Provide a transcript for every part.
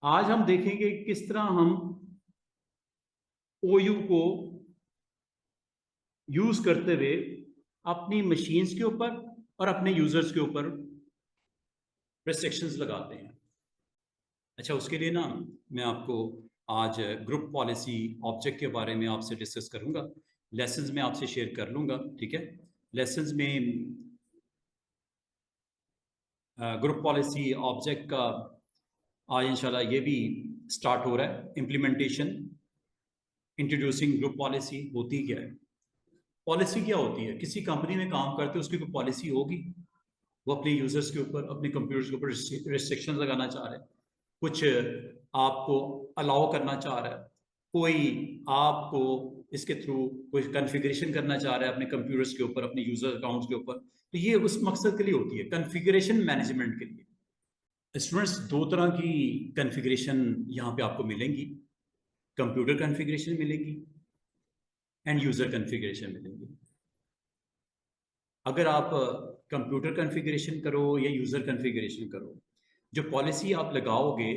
आज हम देखेंगे किस तरह हम ओयू को यूज करते हुए अपनी मशीन्स के ऊपर और अपने यूजर्स के ऊपर रिस्ट्रिक्शंस लगाते हैं। अच्छा, उसके लिए ना मैं आपको आज ग्रुप पॉलिसी ऑब्जेक्ट के बारे में आपसे डिस्कस करूंगा। लेसन्स में आपसे शेयर कर लूंगा, ठीक है। लेसन्स में ग्रुप पॉलिसी ऑब्जेक्ट का आज इंशाल्लाह ये भी स्टार्ट हो रहा है इम्प्लीमेंटेशन। इंट्रोड्यूसिंग ग्रुप पॉलिसी होती क्या है? पॉलिसी क्या होती है? किसी कंपनी में काम करते उसकी कोई पॉलिसी होगी। वो अपने यूजर्स के ऊपर, अपने कंप्यूटर्स के ऊपर रिस्ट्रिक्शन लगाना चाह रहा है, कुछ आपको अलाउ करना चाह रहा है, कोई आपको इसके थ्रू कोई कॉन्फ़िगरेशन करना चाह रहा है अपने कंप्यूटर्स के ऊपर, अपने यूजर अकाउंट्स के ऊपर। तो ये उस मकसद के लिए होती है, कॉन्फ़िगरेशन मैनेजमेंट के लिए। स्टूडेंट्स, दो तरह की कॉन्फ़िगरेशन यहाँ पे आपको मिलेंगी। कंप्यूटर कॉन्फ़िगरेशन मिलेगी एंड यूजर कॉन्फ़िगरेशन मिलेंगी। अगर आप कंप्यूटर कॉन्फ़िगरेशन करो या यूजर कॉन्फ़िगरेशन करो, जो पॉलिसी आप लगाओगे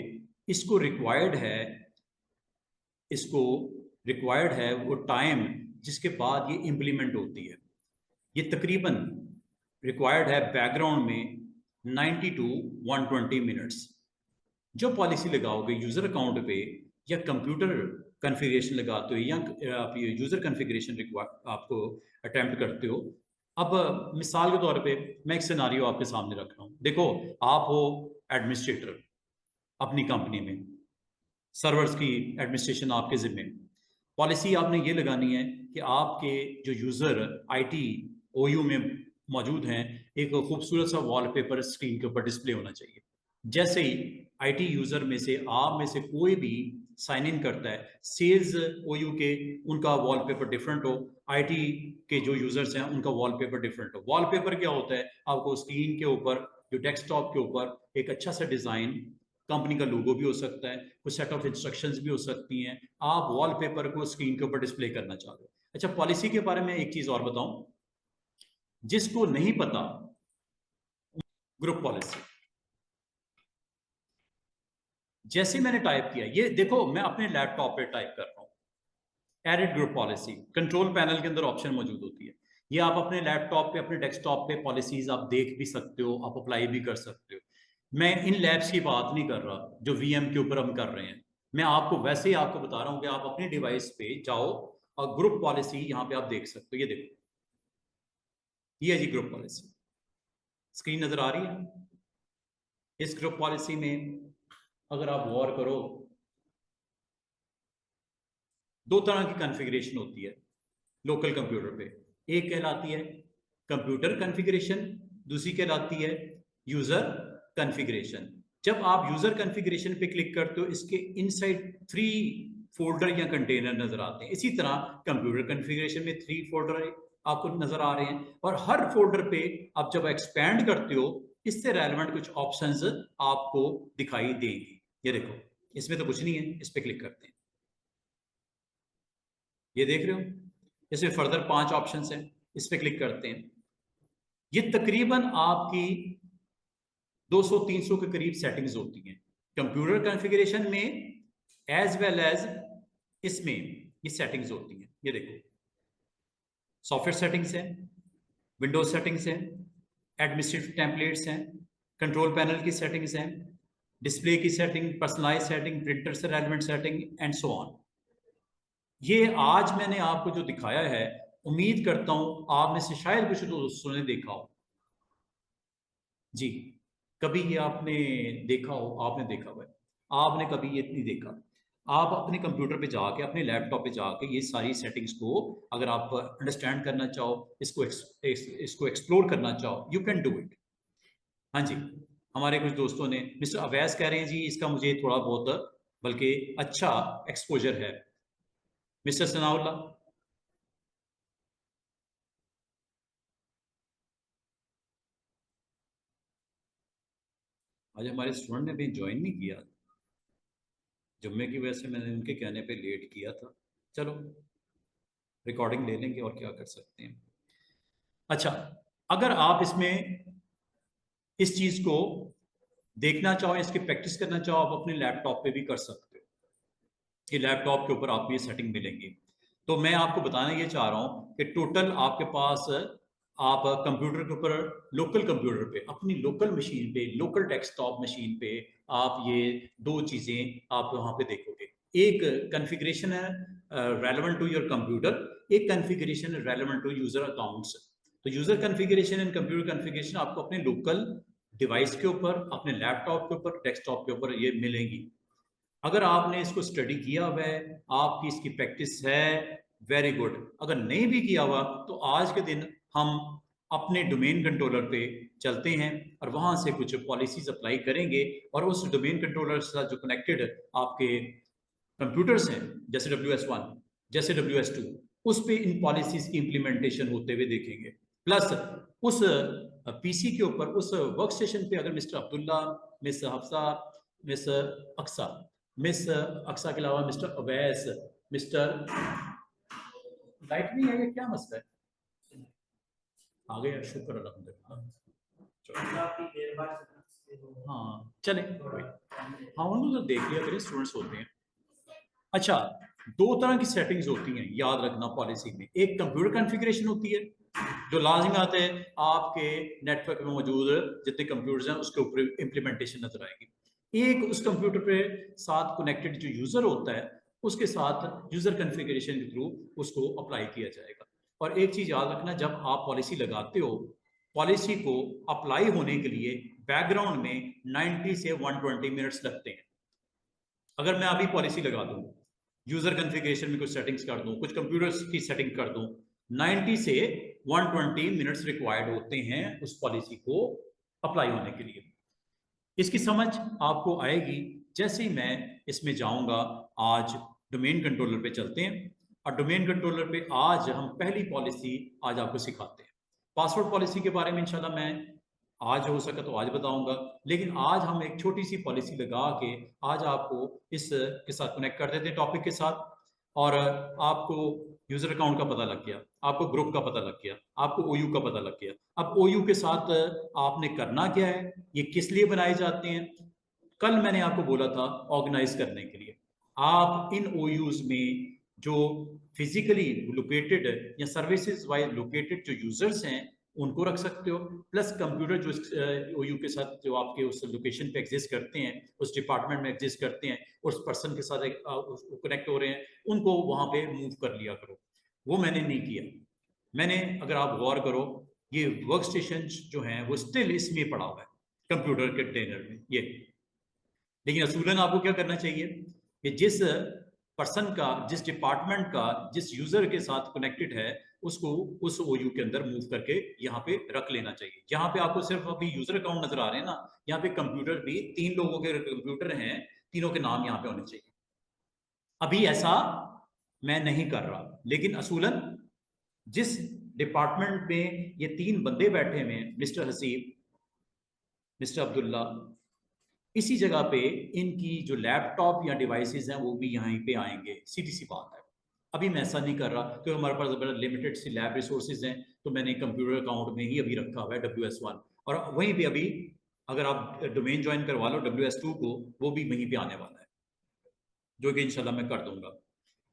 इसको रिक्वायर्ड है, इसको रिक्वायर्ड है वो टाइम जिसके बाद ये इम्प्लीमेंट होती है। ये तकरीबन रिक्वायर्ड है बैकग्राउंड में 90 टू 120 मिनट्स। जो पॉलिसी लगाओगे यूजर अकाउंट पे या कंप्यूटर कॉन्फ़िगरेशन लगाते हो या आप ये यूजर कॉन्फ़िगरेशन आपको अटेम्प्ट करते हो। अब मिसाल के तौर पे मैं एक सिनारियो आपके सामने रख रहा हूँ। देखो, आप हो एडमिनिस्ट्रेटर अपनी कंपनी में, सर्वर्स की एडमिनिस्ट्रेशन आपके जिम्मे। पॉलिसी आपने ये लगानी है कि आपके जो यूजर आईटी ओयू में मौजूद हैं, एक खूबसूरत सा वॉलपेपर स्क्रीन के ऊपर डिस्प्ले होना चाहिए। जैसे ही आईटी यूजर में से आप में से कोई भी साइन इन करता है, सेल्स ओयू के उनका वॉलपेपर डिफरेंट हो, आईटी के जो यूजर्स हैं उनका वॉलपेपर डिफरेंट हो। वॉलपेपर क्या होता है? आपको स्क्रीन के ऊपर, जो डेस्कटॉप के ऊपर एक अच्छा सा डिजाइन, कंपनी का लोगो भी हो सकता है, कुछ सेट ऑफ इंस्ट्रक्शंस भी हो सकती हैं। आप वॉलपेपर को स्क्रीन के ऊपर डिस्प्ले करना चाह रहे हो। अच्छा, पॉलिसी के बारे में एक चीज और बताऊं, जिसको नहीं पता, ग्रुप पॉलिसी जैसे मैंने टाइप किया, ये देखो मैं अपने लैपटॉप पे टाइप कर रहा हूं। Edit group policy control panel के अंदर ऑप्शन मौजूद होती है। ये आप अपने लैपटॉप पे, अपने डेस्कटॉप पे पॉलिसीज आप देख भी सकते हो, आप अप्लाई भी कर सकते हो। मैं इन लैब्स की बात नहीं कर रहा जो वीएम के ऊपर हम कर रहे हैं। मैं आपको वैसे ही आपको बता रहा हूं कि आप अपने डिवाइस पे जाओ और ग्रुप पॉलिसी यहां पे आप देख सकते हो। ये देखो, ये है जी ग्रुप पॉलिसी। स्क्रीन नजर आ रही है? इस ग्रुप पॉलिसी में अगर आप गौर करो, दो तरह की कॉन्फ़िगरेशन होती है लोकल कंप्यूटर पे। एक कहलाती है कंप्यूटर कॉन्फ़िगरेशन, दूसरी कहलाती है यूजर कॉन्फ़िगरेशन। जब आप यूजर कॉन्फ़िगरेशन पे क्लिक करते हो, इसके इनसाइड 3 फोल्डर या कंटेनर नजर आते हैं। इसी तरह कंप्यूटर कॉन्फ़िगरेशन में 3 फोल्डर आपको नजर आ रहे हैं, और हर फोल्डर पे आप जब एक्सपैंड करते हो, इससे रेलेवेंट कुछ ऑप्शंस आपको दिखाई देंगे। ये देखो, इसमें तो कुछ नहीं है, इस पे क्लिक करते हैं, ये देख रहे हो, इसमें फर्दर 5 ऑप्शन हैं, इस पे क्लिक करते हैं। ये तकरीबन आपकी 200-300 के करीब सेटिंग्स होती हैं कंप्यूटर कॉन्फ़िगरेशन में, एज वेल एज इसमें ये सेटिंग्स होती हैं। ये देखो, सॉफ्टवेयर सेटिंग्स हैं, विंडोज सेटिंग्स हैं, एडमिनिस्ट्रेटिव टेम्पलेट्स हैं, कंट्रोल पैनल की सेटिंग्स हैं, डिस्प्ले की सेटिंग, पर्सनलाइज सेटिंग, प्रिंटर से relevant setting and so on. ये आज मैंने आपको जो दिखाया है, उम्मीद करता हूं आप में से शायद कुछ दोस्तों ने देखा हो। जी, कभी ये आपने देखा हो, आपने देखा हुआ है, आपने कभी ये नहीं देखा। आप अपने कंप्यूटर पे जाके, अपने लैपटॉप पे जाके ये सारी सेटिंग्स को अगर आप अंडरस्टैंड करना चाहो, इसको एक्सप्लोर करना चाहो, यू कैन डू इट। हाँ जी, हमारे कुछ दोस्तों ने, मिस्टर अवैस कह रहे हैं जी इसका मुझे थोड़ा बहुत बल्कि अच्छा एक्सपोजर है। मिस्टर सनाउल्ला, आज हमारे स्टूडेंट ने भी ज्वाइन नहीं किया, जुम्मे की वजह से मैंने उनके कहने पे लेट किया था। चलो, रिकॉर्डिंग ले लेंगे और क्या कर सकते हैं। अच्छा, अगर आप इसमें इस चीज को देखना चाहो, इसकी प्रैक्टिस करना चाहो, आप अपने लैपटॉप पे भी कर सकते हो। ये लैपटॉप के ऊपर आपको ये सेटिंग मिलेंगी। तो मैं आपको बताना ये चाह रहा हूँ कि टोटल आपके पास आप कंप्यूटर के ऊपर, लोकल कंप्यूटर पे, अपनी लोकल मशीन पे, लोकल डेस्कटॉप मशीन पे आप ये दो चीज़ें आप वहाँ पे देखोगे। एक कॉन्फ़िगरेशन है रेलेवेंट टू योर कंप्यूटर, एक कॉन्फ़िगरेशन है रेलेवेंट टू यूज़र अकाउंट्स। तो user configuration and computer configuration आपको अपने लोकल डिवाइस के ऊपर, अपने लैपटॉप के ऊपर, डेस्कटॉप के ऊपर ये मिलेंगी। अगर आपने इसको स्टडी किया हुआ है, आपकी इसकी प्रैक्टिस है, वेरी गुड। अगर नहीं भी किया हुआ तो आज के दिन हम अपने डोमेन कंट्रोलर पे चलते हैं और वहां से कुछ पॉलिसीज अप्लाई करेंगे, और उस डोमेन कंट्रोलर से जो कनेक्टेड आपके कंप्यूटर्स हैं, जैसे WS1, जैसे WS2, उस पे इन पॉलिसीज की इंप्लीमेंटेशन होते हुए देखेंगे। प्लस उस पीसी के ऊपर, उस वर्क स्टेशन पे अगर mister Abdullah, miss Hafsa, miss Aqsa, miss Aqsa के अलावा मिस्टर अवैस, मिस्टर, लाइट नहीं है, क्या मसला है? आ गया, शुक्र अल्हम्दुलिल्लाह। हाँ चले, हाँ उनको तो देख लिया करें, स्टूडेंट्स होते हैं। अच्छा, दो तरह की सेटिंग्स होती हैं, याद रखना पॉलिसी में। एक कंप्यूटर कॉन्फ़िगरेशन होती है जो लाजिम आते हैं आपके नेटवर्क में मौजूद जितने कंप्यूटर्स हैं उसके ऊपर इंप्लीमेंटेशन नजर आएगी। एक उस कंप्यूटर पे साथ कनेक्टेड जो यूजर होता है उसके साथ यूजर कॉन्फ़िगरेशन के थ्रू उसको अप्लाई किया जाएगा। और एक चीज याद रखना, जब आप पॉलिसी लगाते हो, पॉलिसी को अप्लाई होने के लिए बैकग्राउंड में 90 से 120 मिनट्स लगते हैं। अगर मैं अभी पॉलिसी लगा दूं, यूजर कॉन्फ़िगरेशन में कुछ सेटिंग्स कर दूं, कुछ कंप्यूटर्स की सेटिंग कर दूं, 90 से 120 मिनट्स रिक्वायर्ड होते हैं उस पॉलिसी को अप्लाई होने के लिए। इसकी समझ आपको आएगी जैसे ही मैं इसमें जाऊंगा। आज डोमेन कंट्रोलर पे चलते हैं, और डोमेन कंट्रोलर पे आज हम पहली पॉलिसी आज आपको सिखाते हैं। पासवर्ड पॉलिसी के बारे में इंशाल्लाह मैं आज हो सका तो आज बताऊंगा, लेकिन आज हम एक छोटी सी पॉलिसी लगा के आज आपको इस के साथ कनेक्ट कर देते हैं, टॉपिक के साथ। और आपको यूजर अकाउंट का पता लग गया, आपको ग्रुप का पता लग गया, आपको ओयू का पता लग गया। अब ओयू के साथ आपने करना क्या है, ये किस लिए बनाए जाते हैं। कल मैंने आपको बोला था ऑर्गेनाइज करने के लिए। आप इन ओयूज में जो फिजिकली लोकेटेड या सर्विसेज वाइज लोकेटेड जो यूजर्स हैं उनको रख सकते हो, प्लस कंप्यूटर जो ओयू के साथ जो आपके उस लोकेशन पे एग्जिस्ट करते हैं, उस डिपार्टमेंट में एग्जिस्ट करते हैं, उस पर्सन के साथ कनेक्ट हो रहे हैं, उनको वहां पे मूव कर लिया करो। वो मैंने नहीं किया। मैंने, अगर आप गौर करो, ये वर्क स्टेशन जो हैं वो स्टिल इसमें पड़ा हुआ है कंप्यूटर के कंटेनर में ये। लेकिन असूलन आपको क्या करना चाहिए कि जिस पर्सन का, जिस डिपार्टमेंट का, जिस यूजर के साथ कनेक्टेड है, उसको उस ओयू के अंदर मूव करके यहाँ पे रख लेना चाहिए। यहाँ पे आपको सिर्फ अभी यूजर अकाउंट नजर आ रहे हैं ना, यहाँ पे कंप्यूटर भी 3 लोगों के कंप्यूटर हैं, तीनों के नाम यहाँ पे होने चाहिए। अभी ऐसा मैं नहीं कर रहा, लेकिन असूलन जिस डिपार्टमेंट में ये 3 बंदे बैठे हुए हैं, मिस्टर हसीब, मिस्टर अब्दुल्ला, इसी जगह पे इनकी जो लैपटॉप या डिवाइसेस हैं वो भी यहीं पे आएंगे, सीधी सी बात है। अभी मैं ऐसा नहीं कर रहा क्योंकि हमारे पास बड़ा लिमिटेड सी लैब रिसोर्सेज हैं, तो मैंने कंप्यूटर अकाउंट में ही अभी रखा हुआ है WS1। और वहीं पे अभी अगर आप डोमेन ज्वाइन करवा लो WS2 को, वो भी वहीं पे आने वाला है, जो कि इंशाल्लाह मैं कर दूंगा।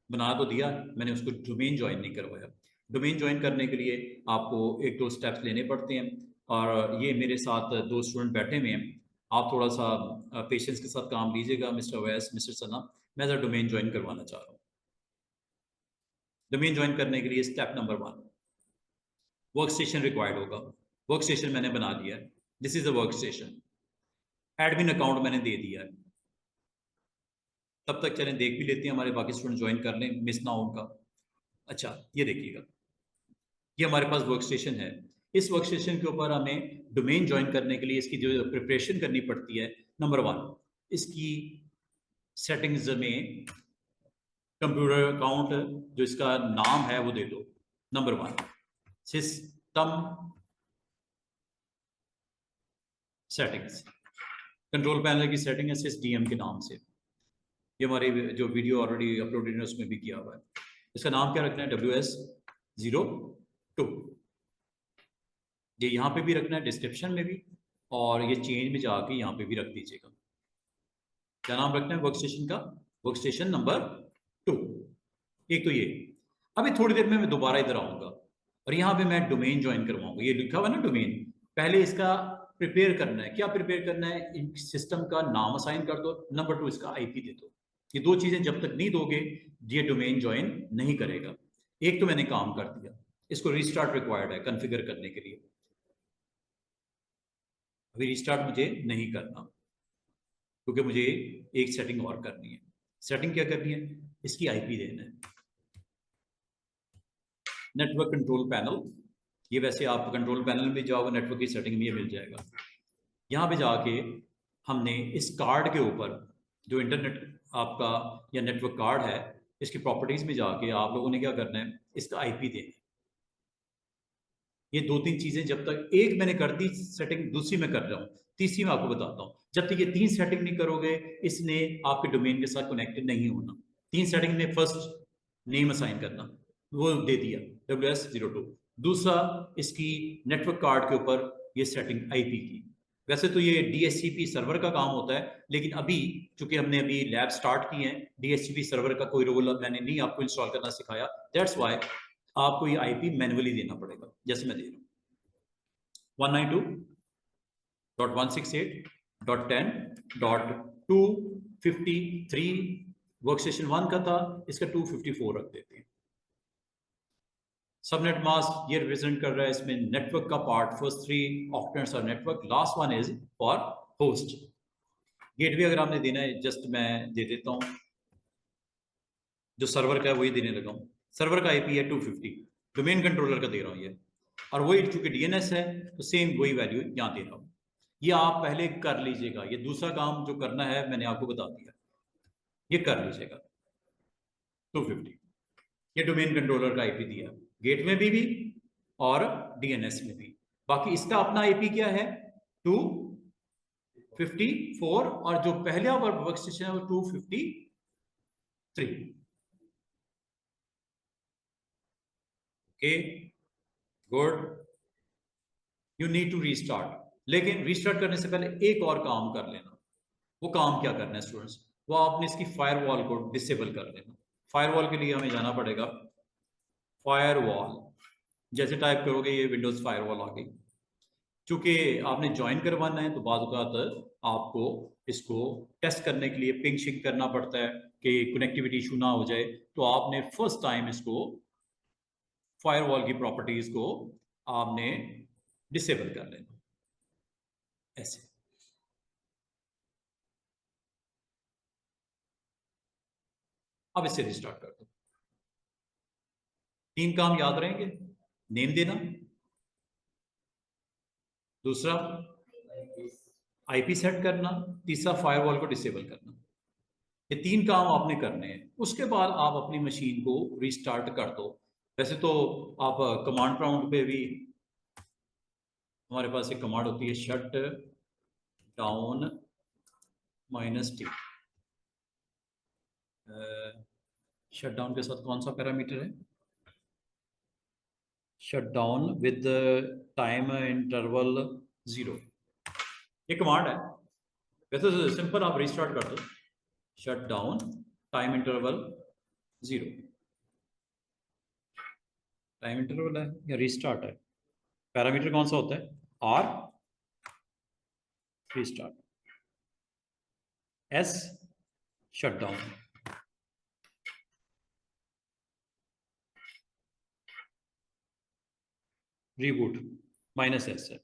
बना तो दिया मैंने, उसको डोमेन ज्वाइन नहीं करवाया। डोमेन ज्वाइन करने के लिए आपको 1-2 स्टेप्स लेने पड़ते हैं, और ये मेरे साथ 2 स्टूडेंट बैठे हुए हैं। आप थोड़ा सा पेशेंस के साथ काम लीजिएगा, मिस्टर वैस, मिस्टर सना। मैं ज़रा डोमेन ज्वाइन करवाना चाह रहा हूँ। डोमेन ज्वाइन करने के लिए step number 1, work station required होगा। वर्क स्टेशन मैंने बना दिया है, this is a work station. Admin account मैंने दे दिया है। तब तक चलें देख भी लेते हैं, हमारे बाकी स्टूडेंट ज्वाइन कर लें, मिस ना हो उनका। अच्छा, ये देखिएगा, ये हमारे पास वर्क स्टेशन है। इस वर्क स्टेशन के ऊपर हमें डोमेन ज्वाइन करने के लिए इसकी जो प्रिपरेशन करनी पड़ती है, नंबर 1, इसकी सेटिंग्स में कंप्यूटर अकाउंट जो इसका नाम है वो दे दो। Number 1, system settings, control panel की सेटिंग है SysDM के नाम से। ये हमारी जो वीडियो ऑलरेडी अपलोडेड है उसमें भी किया हुआ है। इसका नाम क्या रखना है, WS02। ये यहाँ पे भी रखना है, डिस्क्रिप्शन में भी, और ये चेंज में जाके यहाँ पे भी रख दीजिएगा। क्या नाम रखना है वर्क स्टेशन का? Work station number 2। एक तो ये। अभी थोड़ी देर में मैं दोबारा इधर आऊंगा और यहाँ पे मैं डोमेन ज्वाइन करवाऊंगा। ये लिखा हुआ ना डोमेन, पहले इसका प्रिपेयर करना है। क्या प्रिपेयर करना है? सिस्टम का नाम असाइन कर दो, नंबर 2 इसका आईपी दे दो। ये दो चीजें जब तक नहीं दोगे ये डोमेन ज्वाइन नहीं करेगा। एक तो मैंने काम कर दिया, इसको रिस्टार्ट रिक्वायर्ड है कॉन्फ़िगर करने के लिए। अभी रिस्टार्ट मुझे नहीं करना क्योंकि मुझे एक सेटिंग और करनी है। सेटिंग क्या करनी है? इसकी आईपी देना है। नेटवर्क कंट्रोल पैनल, ये वैसे आप कंट्रोल पैनल में जाओगे नेटवर्क की सेटिंग में ये मिल जाएगा। यहाँ पे जाके हमने इस कार्ड के ऊपर जो इंटरनेट आपका या नेटवर्क कार्ड है, इसकी प्रॉपर्टीज में जाके आप लोगों ने क्या करना है? इसका आईपी देना है। ये दो तीन चीजें जब तक एक मैंने कर दी सेटिंग, दूसरी मैं कर रहा हूँ, तीसरी मैं आपको बताता हूँ। जब तक ये तीन सेटिंग नहीं करोगे इसने आपके डोमेन के साथ कनेक्टेड नहीं होना। तीन सेटिंग में फर्स्ट नेम असाइन करना, वो दे दिया WS02। दूसरा इसकी नेटवर्क कार्ड के ऊपर ये सेटिंग आईपी की। वैसे तो ये DHCP सर्वर का काम होता है, लेकिन अभी चूंकि हमने अभी लैब स्टार्ट की है, DHCP सर्वर का कोई रोल मैंने नहीं आपको इंस्टॉल करना सिखाया। दैट्स वाई आपको ये आईपी मैन्युअली देना पड़ेगा, जैसे मैं दे रहा हूँ 192.168.10.253। वर्क स्टेशन 1 का था, इसका 254 रख देते हैं। सबनेट मास्क ये रिप्रेजेंट कर रहा है इसमें नेटवर्क का part. First 3 octets are network, last one is for host. Gateway अगर आपने देना है, जस्ट मैं दे देता हूं, जो सर्वर का है वही देने लगा हूं। सर्वर का आईपी है 250, डोमेन कंट्रोलर का दे रहा हूं ये, और वही चूंकि डीएनएस है तो सेम वही वैल्यू यहां दे रहा हूं। ये आप पहले कर लीजिएगा, ये दूसरा काम जो करना है मैंने आपको बता दिया, ये कर लीजिएगा। 250 ये डोमेन कंट्रोलर का आईपी दिया, गेट में भी और डीएनएस में भी। बाकी इसका अपना आईपी क्या है? 254, और जो पहले वर्क स्टेशन है वो 253। Okay good. You need to restart, लेकिन रीस्टार्ट करने से पहले एक और काम कर लेना। वो काम क्या करना है स्टूडेंट्स? वो आपने इसकी फायरवॉल को डिसेबल कर लेना। फायरवॉल के लिए हमें जाना पड़ेगा फायरवॉल। जैसे टाइप करोगे ये विंडोज फायरवॉल आ गई। चूंकि आपने ज्वाइन करवाना है तो बाद आपको इसको टेस्ट करने के लिए पिंग शिंग करना पड़ता है कि कनेक्टिविटी इशू ना हो जाए। तो आपने फर्स्ट टाइम इसको फायरवॉल की प्रॉपर्टीज को आपने डिसेबल कर लेना ऐसे। अब इसे रिस्टार्ट कर दो। 3 काम याद रहेंगे, नेम देना, दूसरा आईपी सेट करना, तीसरा फायरवॉल को डिसेबल करना। ये 3 काम आपने करने हैं। उसके बाद आप अपनी मशीन को रिस्टार्ट कर दो। वैसे तो आप कमांड प्राउंड पे भी हमारे पास एक कमांड होती है shut down -t। Shut down के साथ कौन सा पैरामीटर है? Shut down with time interval 0, ये कमांड है। वैसे तो सिंपल आप रिस्टार्ट कर दो, shut down time interval 0। Time interval है या रिस्टार्ट है? पैरामीटर कौन सा होता है? R restart, S shut down. Reboot -S है।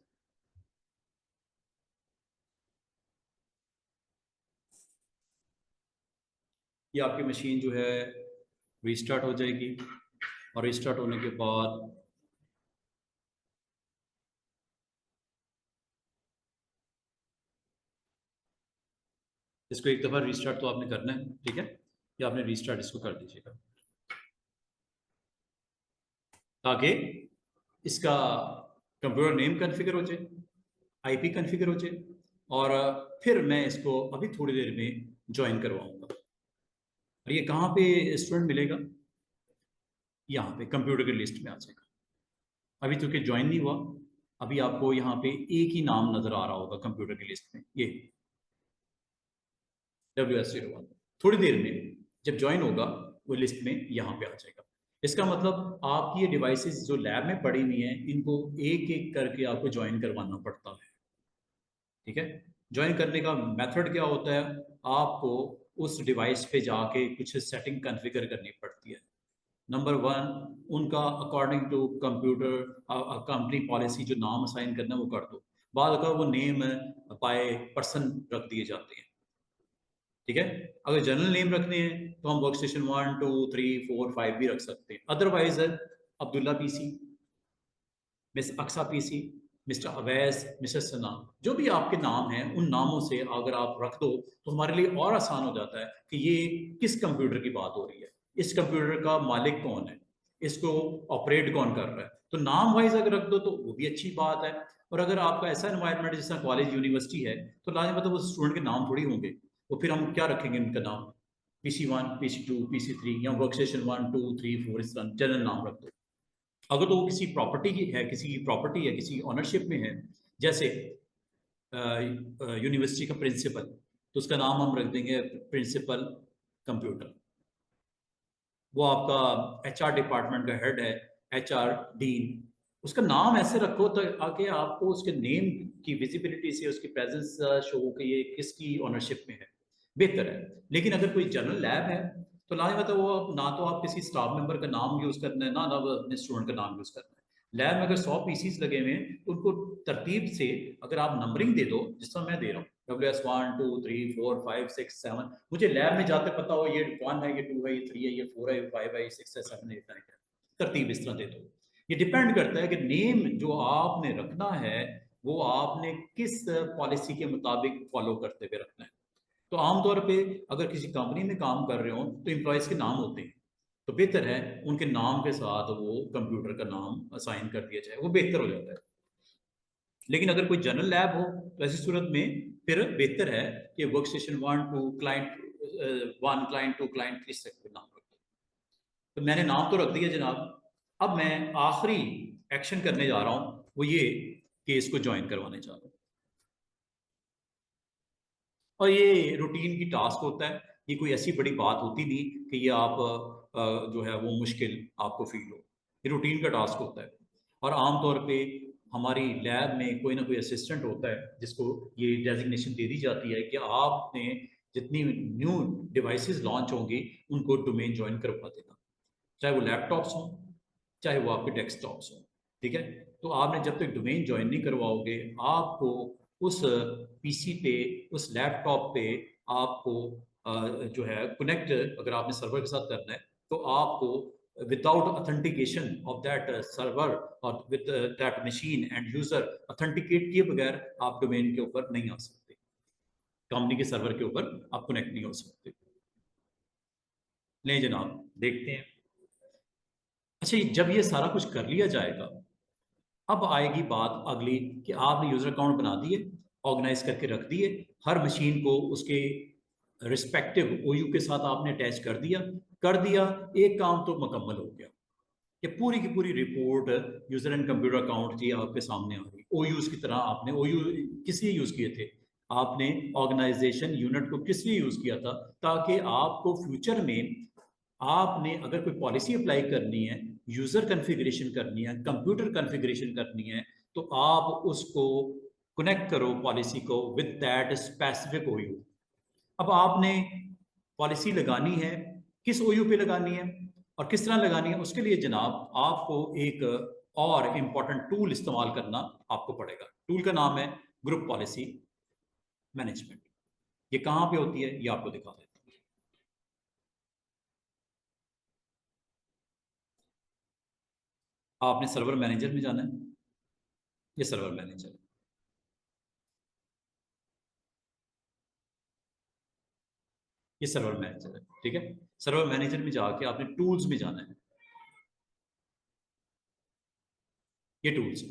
ये आपकी मशीन जो है रिस्टार्ट हो जाएगी, और रिस्टार्ट होने के बाद इसको एक दफ़ा रिस्टार्ट तो आपने करना है, ठीक है? या आपने रिस्टार्ट इसको कर दीजिएगा ताकि इसका कंप्यूटर नेम कॉन्फ़िगर हो जाए, आईपी कॉन्फ़िगर हो जाए, और फिर मैं इसको अभी थोड़ी देर में ज्वाइन करवाऊंगा। और ये कहाँ पे स्टूडेंट मिलेगा? यहाँ पे कंप्यूटर की लिस्ट में आ जाएगा। अभी चूंकि ज्वाइन नहीं हुआ, अभी आपको यहाँ पे एक ही नाम नजर आ रहा होगा कंप्यूटर की लिस्ट में, ये WS01। थोड़ी देर में जब ज्वाइन होगा वो लिस्ट में यहाँ पे आ जाएगा। इसका मतलब आपकी ये डिवाइसेस जो लैब में पड़ी हुई हैं, इनको एक एक करके आपको ज्वाइन करवाना पड़ता है। ठीक है, ज्वाइन करने का मेथड क्या होता है, आपको उस डिवाइस पे जाके कुछ सेटिंग कॉन्फ़िगर करनी पड़ती है। नंबर वन, उनका according to computer company policy जो नाम असाइन करना है वो कर दो। बाद अगर वो नेम बाय पर्सन रख दिए जाते हैं। ठीक है, अगर जनरल नेम रखने हैं तो हम वर्क स्टेशन 1 2 3 4 5 भी रख सकते हैं। Otherwise Abdullah PC, miss Aqsa PC, mister Awais, mister Sana, जो भी आपके नाम हैं उन नामों से अगर आप रख दो तो हमारे लिए और आसान हो जाता है कि ये किस कंप्यूटर की बात हो रही है, इस कंप्यूटर का मालिक कौन है, इसको ऑपरेट कौन कर रहा है। तो नाम वाइज अगर रख दो तो वो भी अच्छी बात है। और अगर आपका ऐसा एनवायरनमेंट जैसा कॉलेज यूनिवर्सिटी है तो लाजमी मतलब उस स्टूडेंट के नाम थोड़ी होंगे, तो फिर हम क्या रखेंगे उनका नाम, PC1 PC2 PC3 या वर्क स्टेशन 1 2 3 4 इस तरह जनरल नाम रख दो। अगर तो वो किसी प्रॉपर्टी की है, किसी प्रॉपर्टी है, किसी ऑनरशिप में है, जैसे यूनिवर्सिटी का प्रिंसिपल, तो उसका नाम हम रख देंगे प्रिंसिपल कंप्यूटर। वो आपका HR डिपार्टमेंट का हेड है, HR डीन, उसका नाम ऐसे रखो तो आगे आपको उसके नेम की विजिबिलिटी से उसकी प्रेजेंस शो हो कि ये किसकी ऑनरशिप में है, बेहतर है। लेकिन अगर कोई जनरल लैब है तो लाजमी मतलब वो ना तो आप किसी स्टाफ मेंबर का नाम यूज करना है, ना वो अपने स्टूडेंट का नाम यूज करना है। लैब में अगर 100 पीसीस लगे हुए हैं तो उनको तरतीब से अगर आप नंबरिंग दे दो, जिस तरह मैं दे रहा हूँ WS1 2 3 4 5 6 7, मुझे लैब में जाते पता हो ये 1 है, ये 2 है, ये 3 है, ये 4 है, ये 5 है, ये 6 है, 7 है, 8 है, तरतीब इस तरह दे दो। ये डिपेंड करता है कि नेम जो आपने रखना है वो आपने किस पॉलिसी के मुताबिक फॉलो करते हुए रखना है। तो आमतौर पे अगर किसी कंपनी में काम कर रहे हो तो एम्प्लॉयज़ के नाम होते हैं, तो बेहतर है उनके नाम के साथ वो कंप्यूटर का नाम असाइन कर दिया जाए, वो बेहतर हो जाता है। लेकिन अगर कोई जनरल लैब हो तो ऐसी सूरत में फिर बेहतर है कि work station 1 2 client 1 client 2 client 3 से नाम रख दो। तो मैंने नाम तो रख दिया जनाब। अब मैं आखिरी एक्शन करने जा रहा हूँ, वो ये कि इसको ज्वाइन करवाने जा रहा हूँ। और ये रूटीन की टास्क होता है, ये कोई ऐसी बड़ी बात होती नहीं कि ये आप जो है वो मुश्किल आपको फील हो। ये रूटीन का टास्क होता है। और आमतौर पे हमारी लैब में कोई ना कोई असिस्टेंट होता है जिसको ये डेजिग्नेशन दे दी जाती है कि आपने जितनी न्यू डिवाइसेस लॉन्च होंगी उनको डोमेन ज्वाइन करवा देना, चाहे वो लैपटॉप्स हों, चाहे वो आपके डेस्कटॉप्स हों। ठीक है, तो आपने जब तक डोमेन ज्वाइन नहीं करवाओगे, आपको उस PC पे, उस लैपटॉप पे आपको जो है कनेक्ट अगर आपने सर्वर के साथ करना है तो आपको without authentication of that server और with that machine and user authenticate किए बगैर आप डोमेन के ऊपर नहीं आ सकते, कंपनी के सर्वर के ऊपर आप कनेक्ट नहीं हो सकते। नहीं जनाब, देखते हैं। अच्छा, जब ये सारा कुछ कर लिया जाएगा, अब आएगी बात अगली कि आपने यूजर अकाउंट बना दिए, ऑर्गेनाइज करके रख दिए, हर मशीन को उसके रिस्पेक्टिव OU के साथ आपने अटैच कर दिया, एक काम तो मुकम्मल हो गया। ये पूरी की पूरी report user and computer account की आपके सामने आ गई। OUs की तरह आपने OU किस लिए यूज किए थे, आपने ऑर्गेनाइजेशन यूनिट को किस लिए यूज किया था, ताकि आपको फ्यूचर में आपने अगर कोई पॉलिसी अप्लाई करनी है, यूजर कॉन्फ़िगरेशन करनी है, कंप्यूटर कॉन्फ़िगरेशन करनी है, तो आप उसको कनेक्ट करो पॉलिसी को विद दैट स्पेसिफिक OU। अब आपने पॉलिसी लगानी है, किस OU पे लगानी है और किस तरह लगानी है, उसके लिए जनाब आपको एक और इम्पॉर्टेंट टूल इस्तेमाल करना आपको पड़ेगा। टूल का नाम है ग्रुप पॉलिसी मैनेजमेंट। ये कहाँ पे होती है ये आपको दिखा देता हूँ। आपने सर्वर मैनेजर में जाना है, ये सर्वर मैनेजर, ये सर्वर मैनेजर है। ठीक है, सर्वर मैनेजर में जाके आपने टूल्स में जाना है, ये टूल्स है।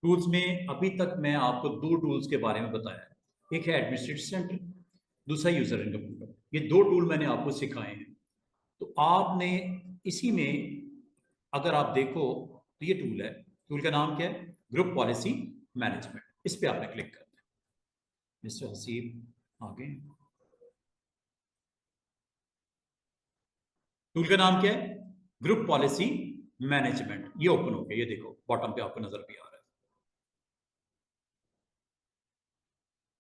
टूल्स में अभी तक मैं आपको दो टूल्स के बारे में बताया है, एक है एडमिनिस्ट्रेटिव सेंटर, दूसरा यूजर एंड कंप्यूटर। ये दो टूल मैंने आपको सिखाए हैं। तो आपने इसी में अगर आप देखो तो ये टूल है, टूल का नाम क्या है? Group policy management. इस पे आपने क्लिक करना है। मिस्टर हसीब आगे। टूल का नाम क्या है? Group policy management. ये ओपन हो गया, ये देखो बॉटम पे आपको नजर भी आ रहा है।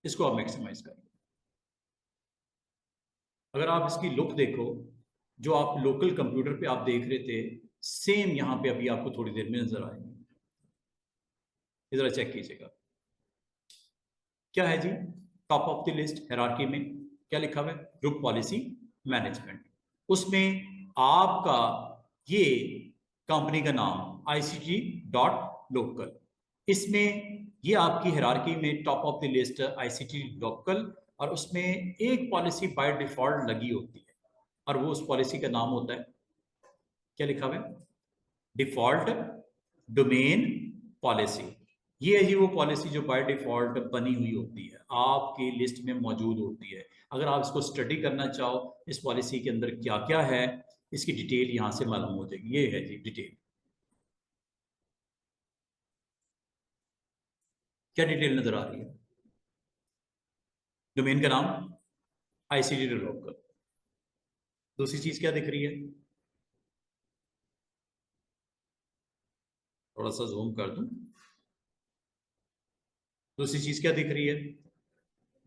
इसको आप मैक्सिमाइज करें। अगर आप इसकी लुक देखो, जो आप लोकल कंप्यूटर पे आप देख रहे थे, सेम यहां पे अभी आपको थोड़ी देर में नजर आएगी। जरा चेक कीजिएगा, क्या है जी? Top of the list hierarchy में क्या लिखा हुआ है? Group policy management. उसमें आपका ये कंपनी का नाम ICT.local, इसमें ये आपकी हायरार्की में top of the list ICT.local, और उसमें एक पॉलिसी बाय डिफॉल्ट लगी होती है, और वो उस पॉलिसी का नाम होता है, क्या लिखा हुआ है? Default domain policy. ये है जी वो पॉलिसी जो बाय डिफॉल्ट बनी हुई होती है, आपकी लिस्ट में मौजूद होती है। अगर आप इसको स्टडी करना चाहो, इस पॉलिसी के अंदर क्या क्या है, इसकी डिटेल यहां से मालूम हो जाएगी। ये है जी डिटेल। क्या डिटेल नजर आ रही है? डोमेन का नाम ICT.local। दूसरी चीज क्या दिख रही है? थोड़ा सा जूम कर दूं। दूसरी चीज क्या दिख रही है?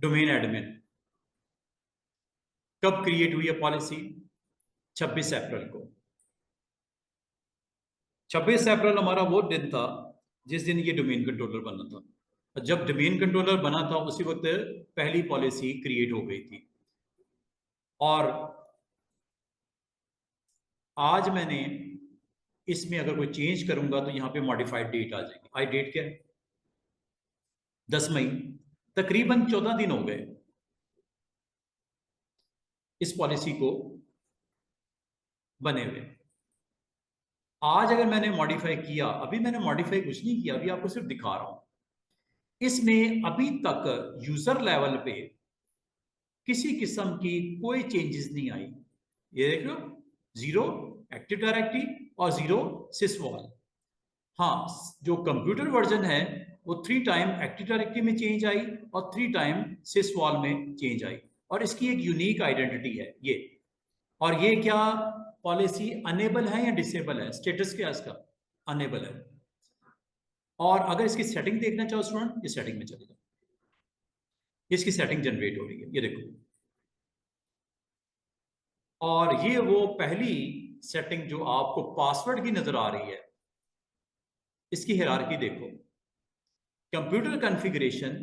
Domain admin. कब क्रिएट हुई है पॉलिसी? 26 अप्रैल को। 26 अप्रैल हमारा वो दिन था जिस दिन ये डोमेन कंट्रोलर बना था। जब डोमेन कंट्रोलर बना था उसी वक्त पहली पॉलिसी क्रिएट हो गई थी। और आज मैंने इसमें अगर कोई चेंज करूंगा तो यहां पे मॉडिफाइड डेट आ जाएगी। आज डेट क्या है? 10 मई। तकरीबन 14 दिन हो गए इस पॉलिसी को बने हुए। आज अगर मैंने मॉडिफाई किया, अभी मैंने मॉडिफाई कुछ नहीं किया, अभी आपको सिर्फ दिखा रहा हूं, इसमें अभी तक यूजर लेवल पे किसी किस्म की कोई चेंजेस नहीं आई। ये देख लो, 0 एक्टिव डायरेक्टरी और 0 सिसवॉल। हाँ, जो कंप्यूटर वर्जन है वो 3 टाइम एक्टिव डायरेक्टरी में चेंज आई और 3 टाइम सिसवॉल में चेंज आई, और इसकी एक यूनिक आइडेंटिटी है ये। और ये क्या पॉलिसी अनेबल है या डिसेबल है? स्टेटस क्या है इसका? अनेबल है। और अगर इसकी सेटिंग देखना चाहो स्टूडेंट, ये सेटिंग में चले जाओ, इसकी सेटिंग जनरेट हो रही है, ये देखो। और ये वो पहली सेटिंग जो आपको पासवर्ड की नजर आ रही है, इसकी हायरार्की देखो। कंप्यूटर कॉन्फ़िगरेशन,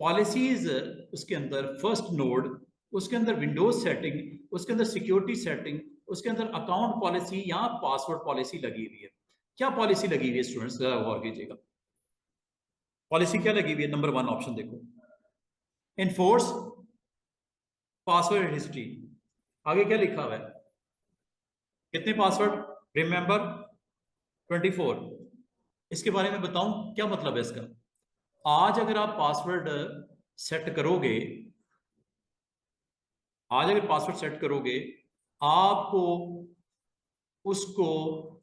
पॉलिसीज, उसके अंदर फर्स्ट नोड, उसके अंदर विंडोज सेटिंग, उसके अंदर सिक्योरिटी सेटिंग, उसके अंदर अकाउंट पॉलिसी, यहां पासवर्ड पॉलिसी लगी हुई है। क्या पॉलिसी लगी हुई है स्टूडेंट्स? जरा गौर कीजिएगा, पॉलिसी क्या लगी हुई है? नंबर 1 ऑप्शन देखो, इनफोर्स पासवर्ड हिस्ट्री। आगे क्या लिखा हुआ है? कितने पासवर्ड? रिमेंबर 24। इसके बारे में बताऊं क्या मतलब है इसका? आज अगर आप पासवर्ड सेट करोगे, आज अगर पासवर्ड सेट करोगे, आपको उसको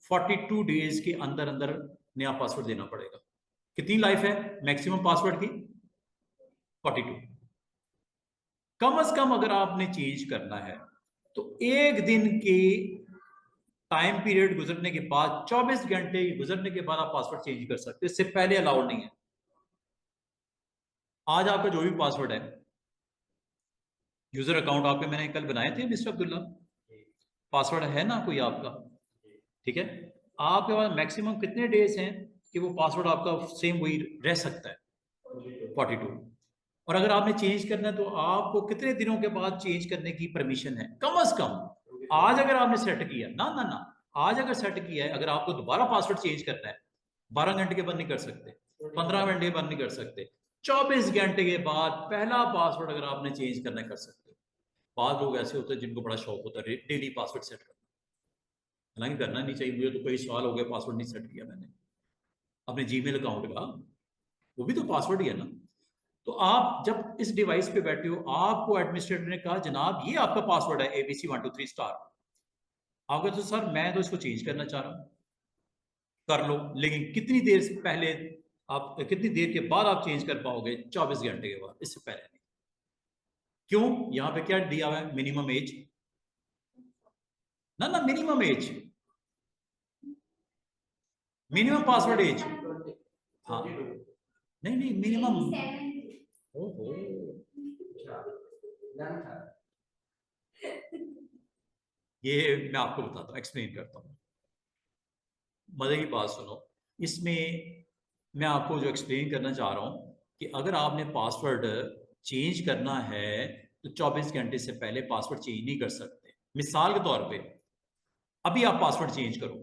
42 डेज के अंदर अंदर नया पासवर्ड देना पड़ेगा। कितनी लाइफ है मैक्सिमम पासवर्ड की? 42। कम से कम अगर आपने चेंज करना है तो एक दिन के टाइम पीरियड गुजरने के बाद, 24 घंटे गुजरने के बाद आप पासवर्ड चेंज कर सकते हैं, इससे पहले अलाउड नहीं है। आज आपका जो भी पासवर्ड है, यूजर अकाउंट आपके मैंने कल बनाए थे मिस्टर अब्दुल्ला, पासवर्ड है ना कोई आपका? ठीक है, आपके पास मैक्सिमम कितने डेज हैं कि वो पासवर्ड आपका सेम वही रह सकता है? 42। और अगर आपने चेंज करना है तो आपको कितने दिनों के बाद चेंज करने की परमिशन है? कम से कम आज अगर आपने सेट किया ना ना ना, आज अगर सेट किया है, अगर आपको दोबारा पासवर्ड चेंज करना है, 12 घंटे के बाद नहीं कर सकते, 15 घंटे के बाद नहीं कर सकते, 24 घंटे के बाद पहला पासवर्ड अगर आपने चेंज करना है कर सकते हो। बाद लोग ऐसे होते हैं जिनको बड़ा शौक होता है डेली पासवर्ड सेट करना, हालांकि करना नहीं चाहिए। मुझे तो कई साल हो गए पासवर्ड नहीं सेट किया मैंने अपने जीमेल अकाउंट का, वो भी तो पासवर्ड ही है ना। तो आप जब इस डिवाइस पे बैठे हो, आपको एडमिनिस्ट्रेटर ने कहा जनाब ये आपका पासवर्ड है ABC 123 स्टार। आप कहते हो सर मैं तो इसको चेंज करना चाह रहा हूँ, कर लो, लेकिन कितनी देर से पहले आप, कितनी देर के बाद आप चेंज कर पाओगे? 24 घंटे के बाद, इससे पहले नहीं। क्यों? यहां पे क्या दिया हुआ है? Minimum age. ना ना, minimum age, minimum password age. हाँ, नहीं नहीं, मिनिमम। ओहो, ये मैं आपको बताता हूँ, एक्सप्लेन करता हूँ। मजे की बात सुनो, इसमें मैं आपको जो एक्सप्लेन करना चाह रहा हूँ कि अगर आपने पासवर्ड चेंज करना है तो 24 घंटे से पहले पासवर्ड चेंज नहीं कर सकते। मिसाल के तौर पे अभी आप पासवर्ड चेंज करो।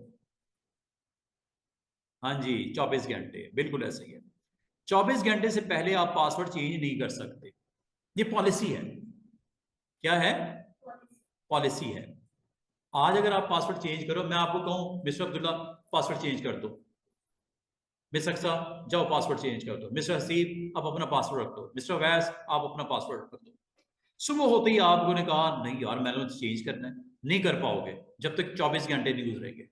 हाँ जी, 24 घंटे, बिल्कुल ऐसे ही है। 24 घंटे से पहले आप पासवर्ड चेंज नहीं कर सकते, ये पॉलिसी है। क्या है? पॉलिसी है। आज अगर आप पासवर्ड चेंज करो, मैं आपको कहूं मिस्टर अब्दुल्ला पासवर्ड चेंज कर दो, मिस्टर अक्सा जाओ पासवर्ड चेंज कर दो, मिस्टर हसीब आप अपना पासवर्ड रख दो, मिस्टर वैस आप अपना पासवर्ड रख दो। सुबह होते ही आपको ने कहा नहीं यार मैंने तो चेंज करना है, नहीं कर पाओगे जब तक 24 घंटे नहीं गुजरेंगे।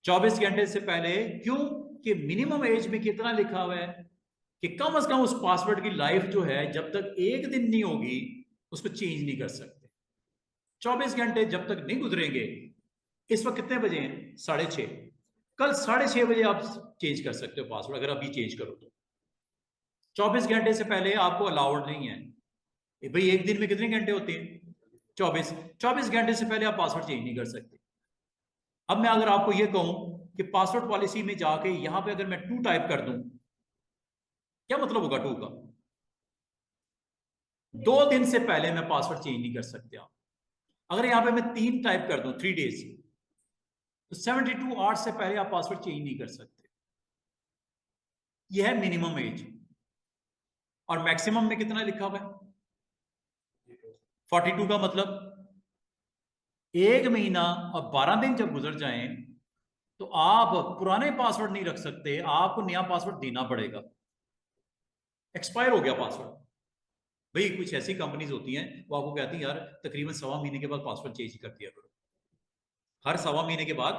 24 घंटे से पहले, क्यों? कि मिनिमम एज में कितना लिखा हुआ है कि कम से कम उस पासवर्ड की लाइफ जो है जब तक एक दिन नहीं होगी उसको चेंज नहीं कर सकते। 24 घंटे जब तक नहीं गुजरेंगे, इस वक्त कितने बजे हैं? 6:30। कल 6:30 बजे आप चेंज कर सकते हो पासवर्ड, अगर अभी चेंज करो तो। 24 घंटे से पहले आपको अलाउड नहीं है। भाई एक दिन में कितने घंटे होते हैं? 24। 24 घंटे से पहले आप पासवर्ड चेंज नहीं कर सकते। अब मैं अगर आपको यह कहूं कि पासवर्ड पॉलिसी में जाके यहां पे अगर मैं 2 टाइप कर दूं, क्या मतलब होगा 2 का? 2 दिन से पहले मैं पासवर्ड चेंज नहीं कर सकते आप। अगर यहां पे मैं 3 टाइप कर दूं, 3 डेज, तो 72 आवर्स से पहले आप पासवर्ड चेंज नहीं कर सकते। यह है मिनिमम एज। और मैक्सिमम में कितना लिखा हुआ है? 42 का मतलब 1 महीना और 12 दिन जब गुजर जाएं तो आप पुराने पासवर्ड नहीं रख सकते, आपको नया पासवर्ड देना पड़ेगा। एक्सपायर हो गया पासवर्ड। भाई कुछ ऐसी कंपनीज होती हैं वो आपको कहती हैं यार तकरीबन 1.25 महीने के बाद पासवर्ड चेंज कर दिया करो, हर 1.25 महीने के बाद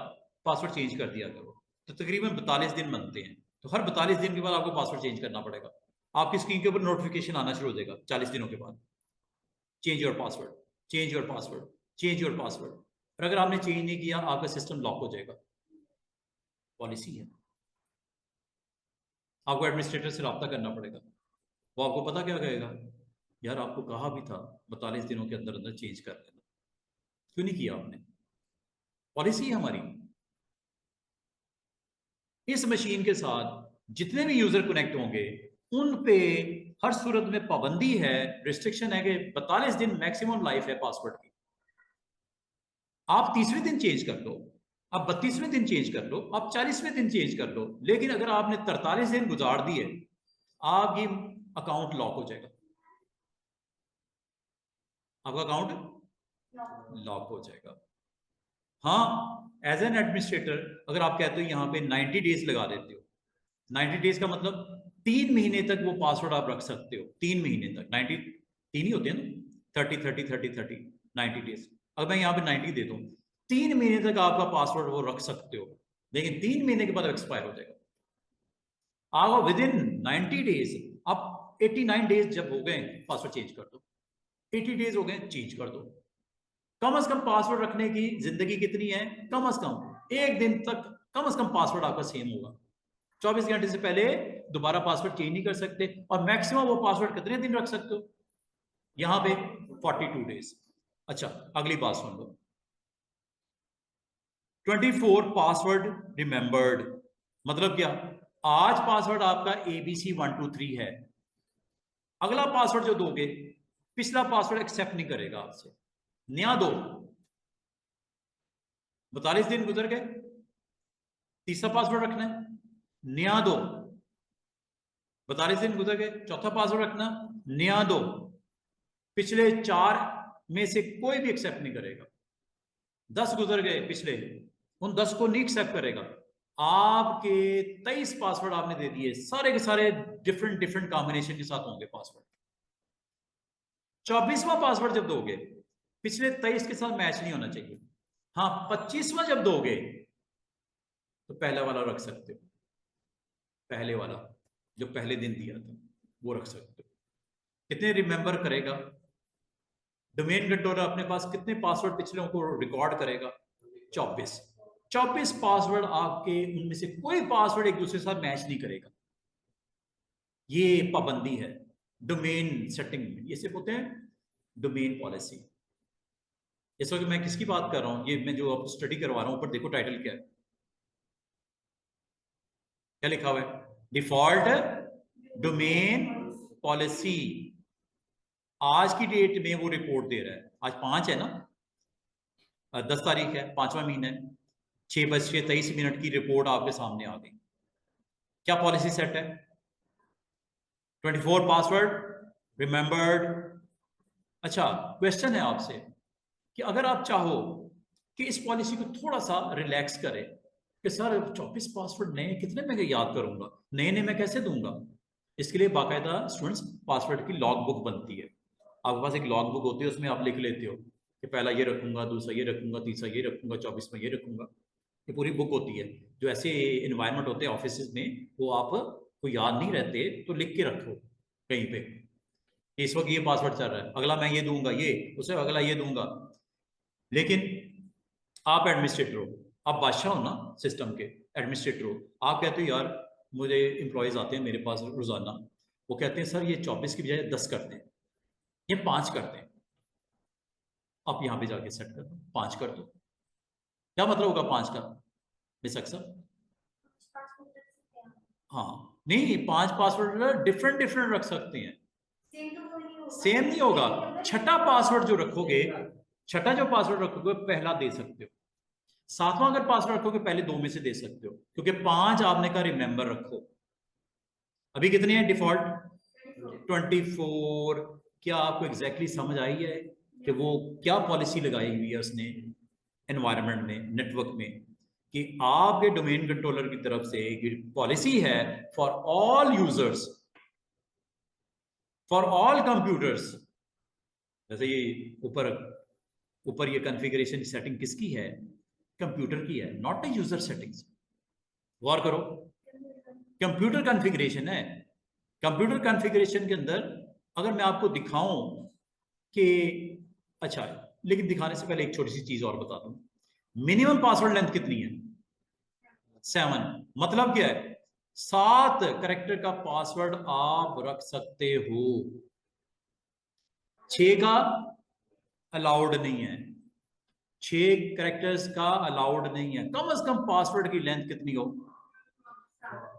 पासवर्ड चेंज कर दिया करो। तो तकरीबन 42 दिन बनते हैं, तो हर 42 दिन के बाद आपको पासवर्ड चेंज करना पड़ेगा। आपकी स्क्रीन के ऊपर नोटिफिकेशन आना शुरू हो जाएगा 40 दिनों के बाद, change your password, change your password, change your password. और अगर आपने चेंज नहीं किया आपका सिस्टम लॉक हो जाएगा। पॉलिसी है। आपको एडमिनिस्ट्रेटर से रब्ता करना पड़ेगा। वो आपको पता क्या कहेगा? यार आपको कहा भी था 42 दिनों के अंदर अंदर चेंज कर लेना, क्यों नहीं किया आपने? पॉलिसी है हमारी। इस मशीन के साथ जितने भी यूजर कनेक्ट होंगे उन पे हर सूरत में पाबंदी है, रिस्ट्रिक्शन है कि 42 दिन मैक्सिमम लाइफ है पासवर्ड की। आप 30वें दिन चेंज कर लो, आप 32वें दिन चेंज कर लो, आप 40वें दिन चेंज कर लो, लेकिन अगर आपने 43 दिन गुजार दिए आपकी अकाउंट लॉक हो जाएगा, आपका अकाउंट लॉक हो जाएगा। हाँ, एज एन एडमिनिस्ट्रेटर अगर आप कहते हो यहाँ पे 90 डेज लगा देते हो, 90 डेज का मतलब 3 महीने तक वो पासवर्ड आप रख सकते हो। 3 महीने तक, 90 तीन ही होते हैं ना, 30 30 30 30, 90 डेज। अगर मैं यहाँ पे 90 दे दूँ, 3 महीने तक आपका पासवर्ड वो रख सकते हो, लेकिन 3 महीने के बाद एक्सपायर हो जाएगा। आप विद इन 90 डेज, आप 89 डेज जब हो गए पासवर्ड चेंज कर दो, 80 डेज हो गए चेंज कर दो। कम से कम पासवर्ड रखने की जिंदगी कितनी है? कम से कम एक दिन तक कम से कम पासवर्ड आपका सेम होगा। 24 घंटे से पहले दोबारा पासवर्ड चेंज नहीं कर सकते, और मैक्सिमम वो पासवर्ड कितने दिन रख सकते हो? यहां पे 42 डेज। अच्छा, अगली बात सुन लो। 24 पासवर्ड रिमेंबर्ड मतलब क्या? आज पासवर्ड आपका ABC123 है, अगला पासवर्ड जो दोगे पिछला पासवर्ड एक्सेप्ट नहीं करेगा आपसे, नया दो। 42 दिन गुजर गए, तीसरा पासवर्ड रखना है, नया दो। 42 दिन गुजर गए, चौथा पासवर्ड रखना, नया दो। पिछले 4 में से कोई भी एक्सेप्ट नहीं करेगा। 10 गुजर गए पिछले, उन 10 को नहीं एक्सेप्ट करेगा। आपके 23 पासवर्ड आपने दे दिए, सारे के सारे डिफरेंट डिफरेंट कॉम्बिनेशन के साथ होंगे पासवर्ड। 24वां पासवर्ड जब दोगे पिछले 23 के साथ मैच नहीं होना चाहिए। हाँ, 25वां जब दोगे तो पहला वाला रख सकते हो, पहले वाला जो पहले दिन दिया था वो रख सकते हो। कितने रिमेंबर करेगा? डोमेन कंट्रोलर अपने पास कितने पासवर्ड पिछले को रिकॉर्ड करेगा? 24 पासवर्ड आपके, उनमें से कोई पासवर्ड एक दूसरे के साथ मैच नहीं करेगा। ये पाबंदी है डोमेन सेटिंग में, ये सिर्फ होते हैं डोमेन पॉलिसी। इस वक्त मैं किसकी बात कर रहा हूं? ये मैं जो आपको स्टडी करवा रहा हूं, ऊपर देखो टाइटल क्या है, क्या लिखा हुआ है? Default domain policy. आज की डेट में वो रिपोर्ट दे रहा है, आज 5 है ना, 10 तारीख है, 5वां महीना है, 6:23 की रिपोर्ट आपके सामने आ गई। क्या पॉलिसी सेट है? 24 पासवर्ड रिमेंबर्ड। अच्छा, क्वेश्चन है आपसे कि अगर आप चाहो कि इस पॉलिसी को थोड़ा सा रिलैक्स करें कि सर 24 पासवर्ड नए कितने मैं याद करूंगा, नए नए मैं कैसे दूंगा, इसके लिए बाकायदा स्टूडेंट्स पासवर्ड की लॉग बुक बनती है। आपके पास एक लॉग बुक होती है, उसमें आप लिख लेते हो कि पहला ये रखूंगा, दूसरा ये रखूंगा, तीसरा ये रखूंगा, 24 में ये रखूंगा। ये पूरी बुक होती है। जो ऐसे इन्वायरमेंट होते हैं ऑफिस में, वो आप को याद नहीं रहते तो लिख के रखो कहीं पे, इस वक्त ये पासवर्ड चल रहा है, अगला मैं ये दूंगा, ये उसे अगला ये दूंगा। लेकिन आप एडमिनिस्ट्रेटर हो, आप बादशाह हो ना सिस्टम के, एडमिनिस्ट्रेटर हो, आप कहते हो यार मुझे एम्प्लॉयज आते हैं मेरे पास रोजाना, वो कहते हैं सर ये 24 की बजाय 10 करते हैं, ये 5 करते हैं। आप यहाँ पे जाके सेट कर दो, 5 कर दो। क्या मतलब होगा 5 का मिस अक्सर? हाँ, नहीं 5 पासवर्ड डिफरेंट डिफरेंट रख सकते हैं, सेम नहीं होगा। छठा पासवर्ड जो रखोगे, छठा जो पासवर्ड रखोगे पहला दे सकते हो, 7वां अगर पासवर्ड रखोगे पहले 2 में से दे सकते हो, क्योंकि 5 आपने कहा रिमेंबर रखो। अभी कितने हैं डिफॉल्ट? 24। क्या आपको एग्जैक्टली समझ आई है कि वो क्या पॉलिसी लगाई हुई है उसने एनवायरनमेंट में, नेटवर्क में, कि आपके डोमेन कंट्रोलर की तरफ से पॉलिसी है for all users, for all computers. जैसे ये ऊपर ऊपर ये कॉन्फ़िगरेशन सेटिंग किसकी है? कंप्यूटर की है, नॉट ए यूजर सेटिंग्स। गौर करो, कंप्यूटर कॉन्फ़िगरेशन है। कंप्यूटर कॉन्फ़िगरेशन के अंदर अगर मैं आपको दिखाऊं कि, अच्छा, लेकिन दिखाने से पहले एक छोटी सी चीज और बता दूं, मिनिमम पासवर्ड लेंथ कितनी है? 7। मतलब क्या है? 7 कैरेक्टर का पासवर्ड आप रख सकते हो, 6 का अलाउड नहीं है, 6 कैरेक्टर्स का अलाउड नहीं है। कम से कम पासवर्ड की लेंथ कितनी हो?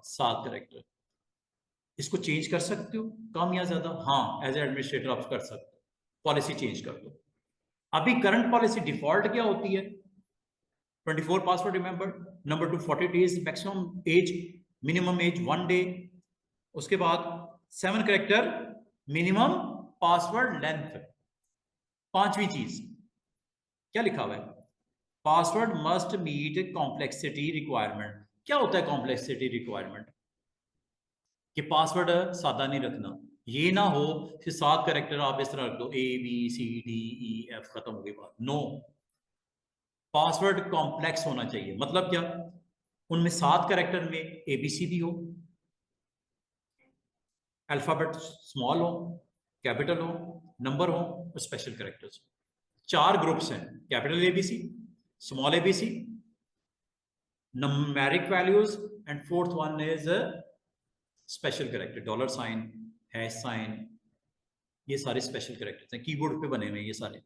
7 कैरेक्टर। इसको चेंज कर सकते हो कम या ज्यादा? हाँ, एज ए एडमिनिस्ट्रेटर आप कर सकते हो, पॉलिसी चेंज कर दो। अभी करंट पॉलिसी डिफॉल्ट क्या होती है? 24 password remember, number 2 40 days maximum age, minimum age 1 day, उसके बाद 7 कैरेक्टर मिनिमम पासवर्ड लेंथ। 5वीं चीज क्या लिखा हुआ है? Password must meet complexity requirement. क्या होता है कॉम्प्लेक्सिटी रिक्वायरमेंट? कि पासवर्ड सादा नहीं रखना, ये ना हो कि 7 कैरेक्टर आप इस तरह रख दो ABCDEF, खत्म हो गई बात। नो, पासवर्ड कॉम्प्लेक्स होना चाहिए। मतलब क्या? उनमें 7 कैरेक्टर में ABCD हो, अल्फाबेट स्मॉल हो, कैपिटल हो, नंबर हो और स्पेशल कैरेक्टर्स। 4 ग्रुप्स हैं, capital ABC, small ABC, numeric values, and 4th one is a special character, dollar sign, hash sign, ये सारे स्पेशल कैरेक्टर्स हैं, कीबोर्ड पे बने हुए हैं ये सारे।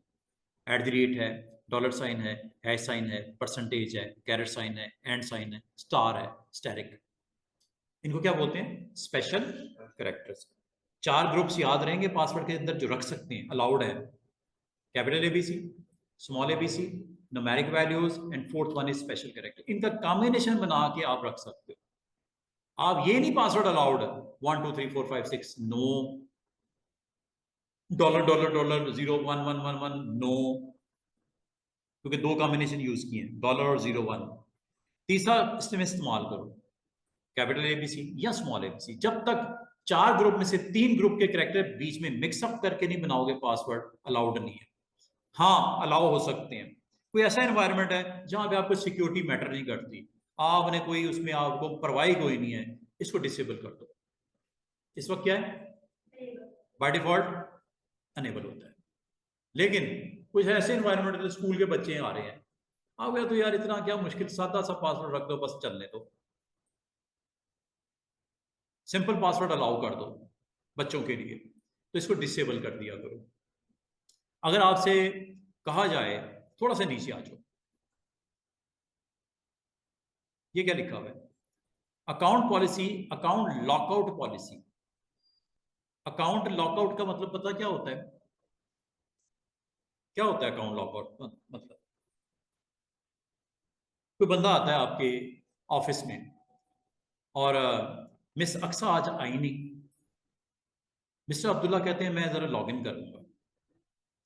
@ है, डॉलर साइन है, हैश साइन है, परसेंटेज है, कैरेट साइन है, एंड साइन है, स्टार है, स्टैरिक। इनको क्या बोलते हैं? Special characters. 4 ग्रुप्स याद रहेंगे पासवर्ड के अंदर जो रख सकते हैं, अलाउड है, capital ABC, small ABC, numeric values, and 4th one is special character. इनका कॉम्बिनेशन बना के आप रख सकते हो। आप ये नहीं password allowed 1 2 3 4 5 6, no. Dollar dollar dollar 0 1 1 1 1, no, क्योंकि 2 कॉम्बिनेशन यूज किए हैं, डॉलर और 0 1। तीसरा इसमें इस्तेमाल करो, कैपिटल ABC या स्मॉल ABC। जब तक 4 ग्रुप में से 3 ग्रुप के कैरेक्टर बीच में मिक्सअप करके नहीं बनाओगे, पासवर्ड अलाउड नहीं है। हाँ, अलाउ हो सकते हैं। कोई ऐसा एनवायरनमेंट है जहां पे आपको सिक्योरिटी मैटर नहीं करती, आपने कोई उसमें आपको परवाही कोई नहीं है, इसको डिसेबल कर दो। इस वक्त क्या है, बाय डिफॉल्ट अनेबल होता है। लेकिन कुछ ऐसे इन्वायरमेंट स्कूल के बच्चे आ रहे हैं, आ गया तो यार इतना क्या मुश्किल, सादा सा पासवर्ड रख दो बस, चलने दो, सिंपल पासवर्ड अलाउ कर दो बच्चों के लिए, तो इसको डिसेबल कर दिया करो। अगर आपसे कहा जाए थोड़ा सा नीचे आ जाओ, ये क्या लिखा हुआ है, account policy, account lockout policy. Account lockout का मतलब पता क्या होता है, क्या होता है अकाउंट लॉकआउट मतलब, कोई बंदा आता है आपके ऑफिस में और मिस अक्सा आज आई नहीं, मिस्टर अब्दुल्ला कहते हैं मैं जरा लॉग इन करूंगा,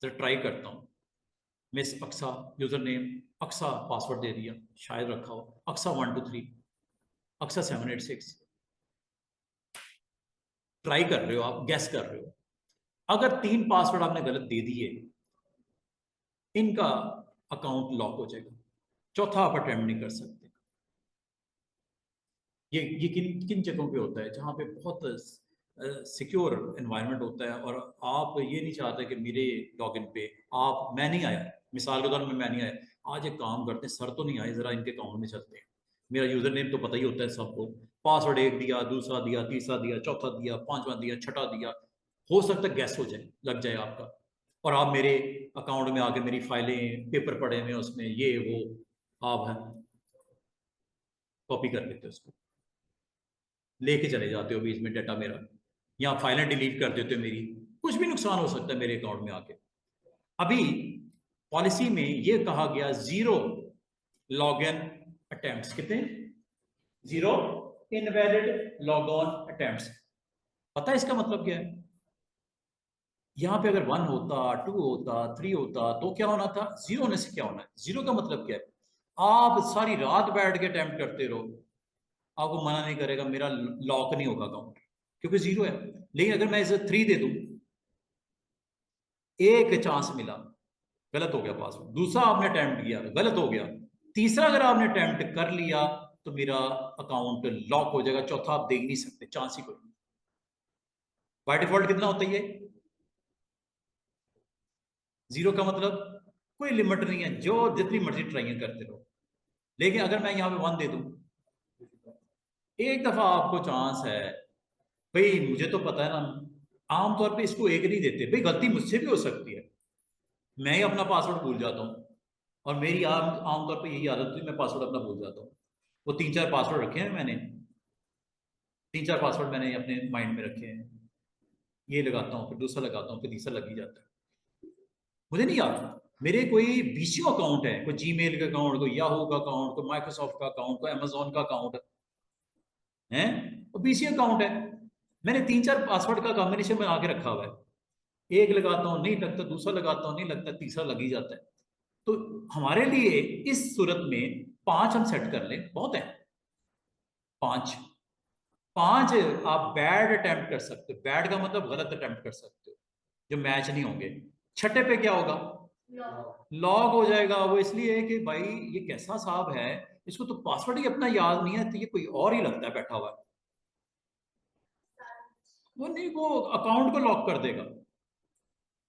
जरा ट्राई करता हूँ, miss Aqsa user name Aqsa, password दे दिया, शायद रखा हो अक्सा 123, अक्सा 786, ट्राई कर रहे हो आप, गैस कर रहे हो। अगर 3 पासवर्ड आपने गलत दे दिए, इनका अकाउंट लॉक हो जाएगा, चौथा आप अटेम्प्ट नहीं कर सकते। ये किन किन जगहों पे होता है, जहाँ पे बहुत सिक्योर एनवायरनमेंट होता है और आप ये नहीं चाहते कि मेरे लॉगिन पे आप, मैं नहीं आया, मिसाल के तौर में मैं नहीं आया, आज एक काम करते हैं, सर तो नहीं आए, जरा इनके अकाउंट में चलते हैं, मेरा यूजर नेम तो पता ही होता है सबको, पासवर्ड एक दिया, दूसरा दिया, तीसरा दिया, चौथा दिया, पांचवा दिया, छठा दिया, हो सकता है गैस हो जाए, लग जाए आपका, और आप मेरे अकाउंट में आके मेरी फाइलें, पेपर पड़े हुए उसमें, ये वो, आप हैं कॉपी कर लेते हो उसको, लेके चले जाते हो बीच में डाटा मेरा, या फाइलें डिलीट कर देते हो मेरी, कुछ भी नुकसान हो सकता है मेरे अकाउंट में आके। अभी पॉलिसी में ये कहा गया 0 लॉगिन अटेम्प्ट्स, कितने, 0 इनवैलिड लॉग ऑन अटेम्प्ट्स। पता है इसका मतलब क्या है, यहां पे अगर 1 होता, 2 होता, 3 होता तो क्या होना था, 0 होने से क्या होना है, 0 का मतलब क्या है, आप सारी रात बैठ के अटेम्प्ट करते रहो, आपको मना नहीं करेगा, मेरा लॉक नहीं होगा अकाउंट, क्योंकि 0 है। लेकिन अगर मैं इसे 3 दे दूं, एक चांस मिला, गलत हो गया पासवर्ड, दूसरा आपने अटेम्प्ट किया, गलत हो गया, तीसरा अगर आपने अटेम्प्ट कर लिया तो मेरा अकाउंट लॉक हो जाएगा, चौथा आप देख नहीं सकते, चांस ही कोई नहीं। बाय डिफॉल्ट कितना होता है ये, 0 का मतलब कोई लिमिट नहीं है, जो जितनी मर्जी ट्राई करते रहो। लेकिन अगर मैं यहां पे 1 दे दूं, एक दफा आपको चांस है, भाई मुझे तो पता है ना, आमतौर पे इसको एक नहीं देते, भाई गलती मुझसे भी हो सकती है, मैं ही अपना पासवर्ड भूल जाता हूँ, और मेरी आमतौर पे यही आदत थी, मैं पासवर्ड अपना भूल जाता हूँ, वो 3-4 पासवर्ड रखे हैं मैंने, 3-4 पासवर्ड मैंने अपने माइंड में रखे हैं, ये लगाता हूँ, फिर दूसरा लगाता हूँ, फिर तीसरा लग ही जाता है, मुझे नहीं याद, मेरे कोई 20 अकाउंट है, कोई जीमेल का अकाउंट, कोई याहू का अकाउंट, कोई माइक्रोसॉफ्ट का अकाउंट, कोई अमेजोन का अकाउंट है, 20 अकाउंट है, मैंने 3-4 पासवर्ड का कॉम्बिनेशन बना के रखा हुआ है, एक लगाता हूँ नहीं लगता, दूसरा लगाता हूँ नहीं लगता, तीसरा लग ही जाता है। तो हमारे लिए इस सूरत में 5 हम सेट कर लें, बहुत है, 5, 5 आप बैड अटेम्प्ट कर सकते हो, बैड का मतलब गलत अटेम्प्ट कर सकते हो, जो मैच नहीं होंगे। छठे पे क्या होगा, लॉग हो जाएगा, वो इसलिए कि भाई ये कैसा साहब है, इसको तो पासवर्ड ही अपना याद नहीं है, तो ये कोई और ही लगता है बैठा हुआ है, वो नहीं, वो अकाउंट को लॉक कर देगा।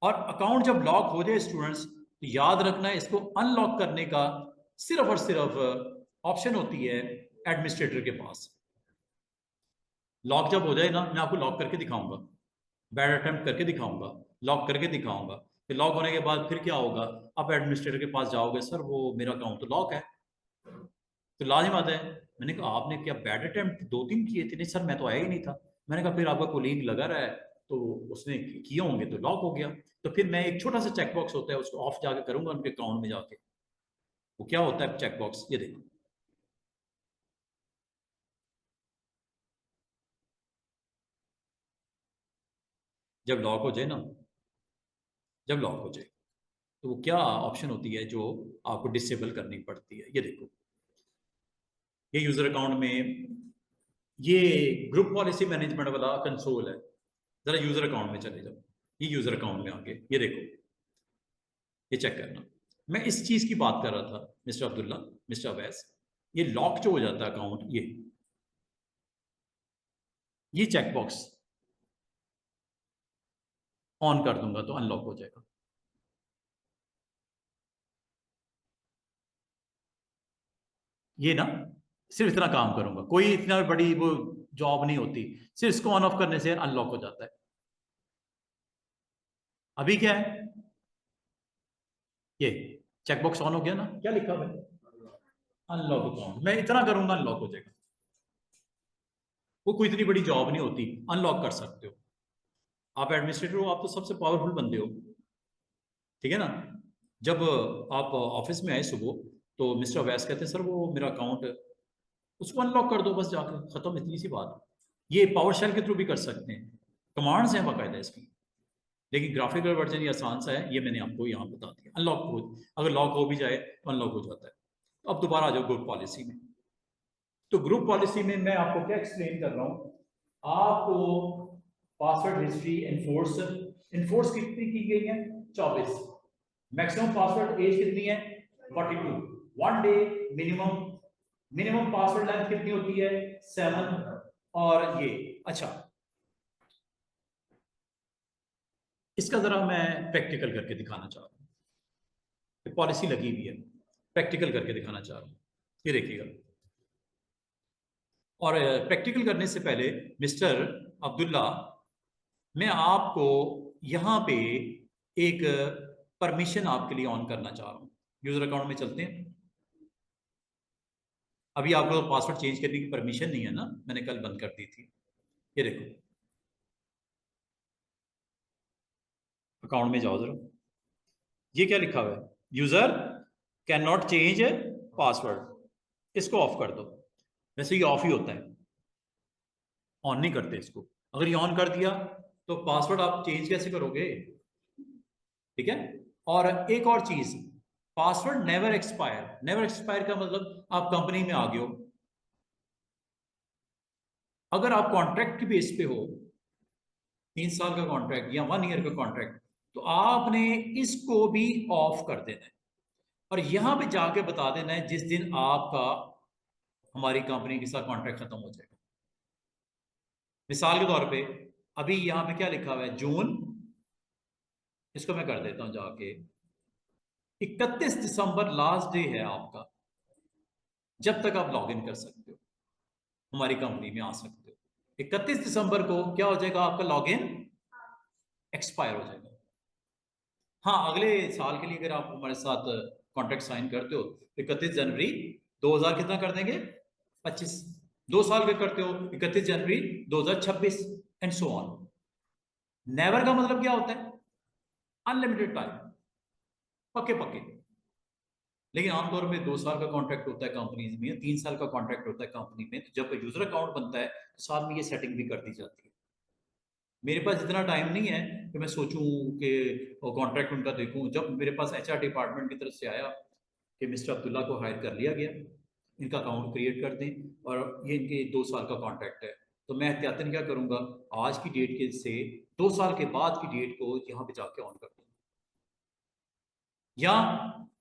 और अकाउंट जब लॉक हो जाए स्टूडेंट्स, तो याद रखना है, इसको अनलॉक करने का सिर्फ और सिर्फ ऑप्शन होती है एडमिनिस्ट्रेटर के पास। लॉक जब हो जाए ना, मैं आपको लॉक करके दिखाऊंगा, बैड अटेम्प्ट करके दिखाऊंगा, लॉक करके दिखाऊंगा, फिर लॉक होने के बाद फिर क्या होगा, आप एडमिनिस्ट्रेटर के पास जाओगे, सर वो मेरा अकाउंट तो लॉक है, तो लाजिम बात है, मैंने कहा आपने क्या बैड अटेम्प्ट 2-3 किए थे, नहीं सर मैं तो आया ही नहीं था, मैंने कहा फिर आपका कोलीग लगा रहा है, तो उसने किए होंगे तो लॉक हो गया, तो फिर मैं एक छोटा सा चेकबॉक्स होता है उसको ऑफ जाके करूंगा उनके अकाउंट में जाके, वो क्या होता है चेकबॉक्स, ये देखो, जब लॉक हो जाए ना, जब लॉक हो जाए तो वो क्या ऑप्शन होती है जो आपको डिसेबल करनी पड़ती है, ये देखो, ये यूजर अकाउंट में, ये ग्रुप पॉलिसी मैनेजमेंट वाला कंसोल है, जरा यूजर अकाउंट में चले जाओ, ये यूजर अकाउंट में आके ये देखो, ये चेक करना, मैं इस चीज की बात कर रहा था मिस्टर अब्दुल्ला, मिस्टर अवैस, ये लॉक जो हो जाता है अकाउंट, ये चेकबॉक्स ऑन कर दूंगा तो अनलॉक हो जाएगा। ये ना सिर्फ इतना काम करूंगा, कोई इतना बड़ी वो जॉब नहीं होती, सिर्फ इसको ऑन ऑफ करने से अनलॉक हो जाता है। अभी क्या है, ये चेकबॉक्स ऑन हो गया ना, क्या लिखा हुआ है, अनलॉक अकाउंट। मैं इतना करूंगा अनलॉक हो जाएगा। वो कोई इतनी बड़ी जॉब नहीं होती, अनलॉक कर सकते हो। आप एडमिनिस्ट्रेटर हो, आप तो सबसे पावरफुल बंदे हो, ठीक है ना। जब आप ऑफिस में आए सुबह, तो मिस्टर अवैस कहते हैं सर वो मेरा अकाउंट, उसको अनलॉक कर दो बस जाकर, खत्म, इतनी सी बात। ये पावर शेल के थ्रू भी कर सकते हैं, कमांड्स हैं बाकायदा इसकी। लेकिन ग्राफिकल वर्जन ये आसान सा है, ये मैंने आपको यहाँ बता दिया। अनलॉक हो, अगर लॉक हो भी जाए तो अनलॉक हो जाता है। तो अब दोबारा आ जाओ ग्रुप पॉलिसी में। तो ग्रुप पॉलिसी में मैं आपको क्या एक्सप्लेन कर रहा हूँ, आपको पासवर्ड हिस्ट्री इन्फोर्स कितनी की गई है, 24। मैक्सिमम पासवर्ड एज कितनी है, 42। 1 day minimum, minimum password length कितनी होती है, 7। और ये अच्छा, इसका जरा मैं प्रैक्टिकल करके दिखाना चाह रहा हूँ। पॉलिसी लगी हुई है, प्रैक्टिकल करके दिखाना चाह रहा हूँ, ये देखिएगा। और प्रैक्टिकल करने से पहले मिस्टर अब्दुल्ला, मैं आपको यहाँ पे एक परमिशन आपके लिए ऑन करना चाह रहा हूँ। यूजर अकाउंट में चलते हैं। अभी आपको पासवर्ड चेंज करने की परमिशन नहीं है ना, मैंने कल बंद कर दी थी। ये देखो, अकाउंट में जाओ जरा, ये क्या लिखा हुआ है, user can not change password. इसको ऑफ कर दो। वैसे ये ऑफ ही होता है, ऑन नहीं करते इसको। अगर ये ऑन कर दिया तो पासवर्ड आप चेंज कैसे करोगे, ठीक है। और एक और चीज, password never expire. Never expire का मतलब आप कंपनी में आ गए हो, अगर आप कॉन्ट्रैक्ट की बेस पे हो, 3 साल का कॉन्ट्रैक्ट या 1 ईयर का कॉन्ट्रैक्ट, तो आपने इसको भी ऑफ कर देना है। और यहां पे जाके बता देना है जिस दिन आपका हमारी कंपनी के साथ कॉन्ट्रैक्ट खत्म हो जाएगा। मिसाल के तौर पे अभी यहां पे क्या लिखा हुआ है, जून, इसको मैं कर देता हूं जाके, 31 दिसंबर लास्ट डे है आपका, जब तक आप लॉग इन कर सकते हो, हमारी कंपनी में आ सकते हो। 31 दिसंबर को क्या हो जाएगा, आपका लॉग इन एक्सपायर हो जाएगा। हाँ, अगले साल के लिए अगर आप हमारे साथ कॉन्ट्रैक्ट साइन करते हो, 31 जनवरी 2000 कितना कर देंगे, 25। 2 साल के करते हो, 31 जनवरी 2026, एंड सो ऑन। नेवर का मतलब क्या होता है, अनलिमिटेड टाइम, पक्के पक्के। लेकिन आमतौर पे 2 साल का कॉन्ट्रैक्ट होता है कंपनीज में, 3 साल का कॉन्ट्रैक्ट होता है कंपनी में। तो जब यूजर अकाउंट बनता है तो साथ में ये सेटिंग भी कर दी जाती है। मेरे पास इतना टाइम नहीं है कि मैं सोचूं कि कॉन्ट्रैक्ट उनका देखूं। जब मेरे पास एचआर डिपार्टमेंट की तरफ से आया कि मिस्टर अब्दुल्ला को हायर कर लिया गया, इनका अकाउंट क्रिएट कर दें और ये इनके 2 साल का कॉन्ट्रैक्ट है, तो मैं एहतियातन क्या करूंगा, आज की डेट के से 2 साल के बाद की डेट को यहाँ पे जाके ऑन कर दूंगा। या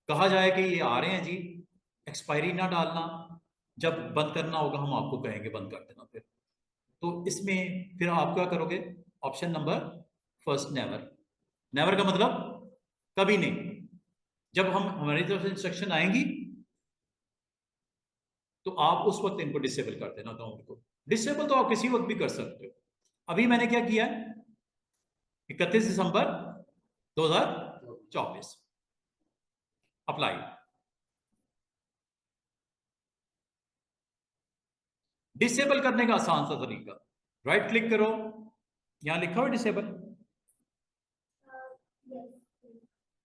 कहा जाए कि ये आ रहे हैं जी, एक्सपायरी ना डालना, जब बंद करना होगा हम आपको कहेंगे बंद कर देना। फिर तो इसमें फिर आप क्या करोगे, option number first, never. Never का मतलब कभी नहीं। जब हम हमारी तरफ से इंस्ट्रक्शन आएंगी तो आप उस वक्त इनको डिसेबल कर देना अकाउंट को। डिसेबल तो आप किसी वक्त भी कर सकते हो। अभी मैंने क्या किया, 31 दिसंबर 2024, अप्लाई। डिसेबल करने का आसान सा तरीका, राइट क्लिक करो, यहां लिखा हुआ डिसेबल,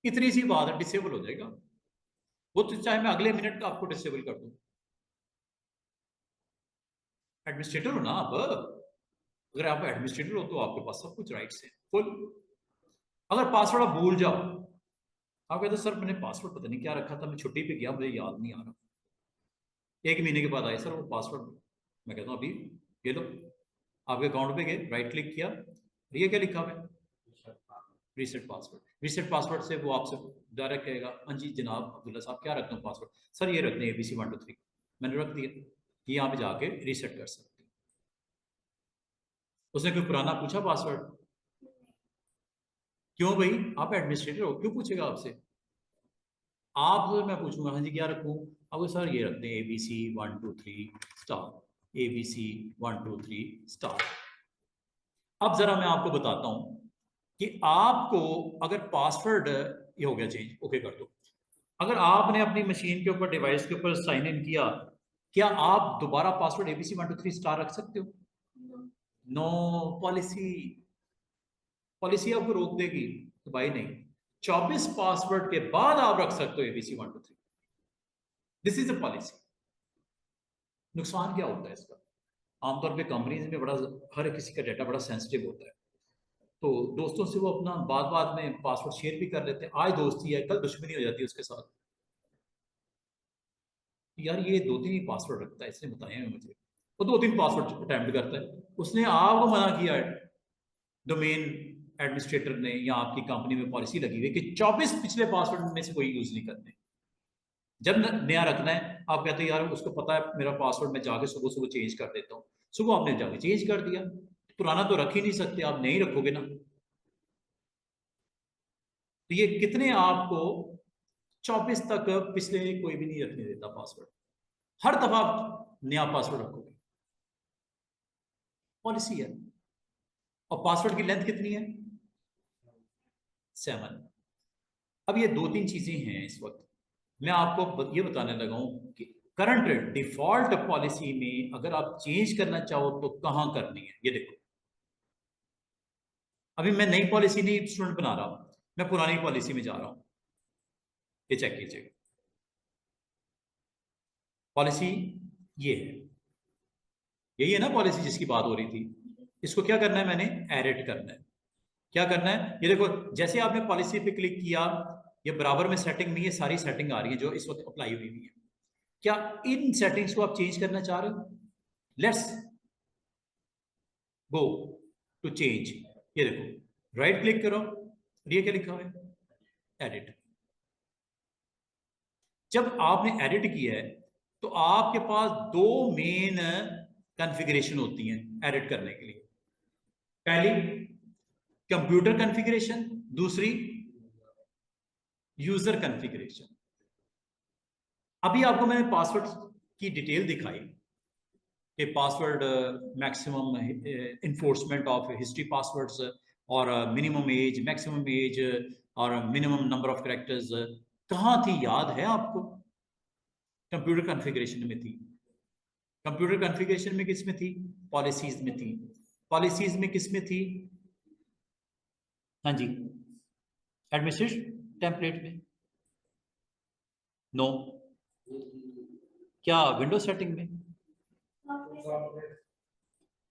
इतनी सी बात है, डिसेबल हो जाएगा। वो तो चाहे मैं अगले मिनट का आपको डिसेबल कर दूं, एडमिनिस्ट्रेटर हो ना आप। अगर आप एडमिनिस्ट्रेटर हो तो आपके पास सब कुछ राइट्स है फुल। अगर पासवर्ड आप भूल जाओ, आप कहते सर मैंने पासवर्ड पता नहीं क्या रखा था, मैं छुट्टी पे गया, मुझे याद नहीं आ रहा, 1 महीने के बाद आए सर वो पासवर्ड, मैं कहता हूँ अभी ये लो, आपके अकाउंट पे गए, राइट क्लिक किया, ये क्या लिखा हुआ है, रीसेट पासवर्ड। रीसेट पासवर्ड से वो आपसे डायरेक्ट कहेगा, हाँ जी जनाब अब्दुल्ला साहब क्या रखते हो पासवर्ड, सर ये रखते हैं ABC 1 2 3। मैंने रख दिया कि यहाँ पे जाके रीसेट कर सकते हो। उसने कोई पुराना पूछा पासवर्ड? क्यों भाई, आप एडमिनिस्ट्रेटर हो, क्यों पूछेगा आपसे? आप तो मैं पूछूंगा हाँ जी क्या रखूं, अब सर ये रखते हैं ABC 1 2 3 स्टार, ABC 1 2 3 स्टार। अब जरा मैं आपको बताता हूं कि आपको अगर पासवर्ड ये हो गया चेंज, ओके कर दो। अगर आपने अपनी मशीन के ऊपर, डिवाइस के ऊपर साइन इन किया, क्या आप दोबारा पासवर्ड ABC 1 2 3 स्टार रख सकते हो? नो, पॉलिसी, पॉलिसी आपको रोक देगी तो भाई नहीं। 24 पासवर्ड के बाद आप रख सकते हो ABC 1 2 3। This is a policy. नुकसान क्या होता है इसका? आमतौर पे कंपनीज में बड़ा, हर किसी का डाटा बड़ा सेंसिटिव होता है, तो दोस्तों से वो अपना बात बात में पासवर्ड शेयर भी कर लेते हैं। आज दोस्ती है, कल दुश्मनी हो जाती है उसके साथ। यार ये 2 3 ही पासवर्ड रखता है, इसने बताया है मुझे, वो 2 3 पासवर्ड अटेम्प्ट करता है, उसने आपको मना किया है, डोमेन एडमिनिस्ट्रेटर ने या आपकी कंपनी में पॉलिसी लगी हुई है कि 24 पिछले पासवर्ड में से कोई यूज नहीं करने। जब नया रखना है आप कहते हैं यार उसको पता है मेरा पासवर्ड, मैं जाके सुबह सुबह चेंज कर देता हूँ। सुबह आपने जाके चेंज कर दिया, पुराना तो रख ही नहीं सकते, आप नहीं रखोगे ना। तो ये कितने आपको 24 तक पिछले कोई भी नहीं रखने देता पासवर्ड, हर दफा आप नया पासवर्ड रखोगे, पॉलिसी है। और पासवर्ड की लेंथ कितनी है? 7। अब ये 2 3 चीजें हैं इस वक्त, मैं आपको ये बताने लगा हूं कि करंट डिफॉल्ट पॉलिसी में अगर आप चेंज करना चाहो तो कहां करनी है। ये देखो, अभी मैं नई पॉलिसी नहीं स्टूडेंट बना रहा हूं, मैं पुरानी पॉलिसी में जा रहा हूं। ये चेक कीजिएगा, पॉलिसी ये है, यही है ना पॉलिसी जिसकी बात हो रही थी। इसको क्या करना है, मैंने एडिट करना है। क्या करना है, ये देखो, जैसे आपने पॉलिसी पे क्लिक किया, ये बराबर में सेटिंग में ये सारी सेटिंग आ रही है जो इस वक्त अप्लाई हुई हुई है। क्या इन सेटिंग्स को आप चेंज करना चाह रहे हो? Let's go to change. ये देखो, राइट क्लिक करो, ये क्या लिखा हुआ है, एडिट। जब आपने एडिट किया है तो आपके पास 2 मेन कॉन्फ़िगरेशन होती हैं एडिट करने के लिए। पहली कंप्यूटर कॉन्फ़िगरेशन, दूसरी यूजर कॉन्फ़िगरेशन। अभी आपको मैंने पासवर्ड की डिटेल दिखाई कि password maximum enforcement of history passwords, और मिनिमम एज, मैक्सिमम एज, और मिनिमम नंबर ऑफ कैरेक्टर्स कहाँ थी, याद है आपको? कंप्यूटर कॉन्फ़िगरेशन में थी। कंप्यूटर कॉन्फ़िगरेशन में किस में थी? पॉलिसीज में थी। पॉलिसीज में किस में थी? हाँ जी, एडमिनिस्ट्रेशन टेम्पलेट में। नो, क्या विंडो सेटिंग में?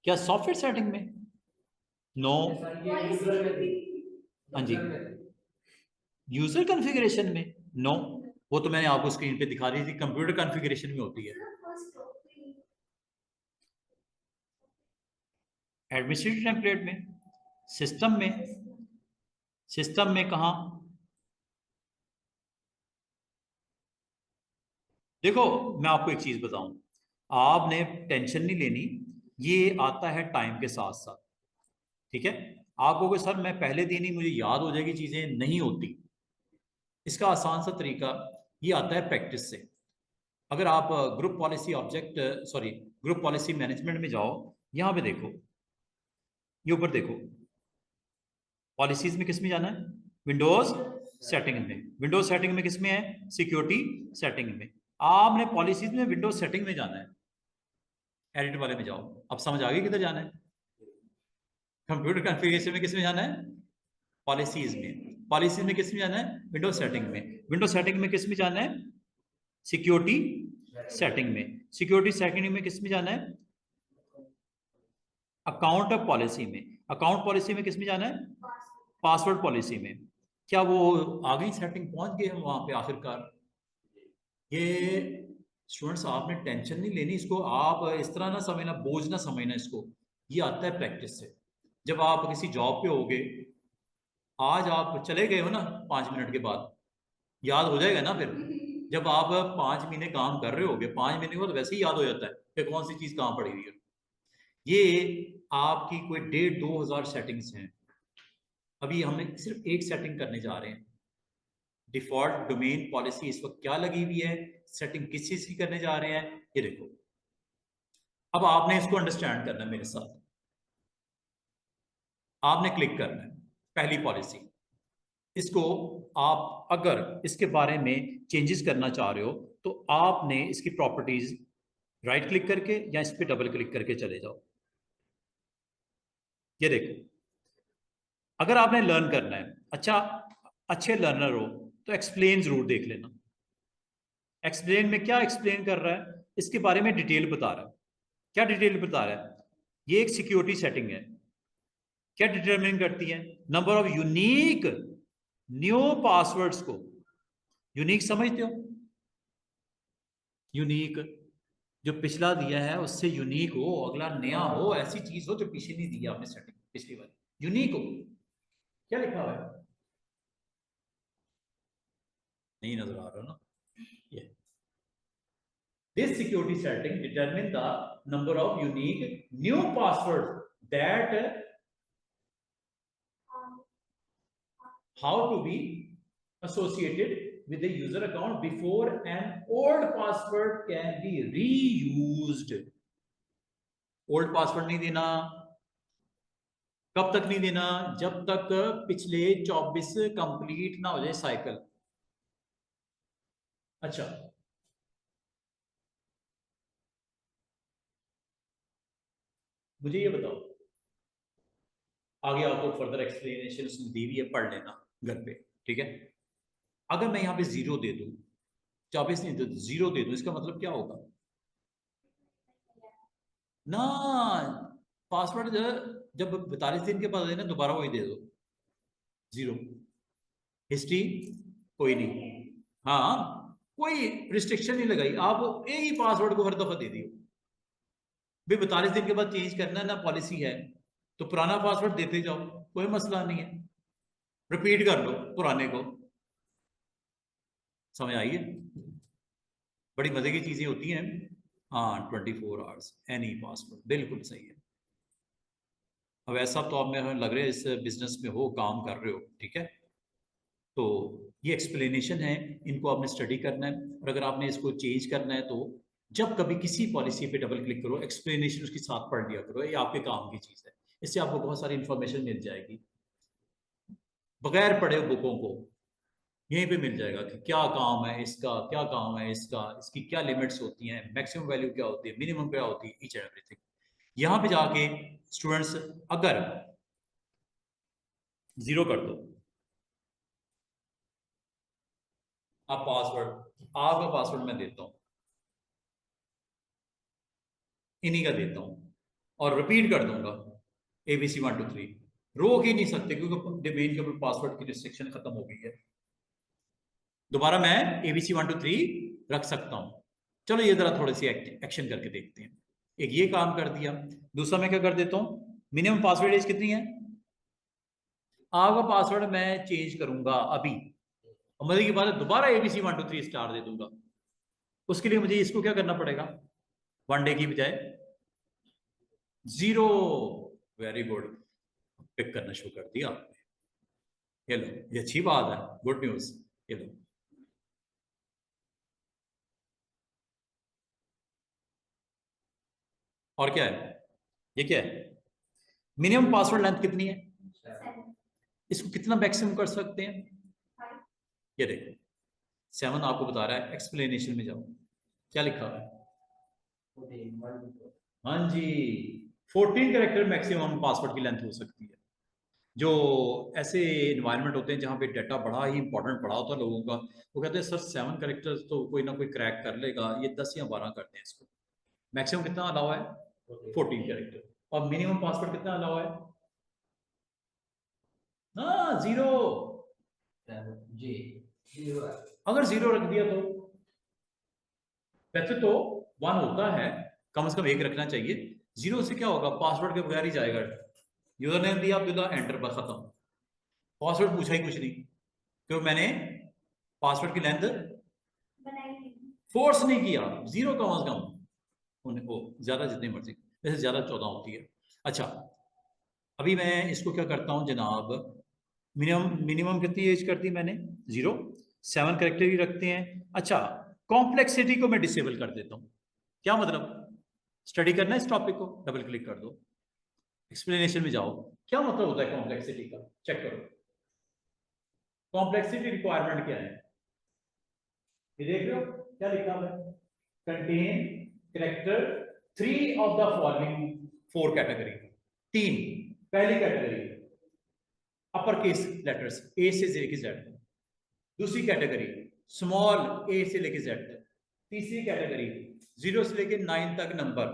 क्या सॉफ्टवेयर सेटिंग में? नो। हाँ जी, यूजर कॉन्फ़िगरेशन में? नो, वो तो मैंने आपको स्क्रीन पे दिखा दी थी, कंप्यूटर कॉन्फ़िगरेशन में होती है। एडमिनिस्ट्रेटिव टेम्पलेट में, सिस्टम में, सिस्टम में कहा? देखो, मैं आपको एक चीज बताऊं, आपने टेंशन नहीं लेनी, ये आता है टाइम के साथ साथ, ठीक है? आप कहोगे सर मैं पहले दिन ही मुझे याद हो जाएगी, चीजें नहीं होती। इसका आसान सा तरीका ये आता है प्रैक्टिस से। अगर आप group policy object, sorry, group policy management में जाओ, यहां पे देखो, ये ऊपर देखो, पॉलिसीज में किस में जाना है? विंडोज सेटिंग में। विंडोज सेटिंग में किस में है? सिक्योरिटी सेटिंग में। आपने पॉलिसीज में विंडोज सेटिंग में जाना है, एडिट वाले में जाओ। अब समझ आ गई किधर जाना है? कंप्यूटर कॉन्फ़िगरेशन में किस में जाना है? पॉलिसीज में। पॉलिसीज में किस में जाना है? विंडोज सेटिंग में। विंडोज सेटिंग में किस में जाना है? सिक्योरिटी सेटिंग में। सिक्योरिटी सेटिंग में किस में जाना है? अकाउंट पॉलिसी में। अकाउंट पॉलिसी में किस में जाना है? पासवर्ड पॉलिसी में। क्या वो आ गई सेटिंग, पहुंच गए हम वहां पे आखिरकार? ये स्टूडेंट्स आपने टेंशन नहीं लेनी, इसको आप इस तरह ना समझना, बोझ ना समझना इसको, ये आता है प्रैक्टिस से। जब आप किसी जॉब पे होगे, आज आप चले गए हो ना, 5 मिनट के बाद याद हो जाएगा ना फिर। जब आप 5 महीने काम कर रहे होगे, 5 महीने के बाद वैसे ही याद हो जाता है कि कौन सी चीज कहाँ पड़ी हुई है। ये आपकी कोई 1,500-2,000 सेटिंग्स हैं। अभी हमें सिर्फ एक सेटिंग करने जा रहे हैं। डिफॉल्ट डोमेन पॉलिसी इस वक्त क्या लगी हुई है, सेटिंग किस चीज की करने जा रहे हैं, ये देखो। अब आपने इसको अंडरस्टैंड करना है मेरे साथ। आपने क्लिक करना है पहली पॉलिसी। इसको आप अगर इसके बारे में चेंजेस करना चाह रहे हो तो आपने इसकी प्रॉपर्टीज राइट क्लिक करके या इस पर डबल क्लिक करके चले जाओ। ये देखो, अगर आपने लर्न करना है, अच्छा अच्छे लर्नर हो तो एक्सप्लेन जरूर देख लेना। एक्सप्लेन में क्या एक्सप्लेन कर रहा है, इसके बारे में डिटेल बता रहा है। क्या डिटेल बता रहा है? ये एक सिक्योरिटी सेटिंग है। क्या डिटरमिन करती है? Number of unique new passwords को। यूनिक समझते हो? यूनिक जो पिछला दिया है उससे यूनिक हो, अगला नया हो, ऐसी चीज हो जो पीछे नहीं दी आपने सेटिंग पिछली बार, यूनिक हो। क्या लिखा हुआ है? नहीं नजर आ रहा ना ये। This security setting determine the number of unique new password that how to be associated with the user account before an old password can be reused. Old password नहीं देना। कब तक नहीं देना? जब तक पिछले 24 कंप्लीट ना हो जाए साइकिल। अच्छा, मुझे ये बताओ, आगे आपको फर्दर एक्सप्लेनेशन दी हुई है, पढ़ लेना घर पे, ठीक है। अगर मैं यहाँ पे 0 दे दूं, 24 नहीं दे, 0 दे दूं, इसका मतलब क्या होगा ना? पासवर्ड जब 42 दिन के बाद देना दोबारा वही दे दो, 0। हिस्ट्री कोई नहीं, हाँ कोई रिस्ट्रिक्शन नहीं लगाई, आप एक ही पासवर्ड को हर दफा दे दियो। भाई 42 दिन के बाद चेंज करना ना पॉलिसी है तो पुराना पासवर्ड देते जाओ, कोई मसला नहीं है, रिपीट कर लो पुराने को। समझ आई है? बड़ी मजे की चीजें होती हैं। हाँ 24 आवर्स एनी पासवर्ड, बिल्कुल सही है। अब ऐसा तो आप में लग रहा है इस बिजनेस में हो, काम कर रहे हो, ठीक है। तो ये एक्सप्लेनेशन है, इनको आपने स्टडी करना है। और अगर आपने इसको चेंज करना है तो जब कभी किसी पॉलिसी पे डबल क्लिक करो, एक्सप्लेनेशन उसके साथ पढ़ लिया करो, ये आपके काम की चीज़ है। इससे आपको बहुत सारी इंफॉर्मेशन मिल जाएगी, बगैर पढ़े बुकों को यहीं पे मिल जाएगा कि क्या काम है इसका, क्या काम है इसका, इसकी क्या लिमिट्स होती हैं, मैक्सिमम वैल्यू क्या होती है, मिनिमम क्या होती है, ईच एंड एवरीथिंग। यहाँ पे जाके स्टूडेंट्स अगर 0 कर दो, आप पासवर्ड, आपका पासवर्ड मैं देता हूँ, इन्हीं का देता हूँ और रिपीट कर दूंगा ABC 1 2 3। रोक ही नहीं सकते क्योंकि डोमेन के ऊपर पासवर्ड की रिस्ट्रिक्शन खत्म हो गई है। दोबारा मैं ABC 1 2 3 रख सकता हूं। चलो ये जरा थोड़ी सी एक्शन करके देखते हैं। एक ये काम कर दिया, दूसरा मैं क्या कर देता हूं, मिनिमम पासवर्ड एज कितनी है? आपका पासवर्ड मैं चेंज करूंगा अभी, और मजे की बात है दोबारा ABC 1 2 3 स्टार दे दूंगा। उसके लिए मुझे इसको क्या करना पड़ेगा, 1 डे की बजाय 0। वेरी गुड, पिक करना शुरू कर दिया आपने। ये लो, ये अच्छी बात है, गुड न्यूज। ये लो, और क्या है, ये क्या है, मिनिमम पासवर्ड लेंथ कितनी है, इसको कितना मैक्सिमम कर सकते हैं? ये देखो 7 आपको बता रहा है। एक्सप्लेनेशन में जाओ, क्या लिखा है? हाँ जी, 14 कैरेक्टर मैक्सिमम पासवर्ड की लेंथ हो सकती है। जो ऐसे इन्वायरमेंट होते हैं जहाँ पे डाटा बड़ा ही इंपॉर्टेंट पड़ा होता है लोगों का, वो कहते हैं सर 7 कैरेक्टर्स तो कोई ना कोई क्रैक कर लेगा, ये 10 या 12 करते हैं इसको। मैक्सिमम कितना अलाउ है? 14 कैरेक्टर। और मिनिमम पासवर्ड कितना अलाउ है? हाँ 0। जी, अगर 0 रख दिया तो वैसे तो 1 होता है, कम से कम 1 रखना चाहिए। 0 से क्या होगा, पासवर्ड के बगैर ही जाएगा। यूजर नेम दिया अब्दुल्ला, एंटर पर खत्म, पासवर्ड पूछा ही कुछ नहीं, क्योंकि मैंने पासवर्ड की लेंथ फोर्स नहीं किया, 0 कम अज कम उनको, ज्यादा जितनी मर्जी, वैसे ज्यादा 14 होती है। अच्छा, अभी मैं इसको क्या करता हूं जनाब, मिनिमम मिनिमम कितनी एज कर दी मैंने, 0, 7 करेक्टर ही रखते हैं। अच्छा, कॉम्प्लेक्सिटी को मैं डिसेबल कर देता हूं। क्या मतलब, स्टडी करना है इस टॉपिक को, डबल क्लिक कर दो, एक्सप्लेनेशन में जाओ, क्या मतलब होता है कॉम्प्लेक्सिटी का, चेक करो। कॉम्प्लेक्सिटी रिक्वायरमेंट क्या है, ये देख रहे हो क्या लिखा हुआ है, contain character 3 of the following 4 category. 3, पहली कैटेगरी अपर केस लेटर्स ए से लेके जेड, दूसरी कैटेगरी स्मॉल ए से लेके जेड, तीसरी कैटेगरी 0 से लेके 9 तक नंबर,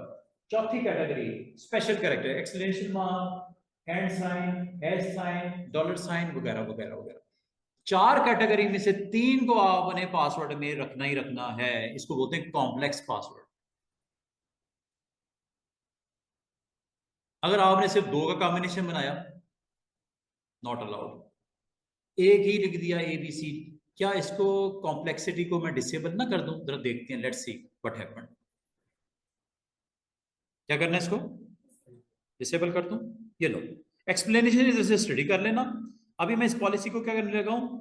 चौथी category special character, exclamation mark, hand sign, hash sign, dollar sign वगैरह वगैरह वगैरह। 4 कैटेगरी में से 3 को आपने पासवर्ड में रखना ही रखना है, इसको बोलते हैं कॉम्प्लेक्स पासवर्ड। अगर आपने सिर्फ 2 का कॉम्बिनेशन बनाया, नॉट अलाउड। एक ही लिख दिया ABC, क्या इसको कॉम्प्लेक्सिटी को मैं डिसेबल ना कर दूं, जरा देखते हैं, लेट्स सी व्हाट हैपेंड। क्या करना है, इसको डिसेबल कर दूं, ये लो एक्सप्लेनेशन जैसे स्टडी कर लेना। अभी मैं इस पॉलिसी को क्या करने लगा हूं,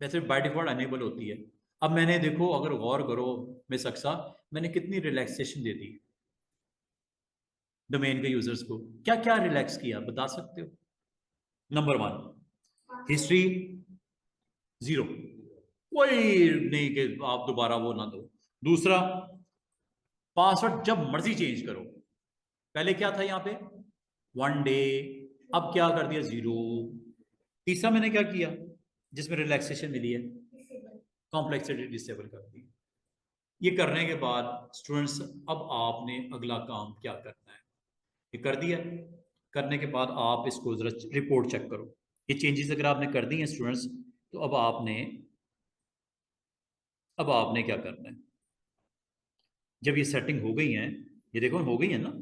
वैसे बाय डिफॉल्ट अनेबल होती है। अब मैंने देखो, अगर गौर करो मिस अक्सा, मैंने कितनी रिलैक्सेशन दे दी डोमेन के यूजर्स को, क्या क्या रिलैक्स किया बता सकते हो। नंबर 1, हिस्ट्री 0, कोई नहीं कि आप दोबारा वो ना दो। दूसरा, पासवर्ड जब मर्जी चेंज करो, पहले क्या था यहाँ पे 1 डे, अब क्या कर दिया 0। तीसरा मैंने क्या किया, जिसमें रिलैक्सेशन मिली है, कॉम्प्लेक्सिटी डिसेबल कर दी। ये करने के बाद स्टूडेंट्स, अब आपने अगला काम क्या करना है, ये कर दिया। करने के बाद आप इसको जरा रिपोर्ट चेक करो, ये चेंजेस अगर आपने कर दी हैं स्टूडेंट्स, तो अब आपने क्या करना है, जब ये सेटिंग हो गई है, ये देखो हो गई है ना,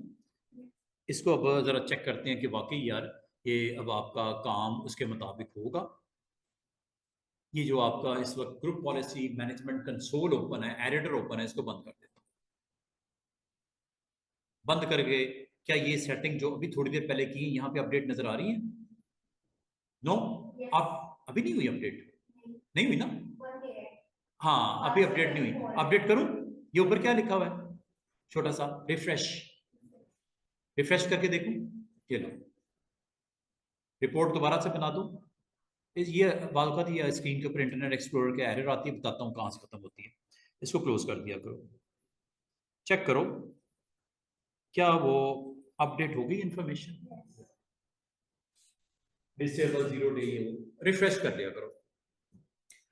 इसको अब जरा चेक करते हैं कि वाकई यार ये अब आपका काम उसके मुताबिक होगा। ये जो आपका इस वक्त group policy management console open है, एडिटर ओपन है, इसको बंद कर देता हूं। बंद करके, क्या ये सेटिंग जो अभी थोड़ी देर पहले की यहाँ पे अपडेट नजर आ रही है, नो, आप अभी नहीं हुई अपडेट, नहीं हुई ना, हाँ अभी अपडेट नहीं हुई, अपडेट करूं, ये ऊपर क्या लिखा हुआ है छोटा सा, रिफ्रेश, रिफ्रेश करके देखूं, ये लो रिपोर्ट दोबारा से बना दूं। ये बात ये स्क्रीन के ऊपर इंटरनेट एक्सप्लोरर के एरर आती है, बताता हूँ कहाँ से खत्म होती है। इसको क्लोज कर दिया करो, चेक करो क्या वो अपडेट हो गई इंफॉर्मेशन, डिसेबल 0 डे, रिफ्रेश कर लिया करो।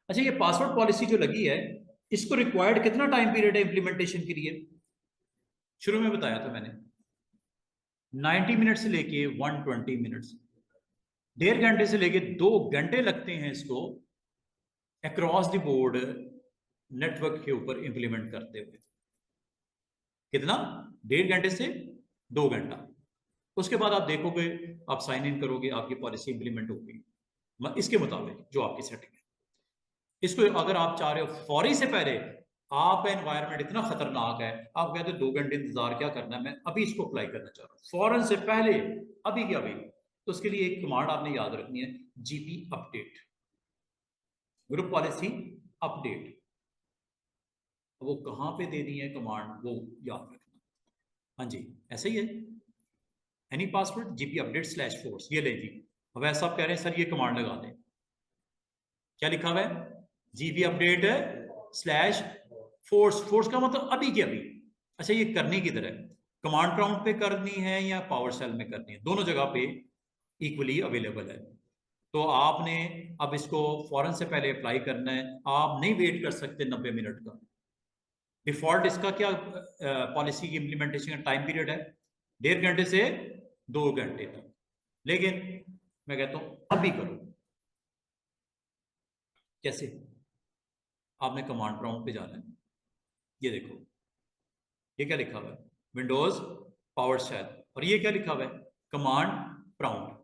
अच्छा, ये पासवर्ड पॉलिसी जो लगी है, इसको रिक्वायर्ड कितना टाइम पीरियड है इंप्लीमेंटेशन के लिए, शुरू में बताया था मैंने 90 मिनट से लेके 120 मिनट्स, 1.5 घंटे से लेके 2 घंटे लगते हैं इसको अक्रॉस द बोर्ड नेटवर्क के ऊपर इंप्लीमेंट करते हुए। कितना, 1.5 घंटे से 2 घंटा। उसके बाद आप देखोगे, आप साइन इन करोगे, आपकी पॉलिसी इंप्लीमेंट होगी इसके मुताबिक जो आपकी सेटिंग है। इसको अगर आप चाह रहे हो फौरी से पहले, आपका एनवायरनमेंट इतना खतरनाक है, आप कहते हो 2 घंटे इंतजार क्या करना है, मैं अभी इसको अप्लाई करना चाह रहा हूँ फौरन से पहले, अभी क्या अभी, तो उसके लिए एक कमांड आपने याद रखनी है, GP update, group policy update. वो कहां पे देनी है कमांड, वो याद रखना। हाँ जी, ऐसा ही है, any password GP update slash force, ये ले जी। अब ऐसा आप कह रहे हैं सर ये कमांड लगा दें, क्या लिखा हुआ है, GP update slash force, force का मतलब अभी के अभी। अच्छा, ये करनी किधर है, कमांड प्रॉम्प्ट पे करनी है या पावर शेल में करनी है, दोनों जगह पे इक्वली अवेलेबल है। तो आपने अब इसको फौरन से पहले अप्लाई करना है, आप नहीं वेट कर सकते 90 मिनट का। डिफॉल्ट इसका क्या पॉलिसी की इंप्लीमेंटेशन का टाइम पीरियड है, 1.5 घंटे से 2 घंटे तक, लेकिन मैं कहता हूं अभी करो। कैसे, आपने कमांड प्रॉम्प्ट पे जाना है, ये देखो ये क्या लिखा हुआ है, विंडोज पावर शेल, और ये क्या लिखा हुआ है, कमांड प्रॉम्प्ट।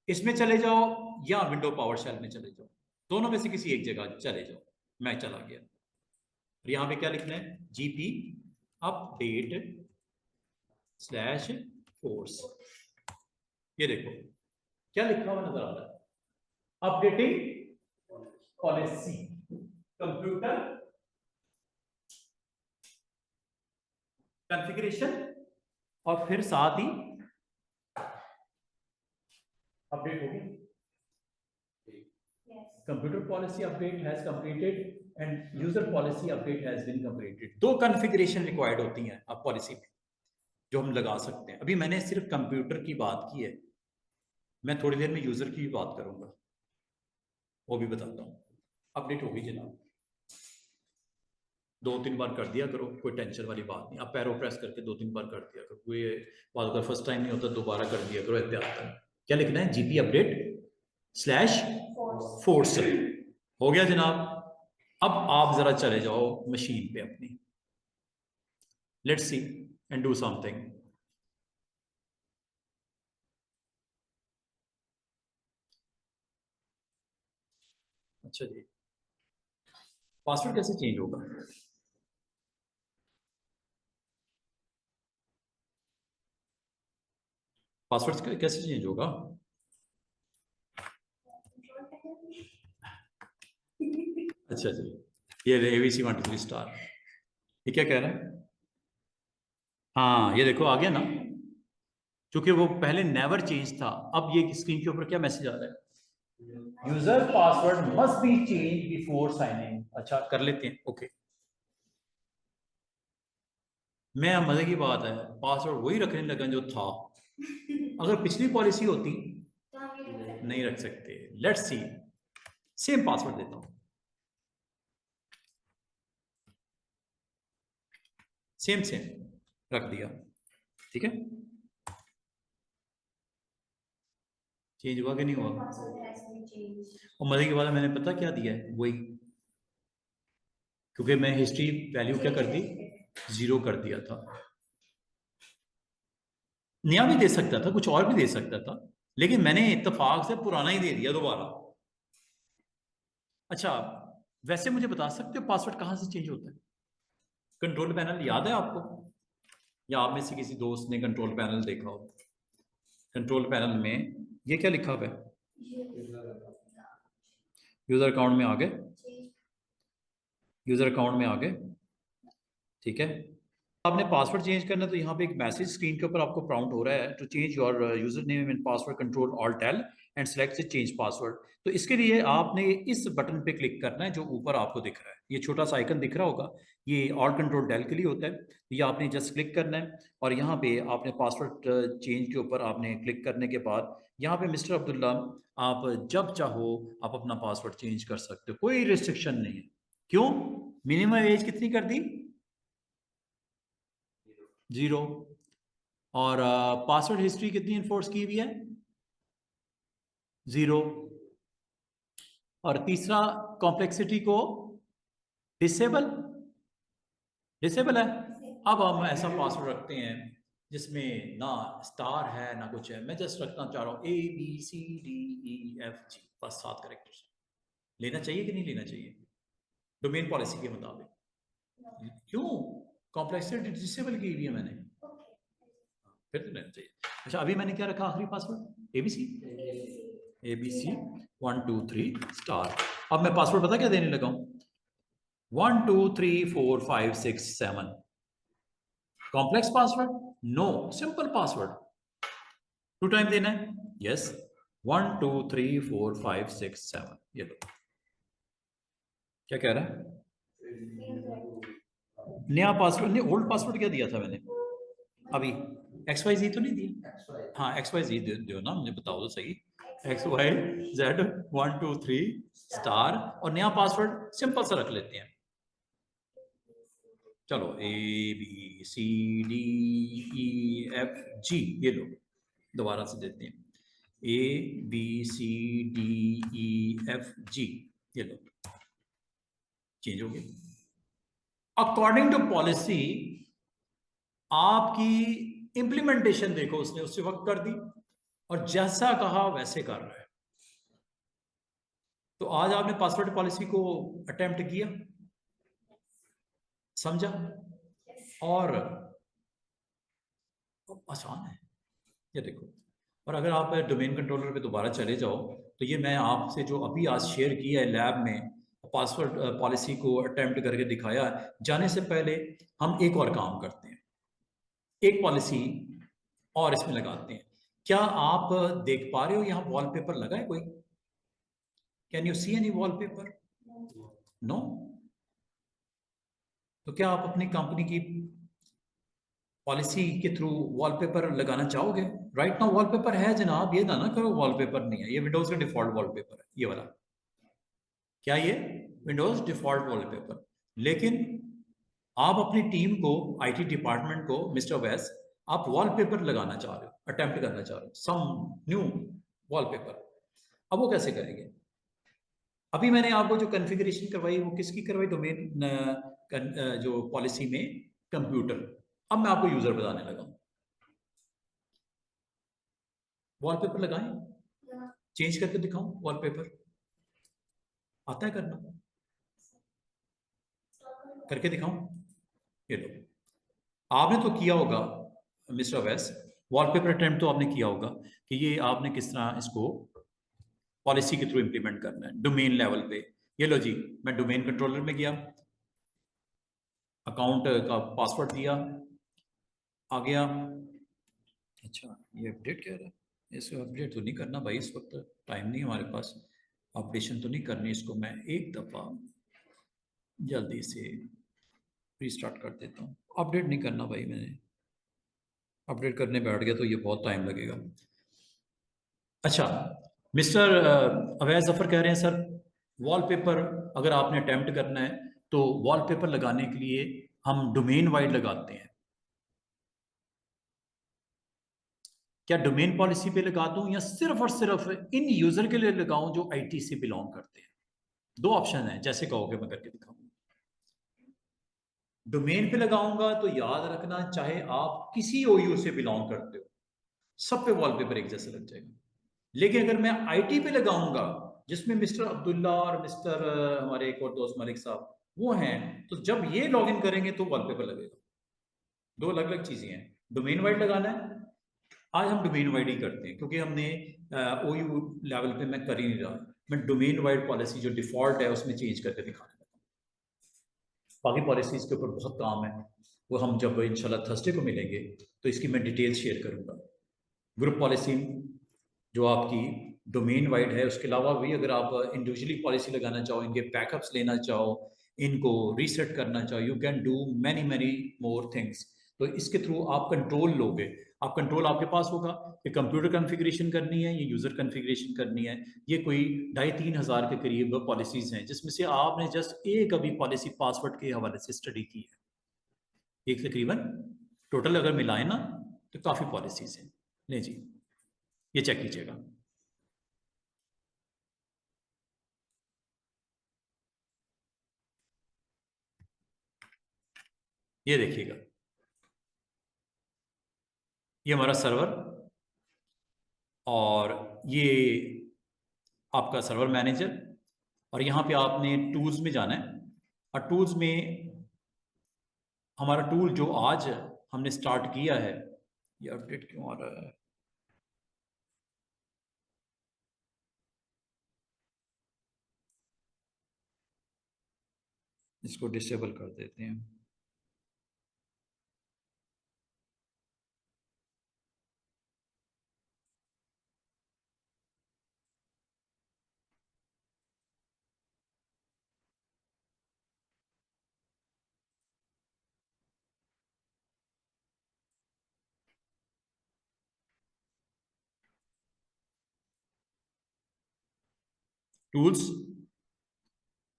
इसमें चले जाओ या विंडो पावर शेल में चले जाओ, दोनों में से किसी एक जगह चले जाओ। मैं चला गया, और यहाँ पे क्या लिखना है, जीपी अपडेट स्लैश फोर्स। ये देखो क्या लिखा हुआ नजर आ रहा है, अपडेटिंग पॉलिसी कंप्यूटर कॉन्फ़िगरेशन, और फिर साथ ही अपडेट हो गया। Computer policy update has completed and user policy update has been completed. दो कॉन्फ़िगरेशन रिक्वायर्ड होती हैं अब पॉलिसी में जो हम लगा सकते हैं। अभी मैंने सिर्फ कंप्यूटर की बात की है, मैं थोड़ी देर में यूजर की भी बात करूंगा, वो भी बताता हूँ। अपडेट होगी जनाब, 2-3 बार कर दिया करो, कोई टेंशन वाली बात नहीं। आप पैरो प्रेस करके 2-3 बार कर दिया करो, कोई बात अगर फर्स्ट टाइम नहीं होता दोबारा कर दिया करो एहतियातन। क्या लिखना है, जीपी अपडेट स्लैश फोर्स। हो गया जनाब। अब आप जरा चले जाओ मशीन पे अपनी, let's see and do something. अच्छा जी, पासवर्ड कैसे चेंज होगा? पासवर्ड कैसे चेंज होगा? अच्छा जी, ये ABC 1 2 3 स्टार, ये क्या कह रहा है? हाँ ये देखो आ गया ना, क्योंकि वो पहले नेवर चेंज था। अब ये स्क्रीन के ऊपर क्या मैसेज आ रहा है, user password must be change before signing. अच्छा कर लेते हैं, ओके। मैं मजे की बात है, पासवर्ड वही रखने लगा जो था। अगर पिछली पॉलिसी होती नहीं रख सकते। लेट्स सी, सेम पासवर्ड देता हूं, सेम सेम रख दिया, ठीक है। चेंज हुआ कि नहीं हुआ? और मजे की बात है, मैंने पता क्या दिया है, वही, क्योंकि मैं हिस्ट्री वैल्यू क्या कर दी, 0 कर दिया था। नया भी दे सकता था, कुछ और भी दे सकता था, लेकिन मैंने इत्तेफाक से पुराना ही दे दिया दोबारा। अच्छा, वैसे मुझे बता सकते हो पासवर्ड कहां से चेंज होता है? कंट्रोल पैनल याद है आपको, या आप में से किसी दोस्त ने कंट्रोल पैनल देखा हो? कंट्रोल पैनल में ये क्या लिखा हुआ है, यूजर अकाउंट में आ गए, यूजर अकाउंट में आ गए, ठीक है। आपने पासवर्ड चेंज करना है तो यहाँ पे एक मैसेज स्क्रीन के ऊपर आपको प्रॉम्प्ट हो रहा है, to change your user name and password control alt L and select change password. तो इसके लिए आपने इस बटन पे क्लिक करना है जो ऊपर आपको दिख रहा है, ये छोटा सा आइकन दिख रहा होगा, ये ऑल्ट कंट्रोल डेल के लिए होता है। ये आपने जस्ट क्लिक करना है और यहाँ पे आपने पासवर्ड चेंज के ऊपर आपने क्लिक करने के बाद यहाँ पे मिस्टर अब्दुल्ला, आप जब चाहो आप अपना पासवर्ड चेंज कर सकते हो, कोई रिस्ट्रिक्शन नहीं है। क्यों? मिनिमम एज कितनी कर दी, 0। और पासवर्ड हिस्ट्री कितनी इन्फोर्स की हुई है, 0। और तीसरा, कॉम्प्लेक्सिटी को डिसेबल, डिसेबल है। अब हम ऐसा पासवर्ड रखते हैं जिसमें ना स्टार है ना कुछ है, मैं जस्ट रखना चाह रहा हूँ ABCDEFG, बस 7 कैरेक्टर्स। लेना चाहिए कि नहीं लेना चाहिए डोमेन पॉलिसी के मुताबिक? क्यों, कॉम्प्लेक्सिटी डिसेबल की हुई है मैंने, फिर तो लेना चाहिए। अच्छा अभी मैंने क्या रखा आखिरी पासवर्ड, ABC 1 2 3 स्टार। अब मैं पासवर्ड पता क्या देने लगा हूं, 1 2 3 4 5 6 7। Complex password no, simple password. 2 time देना है, यस। 1 2 3 4 5 6 7, ये लो। क्या कह रहा है, नया पासवर्ड नहीं, ओल्ड पासवर्ड क्या दिया था मैंने अभी, XYZ तो नहीं दिया? हाँ XYZ दो ना, मुझे बताओ तो सही, XYZ 1 2 3 स्टार, और नया पासवर्ड सिंपल सा रख लेते हैं। चलो ABCDEFG, ये लो, दोबारा से देते हैं, ABCDEFG, ये लो, चेंज हो गया अकॉर्डिंग टू पॉलिसी। आपकी इंप्लीमेंटेशन देखो, उसने उसी वक्त कर दी और जैसा कहा वैसे कर रहा है। तो आज आपने पासवर्ड पॉलिसी को अटेम्प्ट किया, समझा? और आसान है, ये देखो। और अगर आप डोमेन कंट्रोलर पे दोबारा चले जाओ तो ये मैं आपसे जो अभी आज शेयर किया है लैब में, पासवर्ड पॉलिसी को अटेम्प्ट करके दिखाया है, जाने से पहले हम एक और काम करते हैं, एक पॉलिसी और इसमें लगाते हैं। क्या आप देख पा रहे हो यहाँ वॉलपेपर लगा है कोई? Can you see any wallpaper? No. तो क्या आप अपनी कंपनी की पॉलिसी के थ्रू वॉलपेपर लगाना चाहोगे? राइट नाउ वॉलपेपर है जनाब, ये ना करो वॉलपेपर नहीं है, ये विंडोज का डिफॉल्ट वॉलपेपर है ये वाला। क्या ये विंडोज डिफॉल्ट वॉलपेपर? लेकिन आप अपनी टीम को, आईटी डिपार्टमेंट को, मिस्टर वैस, आप वॉलपेपर लगाना चाह रहे हो, अटेम्प्ट करना चाह रहे हो सम न्यू वॉलपेपर। अब वो कैसे करेंगे? अभी मैंने आपको जो कॉन्फ़िगरेशन करवाई वो किसकी करवाई? डोमेन जो पॉलिसी में कंप्यूटर। अब मैं आपको यूजर बताने लगा हूं। वॉलपेपर लगाएं, चेंज करके दिखाऊं वॉलपेपर? आता है करना? करके दिखाऊं? ये लो, आपने तो किया होगा मिस्टर वैस, वॉलपेपर अटेम्प्ट तो आपने किया होगा कि ये आपने किस तरह इसको पॉलिसी के थ्रू इंप्लीमेंट करना है डोमेन लेवल पे। ये लो जी, मैं डोमेन कंट्रोलर में गया, अकाउंट का पासवर्ड दिया, आ गया। अच्छा, ये अपडेट कह रहा है, इसको अपडेट तो नहीं करना भाई, इस वक्त टाइम नहीं हमारे पास, अपडेशन तो नहीं करनी इसको। मैं एक दफ़ा जल्दी से रीस्टार्ट कर देता हूँ। अपडेट नहीं करना भाई, मैंने अपडेट करने बैठ गया तो ये बहुत टाइम लगेगा। अच्छा, मिस्टर अवैध जफर कह रहे हैं सर, वॉलपेपर अगर आपने अटेम्प्ट करना है तो वॉलपेपर लगाने के लिए हम डोमेन वाइड लगाते हैं। क्या डोमेन पॉलिसी पे लगा दूं या सिर्फ और सिर्फ इन यूजर के लिए लगाऊं जो आईटी से बिलोंग करते हैं? दो ऑप्शन है, जैसे कहोगे मैं करके दिखाऊंगा। डोमेन पे लगाऊंगा तो याद रखना, चाहे आप किसी ओयू से बिलोंग करते हो, सब पे वॉलपेपर एक जैसे लग जाएगा। लेकिन अगर मैं आईटी पे लगाऊंगा, जिसमें मिस्टर अब्दुल्ला और मिस्टर हमारे एक और दोस्त मलिक साहब वो हैं, तो जब ये लॉग इन करेंगे तो वॉलपेपर लगेगा। दो अलग अलग चीजें हैं। डोमेन वाइड लगाना है, आज हम डोमेन वाइड ही करते हैं क्योंकि हमने ओयू लेवल पे मैं कर ही नहीं रहा। मैं डोमेन वाइड पॉलिसी जो डिफॉल्ट है उसमें चेंज करके दिखाने लगा। बाकी पॉलिसीज के ऊपर बहुत काम है, वो हम जब इंशाल्लाह थर्सडे को मिलेंगे तो इसकी मैं डिटेल शेयर करूंगा। ग्रुप पॉलिसी जो आपकी डोमेन वाइड है, उसके अलावा भी अगर आप इंडिविजुअली पॉलिसी लगाना चाहो, इनके बैकअप्स लेना चाहो, इनको रीसेट करना चाहो, you can do many many more things. तो इसके थ्रू आप कंट्रोल लोगे। आप कंट्रोल आपके पास होगा कि कंप्यूटर कॉन्फ़िगरेशन करनी है, ये यूज़र कॉन्फ़िगरेशन करनी है। ये कोई 2,500 के करीब पॉलिसीज़ हैं जिसमें से आपने जस्ट एक अभी पॉलिसी पासवर्ड के हवाले से स्टडी की है। एक तकरीबन टोटल अगर मिलाए ना तो काफ़ी पॉलिसीज़ हैं। ले जी, ये चेक कीजिएगा। ये देखिएगा, ये हमारा सर्वर, और ये आपका सर्वर मैनेजर। और यहाँ पे आपने टूल्स में जाना है, और टूल्स में हमारा टूल जो आज हमने स्टार्ट किया है, ये अपडेट क्यों आ रहा है? इसको डिसेबल कर देते हैं। टूल्स,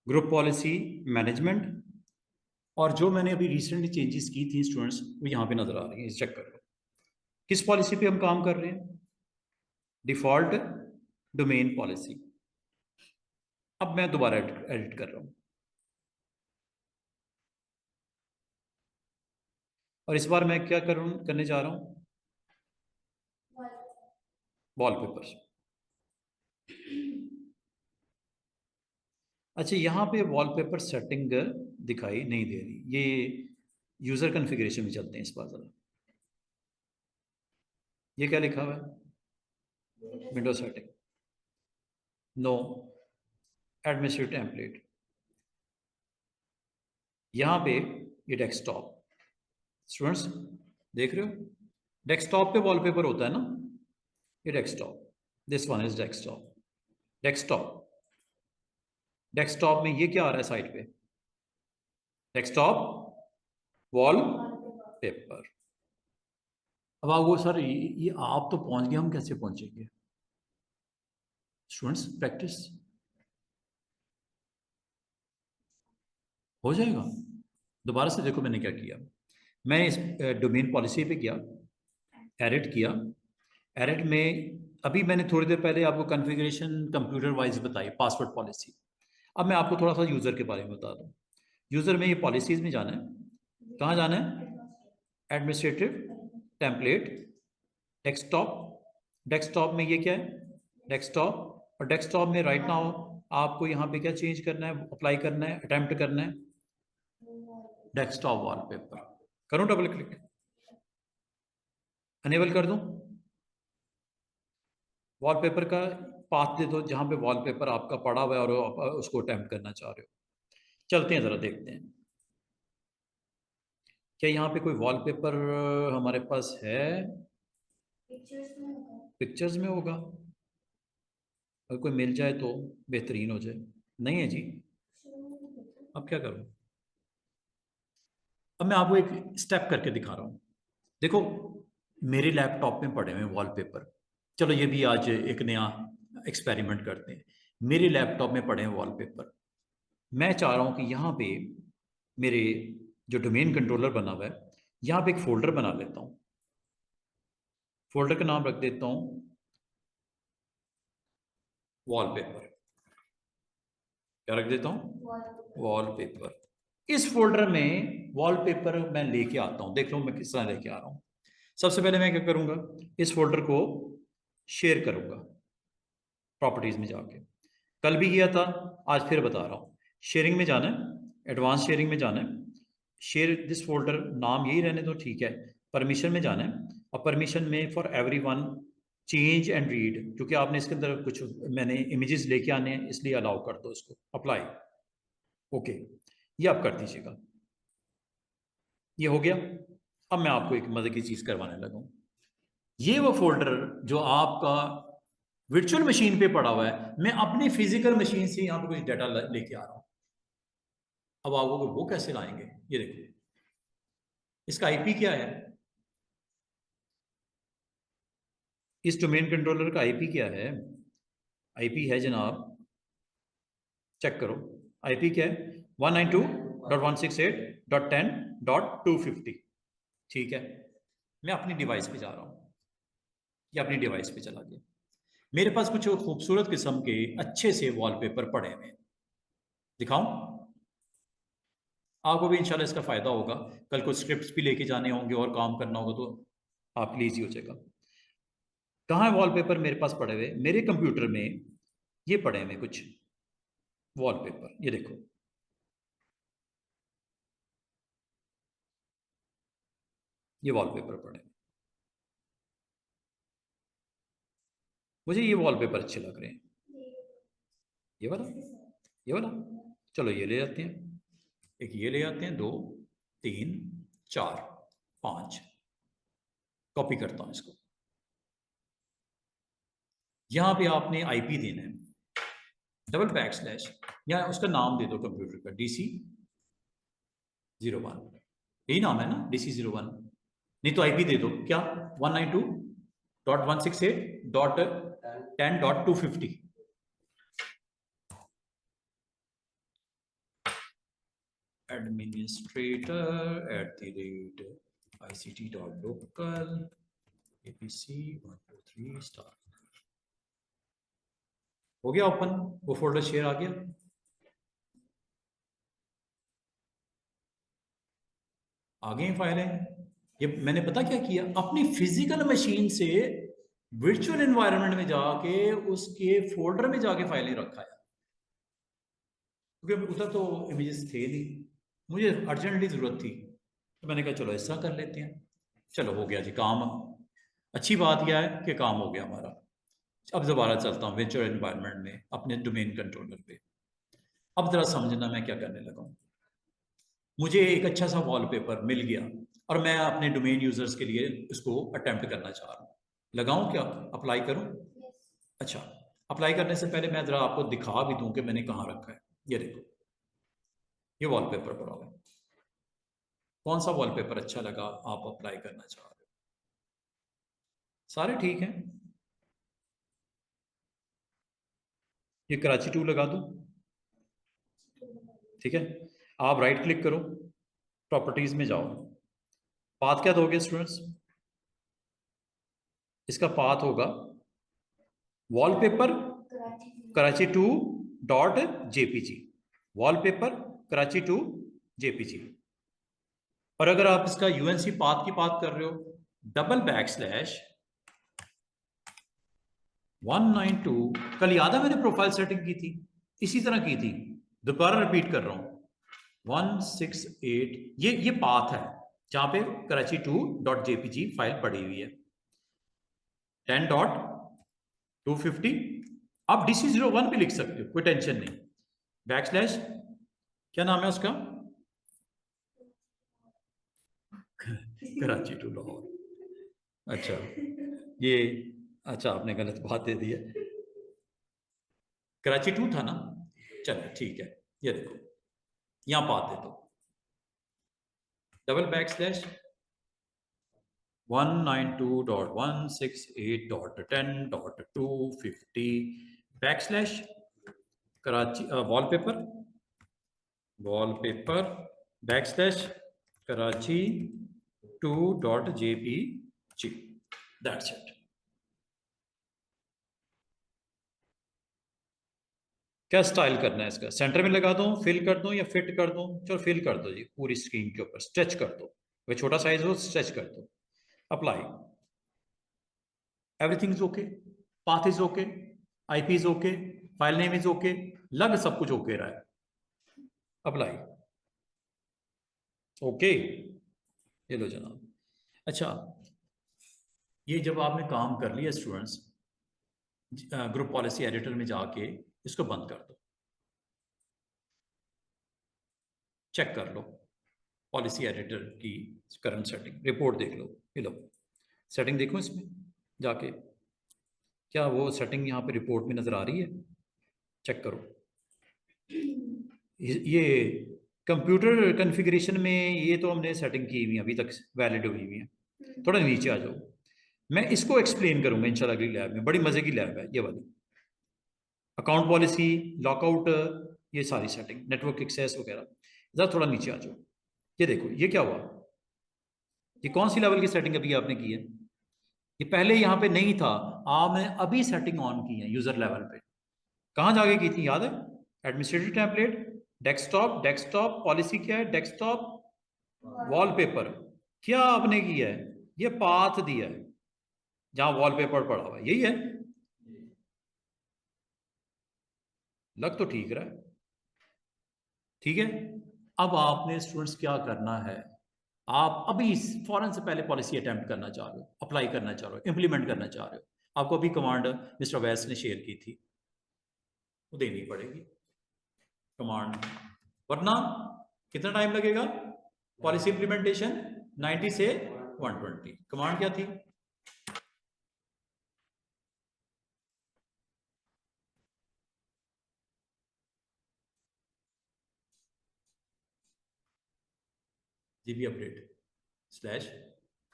ग्रुप पॉलिसी मैनेजमेंट, और जो मैंने अभी रिसेंटली चेंजेस की थी स्टूडेंट्स, वो यहाँ पे नजर आ रही है, चेक करो। किस पॉलिसी पे हम काम कर रहे हैं? Default domain policy. अब मैं दोबारा एडिट कर रहा हूँ, और इस बार मैं क्या करूँ, करने जा रहा हूँ, वॉलपेपर्स। अच्छा, यहाँ पे वॉलपेपर सेटिंग दिखाई नहीं दे रही, ये यूज़र कॉन्फ़िगरेशन में चलते हैं इस बार ज़रा। ये क्या लिखा हुआ है? Window setting, no, administrative template, यहाँ पे ये डेस्कटॉप। स्टूडेंट्स देख रहे हो, डेस्कटॉप पे वॉलपेपर होता है ना, ये desktop, this one is desktop. Desktop, desktop में ये क्या आ रहा है साइड पे? Desktop wall paper. अब आप वो सर, ये आप तो पहुंच गए, हम कैसे पहुंचेंगे? स्टूडेंट्स प्रैक्टिस हो जाएगा। दोबारा से देखो मैंने क्या किया। मैं इस डोमेन पॉलिसी पे गया, एडिट किया। एडिट में अभी मैंने थोड़ी देर पहले आपको कॉन्फ़िगरेशन कंप्यूटर वाइज बताई, पासवर्ड पॉलिसी। अब मैं आपको थोड़ा सा यूज़र के बारे में बता दूं। यूज़र में ये पॉलिसीज़ में जाना है। कहाँ जाना है? Administrative template, desktop. डेस्कटॉप में ये क्या है? डेस्कटॉप। और डेस्कटॉप में राइट नाउ आपको यहाँ पे क्या चेंज करना है, अप्लाई करना है, अटेम्प्ट करना है? Desktop wallpaper. करूँ डबल क्लिक? अनेबल कर दूं? वॉलपेपर का पाथ दे दो जहाँ पे वॉलपेपर आपका पड़ा हुआ है और आप उसको अटेम्प्ट करना चाह रहे हो। चलते हैं ज़रा देखते हैं क्या यहाँ पे कोई वॉलपेपर हमारे पास है। पिक्चर्स में होगा, अगर कोई मिल जाए तो बेहतरीन हो जाए। नहीं है जी, अब क्या करूँ? अब मैं आपको एक स्टेप करके दिखा रहा हूँ। देखो, मेरे लैपटॉप में पड़े हुए वॉलपेपर। चलो ये भी आज एक नया एक्सपेरिमेंट करते हैं। मेरे लैपटॉप में पड़े हैं वॉलपेपर। मैं चाह रहा हूँ कि यहाँ पे मेरे जो डोमेन कंट्रोलर बना हुआ है, यहाँ पे एक फोल्डर बना लेता हूँ। फोल्डर का नाम रख देता हूँ वॉलपेपर। क्या रख देता हूँ? वॉलपेपर। इस फोल्डर में वॉलपेपर मैं लेके आता हूँ। देख लो मैं किस तरह लेके आ रहा हूँ। सबसे पहले मैं क्या करूँगा, इस फोल्डर को शेयर करूँगा प्रॉपर्टीज में जाके। कल भी किया था, आज फिर बता रहा हूँ। शेयरिंग में जाना है, एडवांस शेयरिंग में जाना है। शेयर दिस फोल्डर, नाम यही रहने दो, ठीक है। परमिशन में जाना है, और परमिशन में for everyone change and read, क्योंकि आपने इसके अंदर कुछ मैंने इमेजेस लेके आने हैं, इसलिए अलाउ कर दो इसको, अप्लाई। ओके, ये आप कर दीजिएगा। ये हो गया। अब मैं आपको एक मजे की चीज करवाने लगा हूं। ये वो फोल्डर जो आपका वर्चुअल मशीन पे पड़ा हुआ है, मैं अपनी फिजिकल मशीन से यहाँ पे कुछ डाटा लेके आ रहा हूँ। अब आप वो कैसे लाएंगे? ये देखो, इसका आईपी क्या है? इस डोमेन कंट्रोलर का आईपी क्या है? आईपी है जनाब, चेक करो। आईपी क्या है? 192.168.10.250। ठीक है, मैं अपनी डिवाइस पे जा रहा हूँ, या अपनी डिवाइस पे चला गया। मेरे पास कुछ खूबसूरत किस्म के अच्छे से वॉलपेपर पड़े हुए हैं, दिखाऊं? आपको भी इंशाल्लाह इसका फायदा होगा। कल को स्क्रिप्ट्स भी लेके जाने होंगे और काम करना होगा तो आपके लिए ईजी हो जाएगा। कहाँ है वॉलपेपर मेरे पास पड़े हुए? मेरे कंप्यूटर में ये पड़े हुए कुछ वॉलपेपर, ये देखो। ये वॉलपेपर पड़े हैं। मुझे ये वॉलपेपर अच्छे लग रहे हैं। ये वाला, ये वाला। चलो ये ले जाते हैं। एक ये ले आते हैं, 2 3 4 5। कॉपी करता हूं इसको। यहां पे आपने आईपी देना है, // या उसका नाम दे दो कंप्यूटर का, DC01। यही नाम है ना, DC01? नहीं तो आईपी दे दो क्या, 192.168.10.250। administrator@ict.local apc123 हो गया ओपन, वो फोल्डर शेयर आ गया। आ गई फाइलें। ये मैंने पता क्या किया, अपनी फिजिकल मशीन से वर्चुअल एनवायरनमेंट में जाके उसके फोल्डर में जाके फाइलें रखा है। क्योंकि उधर तो इमेजेस थे नहीं, मुझे अर्जेंटली ज़रूरत थी, तो मैंने कहा चलो ऐसा कर लेते हैं। चलो हो गया जी काम। अच्छी बात यह है कि काम हो गया हमारा। अब दोबारा चलता हूँ वेंचर एनवायरनमेंट में अपने डोमेन कंट्रोलर पे। अब जरा समझना मैं क्या करने लगा हूँ। मुझे एक अच्छा सा वॉलपेपर मिल गया और मैं अपने डोमेन यूजर्स के लिए इसको अटेम्प्ट करना चाह रहा हूँ। लगाऊं क्या, अप्लाई करूं? अच्छा, अप्लाई करने से पहले मैं जरा आपको दिखा भी दूं कि मैंने कहाँ रखा है। ये देखो, ये वॉलपेपर पड़ा हुआ है। कौन सा वॉलपेपर अच्छा लगा आप अप्लाई करना चाह रहे हो? सारे ठीक हैं। ये कराची 2 लगा दूं? ठीक है, आप राइट क्लिक करो, प्रॉपर्टीज में जाओ, पाथ क्या दोगे स्टूडेंट्स? इसका पाथ होगा wallpaper Karachi 2 dot JPG, wallpaper Karachi 2 JPG. और अगर आप इसका यूएनसी पाथ की बात कर रहे हो, /192, कल याद है मैंने प्रोफाइल सेटिंग की थी, इसी तरह की थी, दोबारा रिपीट कर रहा हूं, 168, ये पाथ है जहां पे कराची 2 डॉट जेपीजी फाइल पड़ी हुई है। 10.250, आप DC01 भी लिख सकते हो, कोई टेंशन नहीं। बैकस्लैश क्या नाम है उसका? कराची 2 लाहौर। अच्छा, ये अच्छा आपने गलत बात दे दी है, कराची 2 था ना। चलिए ठीक है, ये देखो यहां पाथ दे दो, // 192.168.10.250 backslash Karachi wallpaper backslash Karachi 2.jpg। That's it. क्या स्टाइल करना है इसका? सेंटर में लगा दूं, फिल कर दूं या फिट कर दूं? चलो फिल कर दो जी, पूरी स्क्रीन के ऊपर स्ट्रेच कर दो, वह छोटा साइज हो स्ट्रेच कर दो। Apply, everything is okay, path is okay, IP is okay, file name is okay, लग सब कुछ ओके रहा है। अप्लाई, ओके, ये लो जनाब। अच्छा, ये जब आपने काम कर लिया स्टूडेंट्स, ग्रुप पॉलिसी एडिटर में जाके इसको बंद कर दो, चेक कर लो पॉलिसी एडिटर की करंट सेटिंग, रिपोर्ट देख लो, ये लो सेटिंग देखो इसमें जाके, क्या वो सेटिंग यहाँ पे रिपोर्ट में नजर आ रही है? चेक करो। ये कंप्यूटर कॉन्फ़िगरेशन में ये तो हमने सेटिंग की हुई है, अभी तक वैलिड हुई हुई है। थोड़ा नीचे आ जाओ, मैं इसको एक्सप्लेन करूंगा इंशाल्लाह अगली लैब में, बड़ी मजे की लैब है ये वाली। अकाउंट पॉलिसी, लॉकआउट, ये सारी सेटिंग, नेटवर्क एक्सेस वगैरह। जरा थोड़ा नीचे आ जाओ, ये देखो ये क्या हुआ, ये कौन सी लेवल की सेटिंग अभी आपने की है? ये पहले यहाँ पे नहीं था, आपने अभी सेटिंग ऑन की है यूजर लेवल पे। कहाँ जाके की थी याद है? Administrative template, desktop, desktop policy क्या है, डेस्कटॉप वॉलपेपर, क्या आपने किया है? ये पाथ दिया है जहां वॉलपेपर पड़ा हुआ है, यही है। लग तो ठीक रहा है, ठीक है। अब आपने स्टूडेंट्स क्या करना है, आप अभी फौरन से पहले पॉलिसी अटेम्प्ट करना चाह रहे हो, अप्लाई करना चाह रहे हो, इंप्लीमेंट करना चाह रहे हो, आपको अभी कमांड मिस्टर वैस ने शेयर की थी, वो देनी पड़ेगी कमांड, वरना कितना टाइम लगेगा पॉलिसी इंप्लीमेंटेशन? 90 से 120। कमांड क्या थी? GB update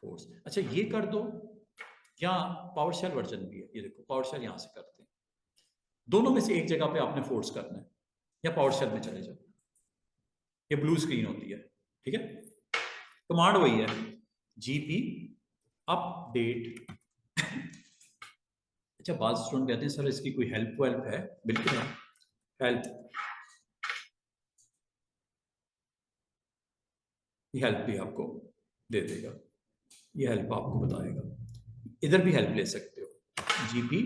/force। अच्छा ये कर दो, या पावर शेल वर्जन भी है, ये देखो पावर शेल यहां से करते हैं, दोनों में से एक जगह पे आपने फोर्स करना है, या पावर शेल में चले जाओ, ये ब्लू स्क्रीन होती है, ठीक है। कमांड वही है, जीपी अपडेट। अच्छा, बाद स्टूडेंट कहते हैं सर इसकी कोई हेल्प वेल्प है? बिल्कुल है, हेल्प, ये हेल्प भी आपको दे देगा, ये हेल्प आपको बताएगा, इधर भी हेल्प ले सकते हो। जीपी,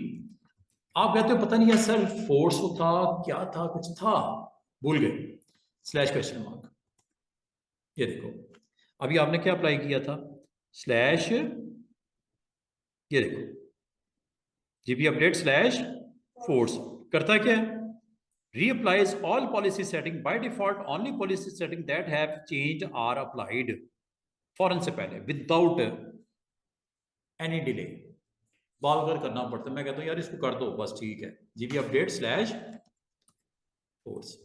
आप कहते हो पता नहीं है सर फोर्स था क्या था, कुछ था, भूल गए, स्लैश क्वेश्चन मार्क। ये देखो, अभी आपने क्या अप्लाई किया था, स्लैश, ये देखो जीपी अपडेट स्लैश फोर्स, करता क्या है, reapplies all policy setting by default, only policy setting that have changed are applied, फौरन से पहले, विदाउट एनी डिले। बार बार करना पड़ता है, मैं कहता हूँ यार इसको कर दो बस, ठीक है, जीपी अपडेट स्लैश फोर्स।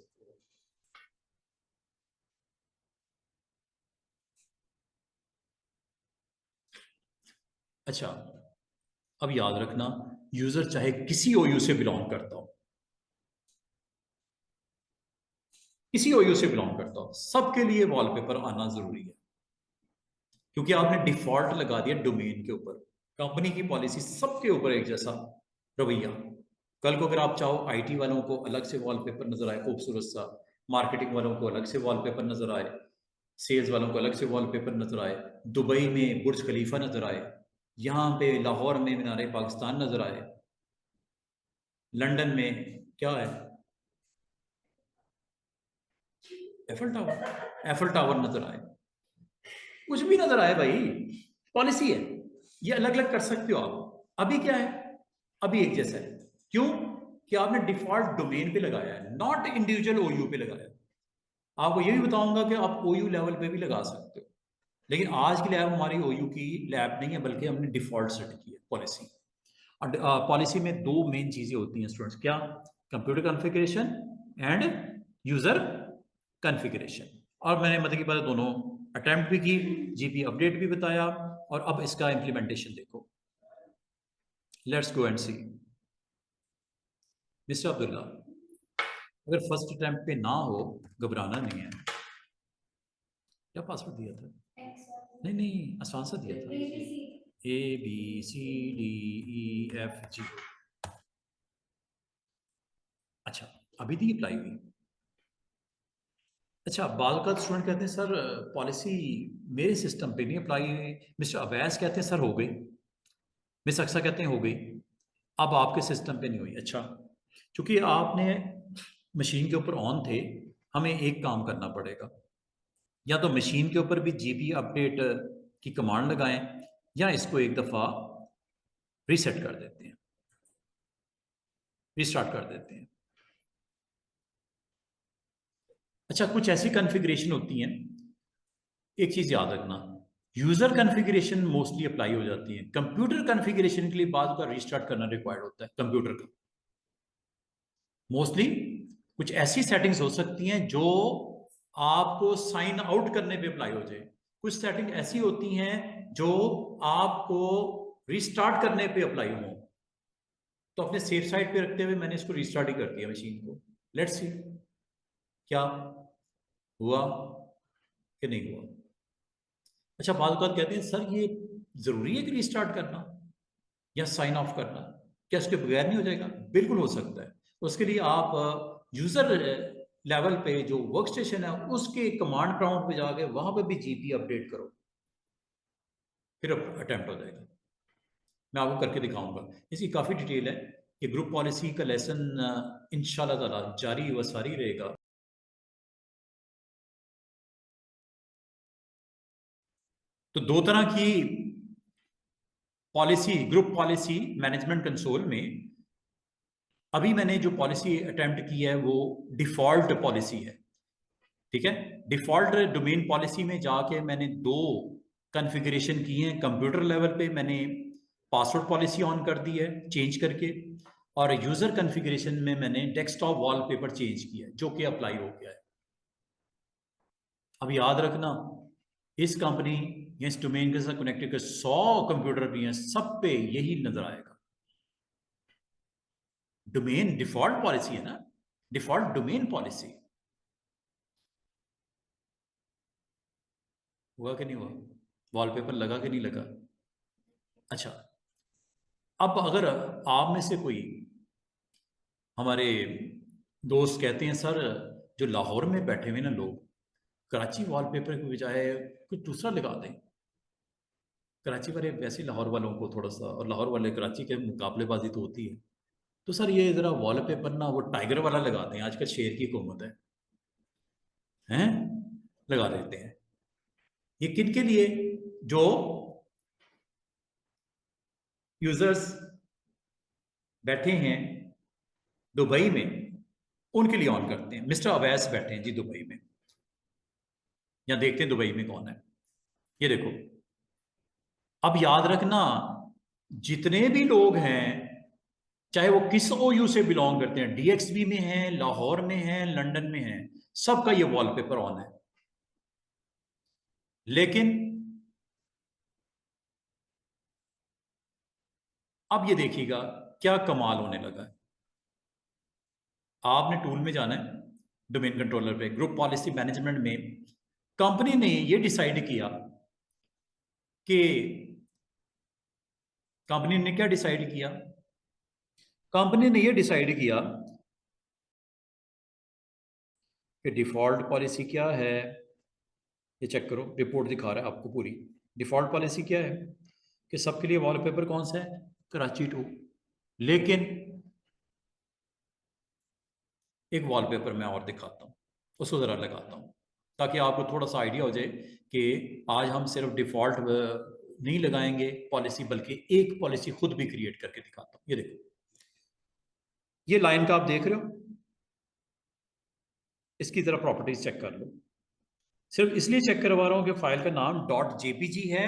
अच्छा, अब याद रखना, यूजर चाहे किसी ओयू से बिलोंग करता हो, किसी ओयू से बिलोंग करता हो, सबके लिए वॉलपेपर आना जरूरी है, क्योंकि आपने डिफॉल्ट लगा दिया डोमेन के ऊपर। कंपनी की पॉलिसी सबके ऊपर एक जैसा रवैया। कल को अगर आप चाहो आईटी वालों को अलग से वॉलपेपर नजर आए खूबसूरत सा, मार्केटिंग वालों को अलग से वॉलपेपर नजर आए, सेल्स वालों को अलग से वॉलपेपर नजर आए, दुबई में बुर्ज खलीफा नजर आए, यहाँ पे लाहौर में मीनार पाकिस्तान नजर आए, लंदन में क्या है, एफल टावर नजर आए, कुछ भी नजर आए भाई, पॉलिसी है, ये अलग अलग कर सकते हो आप। अभी क्या है, अभी एक जैसा है, क्यों कि आपने डिफॉल्ट डोमेन पे लगाया है, नॉट इंडिविजुअल ओयू पे लगाया है। आपको ये भी बताऊंगा कि आप ओयू लेवल पे भी लगा सकते हो, लेकिन आज की लैब हमारी ओयू की लैब नहीं है, बल्कि हमने डिफॉल्ट सेट की है पॉलिसी। और पॉलिसी में दो मेन चीजें होती हैं स्टूडेंट्स, क्या, computer configuration and user configuration. और मैंने मतलब की बात दोनों अटेम्प्ट भी की, जीपी अपडेट भी बताया, और अब इसका इंप्लीमेंटेशन देखो। Let's go and see. Mister Abdullah, अगर फर्स्ट अटेम्प्ट पे ना हो, घबराना नहीं है। क्या पासवर्ड दिया था, नहीं नहीं आसान सा दिया था, ABCDEFG। अच्छा, अभी थी अप्लाई हुई। अच्छा, बाल का स्टूडेंट कहते हैं सर पॉलिसी मेरे सिस्टम पे नहीं अप्लाई हुई। मिस्टर अवैस कहते हैं सर हो गई। मिस अक्सा कहते हैं हो गई, अब आपके सिस्टम पे नहीं हुई। अच्छा, क्योंकि आपने मशीन के ऊपर ऑन थे, हमें एक काम करना पड़ेगा, या तो मशीन के ऊपर भी जीपी अपडेट की कमांड लगाएं, या इसको एक दफ़ा रीसेट कर देते हैं, रीस्टार्ट कर देते हैं। अच्छा, कुछ ऐसी कॉन्फ़िगरेशन होती हैं, एक चीज़ याद रखना, यूज़र कॉन्फ़िगरेशन मोस्टली अप्लाई हो जाती है, कंप्यूटर कॉन्फ़िगरेशन के लिए बाद का रीस्टार्ट करना रिक्वायर्ड होता है कंप्यूटर का। मोस्टली कुछ ऐसी सेटिंग्स हो सकती हैं जो आपको साइन आउट करने पे अप्लाई हो जाए, कुछ सेटिंग ऐसी होती हैं जो आपको रीस्टार्ट करने पे अप्लाई हो। तो अपने सेफ साइड पे रखते हुए मैंने इसको रीस्टार्ट ही कर दिया मशीन को। लेट्स सी क्या हुआ कि नहीं हुआ। अच्छा, बात कहते हैं सर ये जरूरी है कि रीस्टार्ट करना या साइन ऑफ करना, क्या उसके बगैर नहीं हो जाएगा? बिल्कुल हो सकता है। उसके लिए आप यूजर लेवल पे जो वर्क स्टेशन है उसके कमांड प्राउंट पे जाके वहां पे भी जीपी अपडेट करो, फिर अटेम्प्ट हो जाएगा। मैं आपको करके दिखाऊंगा, इसकी काफी डिटेल है। कि ग्रुप पॉलिसी का लेसन इंशाल्लाह ताला जारी व सारी रहेगा। तो दो तरह की policy, group policy management console में, अभी मैंने जो पॉलिसी अटेम्प्ट की है वो डिफॉल्ट पॉलिसी है, ठीक है। डिफॉल्ट डोमेन पॉलिसी में जाके मैंने दो कॉन्फ़िगरेशन की हैं। कंप्यूटर लेवल पे मैंने पासवर्ड पॉलिसी ऑन कर दी है चेंज करके, और यूजर कॉन्फ़िगरेशन में मैंने डेस्कटॉप वॉलपेपर चेंज किया है, जो कि अप्लाई हो गया है। अब याद रखना, इस कंपनी या इस डोमेन के साथ कनेक्टेड के 100 कंप्यूटर भी हैं, सब पे यही नजर आएगा। डोमेन डिफॉल्ट पॉलिसी है ना, डिफॉल्ट डोमेन पॉलिसी। हुआ कि नहीं हुआ, वॉलपेपर लगा कि नहीं लगा? अच्छा, अब अगर आप में से कोई हमारे दोस्त कहते हैं सर जो लाहौर में बैठे हुए ना लोग, कराची वॉलपेपर के बजाय कुछ दूसरा लगा दें, कराची वाले वैसे लाहौर वालों को थोड़ा सा, और लाहौर वाले कराची के मुकाबलेबाजी तो होती है, तो सर ये ज़रा वॉलपेपर ना वो टाइगर वाला लगा दें, आजकल शेर की हुकूमत है, हैं, लगा देते हैं। ये किन के लिए? जो यूजर्स बैठे हैं दुबई में, उनके लिए ऑन करते हैं। मिस्टर अवैस बैठे हैं जी दुबई में, या देखते हैं दुबई में कौन है। ये देखो, अब याद रखना, जितने भी लोग हैं, चाहे वो किस ओयू से बिलोंग करते हैं, डीएक्सबी में हैं, लाहौर में हैं, लंदन में हैं, सबका ये वॉलपेपर ऑन है। लेकिन अब ये देखिएगा क्या कमाल होने लगा है। आपने टूल में जाना है, डोमेन कंट्रोलर पे, ग्रुप पॉलिसी मैनेजमेंट में कंपनी ने ये डिसाइड किया कि, कंपनी ने क्या डिसाइड किया? कंपनी ने ये डिसाइड किया कि डिफॉल्ट पॉलिसी क्या है। ये चेक करो, रिपोर्ट दिखा रहा है आपको पूरी। डिफॉल्ट पॉलिसी क्या है कि सबके लिए वॉलपेपर कौन सा है? कराची 2। लेकिन एक वॉलपेपर मैं और दिखाता हूँ, उसको ज़रा लगाता हूँ ताकि आपको थोड़ा सा आइडिया हो जाए कि आज हम सिर्फ डिफ़ॉल्ट नहीं लगाएंगे पॉलिसी, बल्कि एक पॉलिसी खुद भी क्रिएट करके दिखाता हूँ। ये देखो, ये लाइन का आप देख रहे हो, इसकी ज़रा प्रॉपर्टीज चेक कर लो। सिर्फ इसलिए चेक करवा रहा हूँ कि फाइल का नाम .jpg है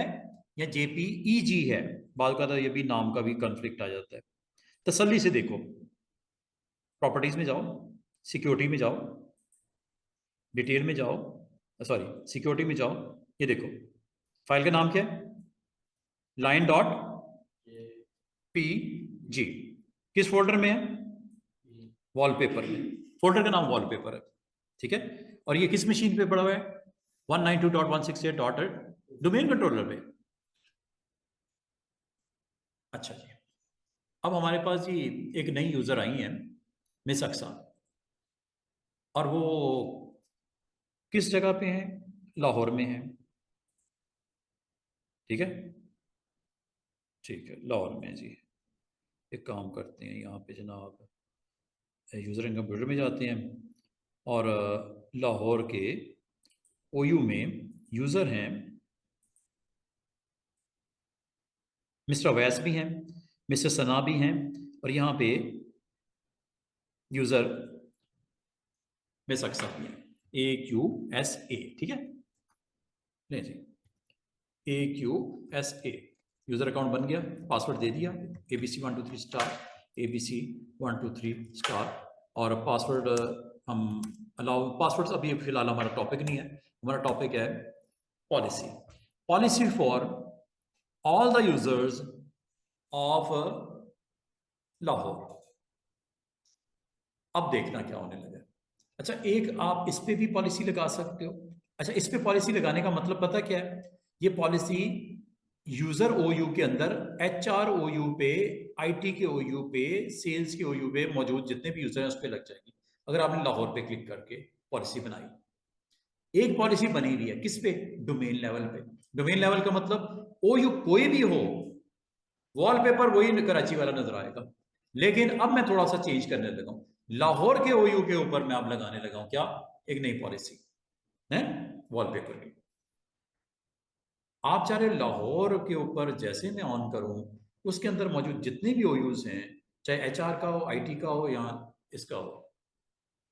या jpeg है। बाद का तो ये भी नाम का भी कन्फ्लिक्ट आ जाता है। तसल्ली से देखो, प्रॉपर्टीज में जाओ, सिक्योरिटी में जाओ, डिटेल में जाओ, सॉरी सिक्योरिटी में जाओ। ये देखो, फाइल का नाम क्या है? Line dot P G. किस फोल्डर में है? वॉलपेपर में। फोल्डर का नाम वॉलपेपर है, ठीक है। और ये किस मशीन पे पड़ा हुआ है? 192.168. डोमेन कंट्रोलर पे। अच्छा जी, अब हमारे पास जी एक नई यूजर आई है, मिस अक्सा, और वो किस जगह पे है? लाहौर में है, ठीक है। ठीक है, लाहौर में जी। एक काम करते हैं, यहाँ पे जनाब यूज़र एंड कंप्यूटर में जाते हैं, और लाहौर के ओयू में यूज़र हैं, मिस्टर अवैस भी हैं, मिस्टर सना भी हैं, और यहाँ पे यूज़र मिस अक्सा भी है, AQSA, ठीक है। नहीं जी, AQSA। यूज़र अकाउंट बन गया, पासवर्ड दे दिया, ABC123 ABC123 और पासवर्ड हम अलाउ, पासवर्ड अभी फिलहाल हमारा टॉपिक नहीं है। हमारा टॉपिक है policy. Policy for all the users of Lahore. अब देखना क्या होने लगा। अच्छा, एक आप इस पे भी पॉलिसी लगा सकते हो। अच्छा, इस पे पॉलिसी लगाने का मतलब पता क्या है? ये पॉलिसी यूजर ओयू के अंदर, HR ओयू पे, IT के ओयू पे, सेल्स के ओयू पे मौजूद जितने भी यूजर हैं उस पर लग जाएगी। अगर आपने लाहौर पे क्लिक करके पॉलिसी बनाई, एक पॉलिसी बनी हुई है किस पे? डोमेन लेवल पे। डोमेन लेवल का मतलब ओयू कोई भी हो, वॉलपेपर वही कराची वाला नजर आएगा। लेकिन अब मैं थोड़ा सा चेंज करने लगा हूं, लाहौर के ओयू के ऊपर मैं अब लगाने लगा हूं क्या? एक नई पॉलिसी है वॉलपेपर की। आप चाह रहे लाहौर के ऊपर जैसे मैं ऑन करूं, उसके अंदर मौजूद जितने भी ओयूज हैं, चाहे HR का हो, IT का हो, या इसका हो,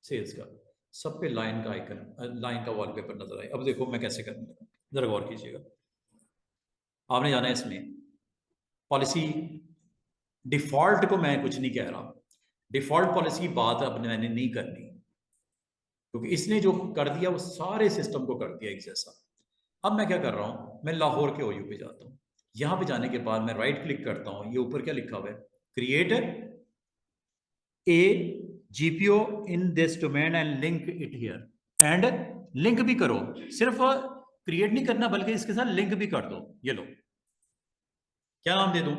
सेल्स का, सब पे लाइन का आइकन, लाइन का वॉलपेपर नजर आए। अब देखो मैं कैसे करने लगा, जरा गौर कीजिएगा। आपने जाना है इसमें पॉलिसी, डिफॉल्ट को मैं कुछ नहीं कह रहा, डिफॉल्ट पॉलिसी बात अब मैंने नहीं करनी, क्योंकि इसने जो कर दिया वो सारे सिस्टम को कर दिया एक जैसा। अब मैं क्या कर रहा हूं, मैं लाहौर के ओयू पे जाता हूं। यहां पे जाने के बाद मैं राइट क्लिक करता हूं, ये ऊपर क्या लिखा हुआ है? Create a GPO in this domain and link it here. And link भी करो, सिर्फ क्रिएट नहीं करना बल्कि इसके साथ लिंक भी कर दो। ये लो, क्या नाम दे दूं?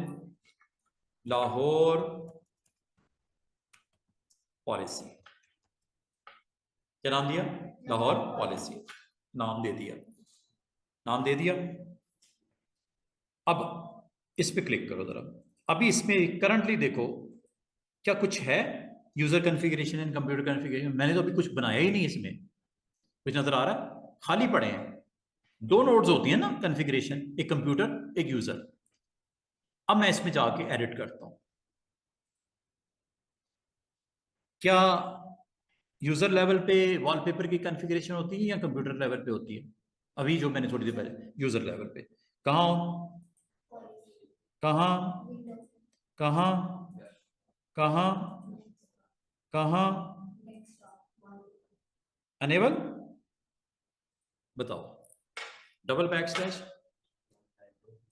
लाहौर पॉलिसी। क्या नाम दिया? लाहौर पॉलिसी। नाम दे दिया, नाम दे दिया। अब इस पे क्लिक करो जरा। अभी इसमें करंटली देखो क्या कुछ है? User configuration and computer configuration, मैंने तो अभी कुछ बनाया ही नहीं इसमें। कुछ नजर आ रहा है? खाली पड़े हैं। दो नोड्स होती है ना कॉन्फ़िगरेशन, एक कंप्यूटर एक यूजर। अब मैं इसमें जाके एडिट करता हूं। क्या यूजर लेवल पे वॉलपेपर की कॉन्फ़िगरेशन होती है या कंप्यूटर लेवल पे होती है? अभी जो मैंने थोड़ी देर पहले, यूजर लेवल पे कहाँ कहाँ कहाँ कहाँ कहाँ अनेबल बताओ। Double back slash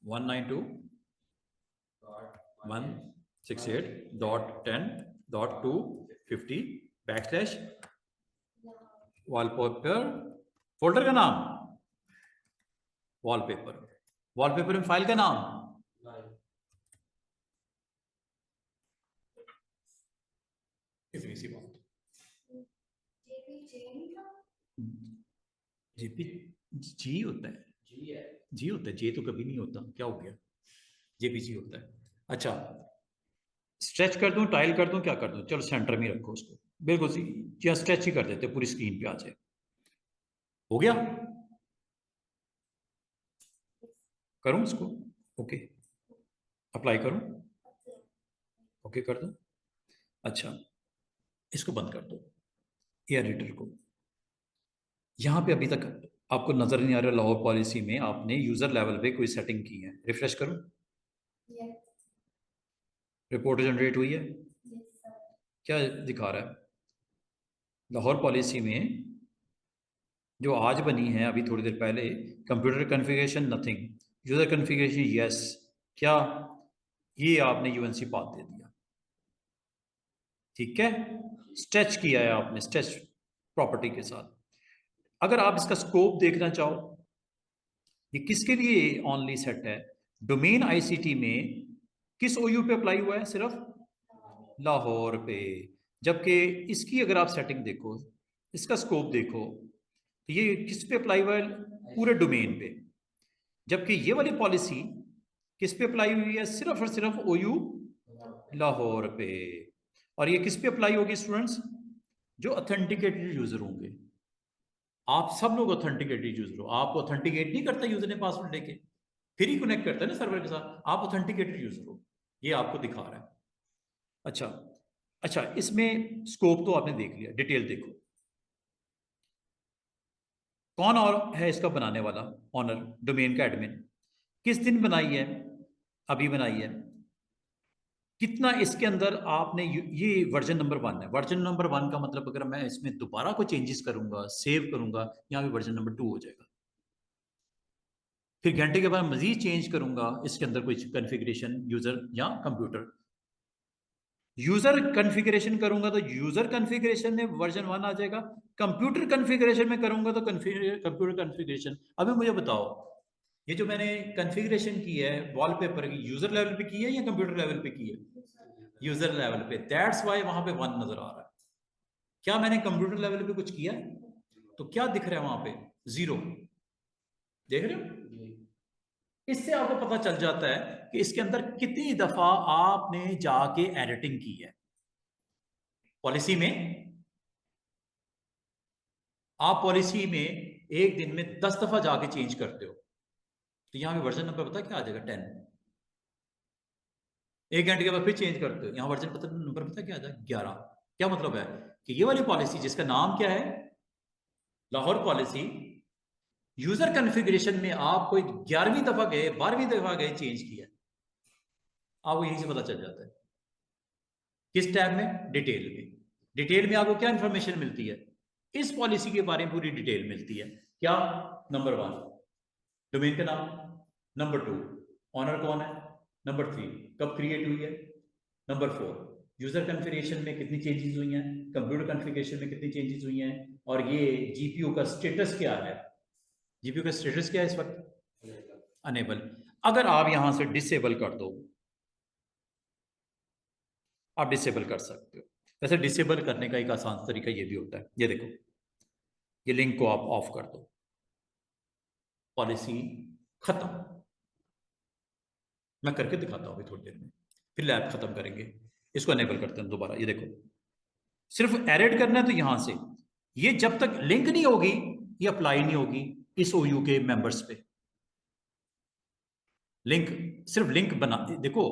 192.168.10.250 back slash wallpaper, folder का नाम वॉलपेपर, वॉलपेपर में फाइल का नाम इतनी सी बात। जेपी जी होता है, जी होता है, जे तो कभी नहीं होता, क्या हो गया? जेपीजी होता है। अच्छा, स्ट्रेच कर दूं, टाइल कर दूं, क्या कर दूं? चलो सेंटर में रखो उसको, बिल्कुल सी या स्ट्रेच ही कर देते, पूरी स्क्रीन पे आ जाए। हो गया? करूं इसको? ओके, अप्लाई करूं? ओके कर दूं। अच्छा, इसको बंद कर दो, ये एडिटर को। यहां पे अभी तक आपको नजर नहीं आ रहा लाहौर पॉलिसी में आपने यूजर लेवल पे कोई सेटिंग की है। रिफ्रेश करो, रिपोर्ट जनरेट हुई है? क्या दिखा रहा है? लाहौर पॉलिसी में जो आज बनी है अभी थोड़ी देर पहले, computer configuration nothing, user configuration yes, क्या ये आपने यूएनसी पाथ दे दिया? ठीक है, स्ट्रेच किया है आपने, स्ट्रेच प्रॉपर्टी के साथ। अगर आप इसका स्कोप देखना चाहो, ये किसके लिए ऑनली सेट है? डोमेन आईसीटी में किस ओयू पे अप्लाई हुआ है? सिर्फ लाहौर पे। जबकि इसकी अगर आप सेटिंग देखो, इसका स्कोप देखो, तो ये किस पे अप्लाई हुआ है? पूरे डोमेन पे। जबकि ये वाली पॉलिसी किस पे अप्लाई हुई है? सिर्फ और सिर्फ ओयू लाहौर पे। और ये किस पे अप्लाई होगी स्टूडेंट्स? जो ऑथेंटिकेटेड यूजर होंगे। आप सब लोग ऑथेंटिकेटेड यूजर हो, आप ऑथेंटिकेट नहीं करता यूजर ने पासवर्ड लेके, फिर ही कनेक्ट करता है ना सर्वर के साथ। आप ऑथेंटिकेटेड यूजर हो, ये आपको दिखा रहा है। अच्छा, अच्छा, इसमें स्कोप तो आपने देख लिया, डिटेल देखो। कौन और है इसका बनाने वाला? ऑनर, डोमेन का एडमिन। किस दिन बनाई है? अभी बनाई है। कितना इसके अंदर आपने ये वर्जन नंबर 1 है। वर्जन नंबर 1 का मतलब अगर मैं इसमें दोबारा कोई चेंजेस करूंगा, सेव करूंगा, यहाँ भी वर्जन नंबर 2 हो जाएगा। फिर घंटे के बाद मजीद चेंज करूंगा इसके अंदर कोई कॉन्फ़िगरेशन यूजर या कंप्यूटर, यूजर कॉन्फ़िगरेशन करूंगा तो यूजर कॉन्फ़िगरेशन में वर्जन 1 आ जाएगा। कंप्यूटर कॉन्फ़िगरेशन में करूंगा तो कंप्यूटर कॉन्फ़िगरेशन। अभी मुझे बताओ, ये जो मैंने कॉन्फ़िगरेशन की है वॉलपेपर की, यूजर लेवल पे की है या कंप्यूटर लेवल पे की है? यूजर लेवल पे, दैट्स वाई वहां पे 1 नजर आ रहा है। क्या मैंने कंप्यूटर लेवल पे कुछ किया? तो क्या दिख रहा है वहां पे? 0। देख रहे हो? इससे आपको पता चल जाता है कि इसके अंदर कितनी दफा आपने जाके एडिटिंग की है। पॉलिसी में, आप पॉलिसी में एक दिन में 10 दफा जाके चेंज करते हो, तो यहां पे वर्जन नंबर पता क्या आ जाएगा? 10। एक घंटे के बाद फिर चेंज करते हो, यहां वर्जन पता नंबर पता क्या आ जाएगा? 11। क्या मतलब है कि ये वाली पॉलिसी जिसका नाम क्या है? लाहौर पॉलिसी, यूजर कॉन्फ़िगरेशन में आप कोई 11वीं दफा गए, 12वीं दफा गए, चेंज किया, आपको यहीं से पता चल जाता है। किस टैब में? डिटेल में। डिटेल में आपको क्या इंफॉर्मेशन मिलती है? इस पॉलिसी के बारे में पूरी डिटेल मिलती है। क्या? नंबर 1, डोमेन का नाम। नंबर 2, ऑनर कौन है। नंबर 3, कब क्रिएट हुई है। नंबर 4, यूजर कॉन्फ़िगरेशन में कितनी चेंजेस हुई हैं, कंप्यूटर कॉन्फ़िगरेशन में कितनी चेंजेस हुई हैं, और ये जीपीयू का स्टेटस क्या है? जीपीयू का स्टेटस क्या है इस वक्त? अनेबल। अगर आप यहां से डिसेबल कर दो, आप डिसेबल कर सकते हो। वैसे डिसेबल करने का एक आसान तरीका ये भी होता है, ये देखो, ये लिंक को आप ऑफ कर दो, पॉलिसी खत्म। मैं करके दिखाता हूँ अभी थोड़ी देर में, फिर लैब खत्म करेंगे। इसको अनेबल करते हैं दोबारा, ये देखो, सिर्फ एडिट करना है तो यहां से, ये जब तक लिंक नहीं होगी ये अप्लाई नहीं होगी इस ओयू के मेंबर्स पे। लिंक, सिर्फ लिंक बना, देखो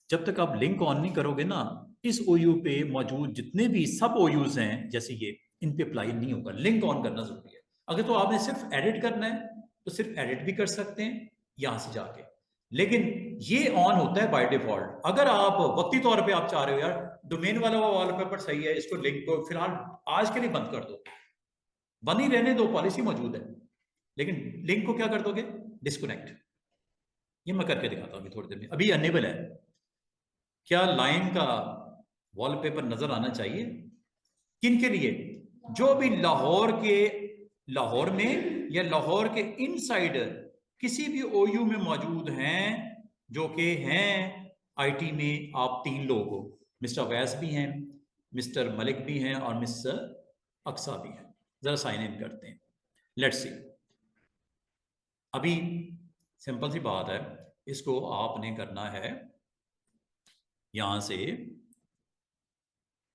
जब तक आप लिंक ऑन नहीं करोगे ना, इस ओयू पे मौजूद जितने भी सब ओयूज हैं जैसे ये, इन पे अप्लाई नहीं होगा। लिंक ऑन करना जरूरी है। अगर तो आपने सिर्फ एडिट करना है तो सिर्फ एडिट भी कर सकते हैं यहां से जाके, लेकिन ये ऑन होता है बाय डिफॉल्ट। अगर आप वक्ती तौर पे आप चाह रहे हो यार डोमेन वाला वॉलपेपर सही है, इसको लिंक को फिलहाल आज के लिए बंद कर दो, बंद ही रहने दो, पॉलिसी मौजूद है, लेकिन लिंक को क्या कर दोगे, डिस्कनेक्ट। ये मैं करके दिखाता हूँ अभी थोड़ी देर में। अभी अनेबल है। क्या लाइन का वॉलपेपर नजर आना चाहिए? किन के लिए? जो भी लाहौर में या लाहौर के इनसाइड किसी भी ओयू में मौजूद हैं, जो कि हैं आईटी में, आप 3 लोग हो, मिस्टर अवैस भी हैं, मिस्टर मलिक भी हैं और मिस्टर अक्सा भी हैं। जरा साइन इन करते हैं, लेट्स सी। अभी सिंपल सी बात है, इसको आपने करना है यहां से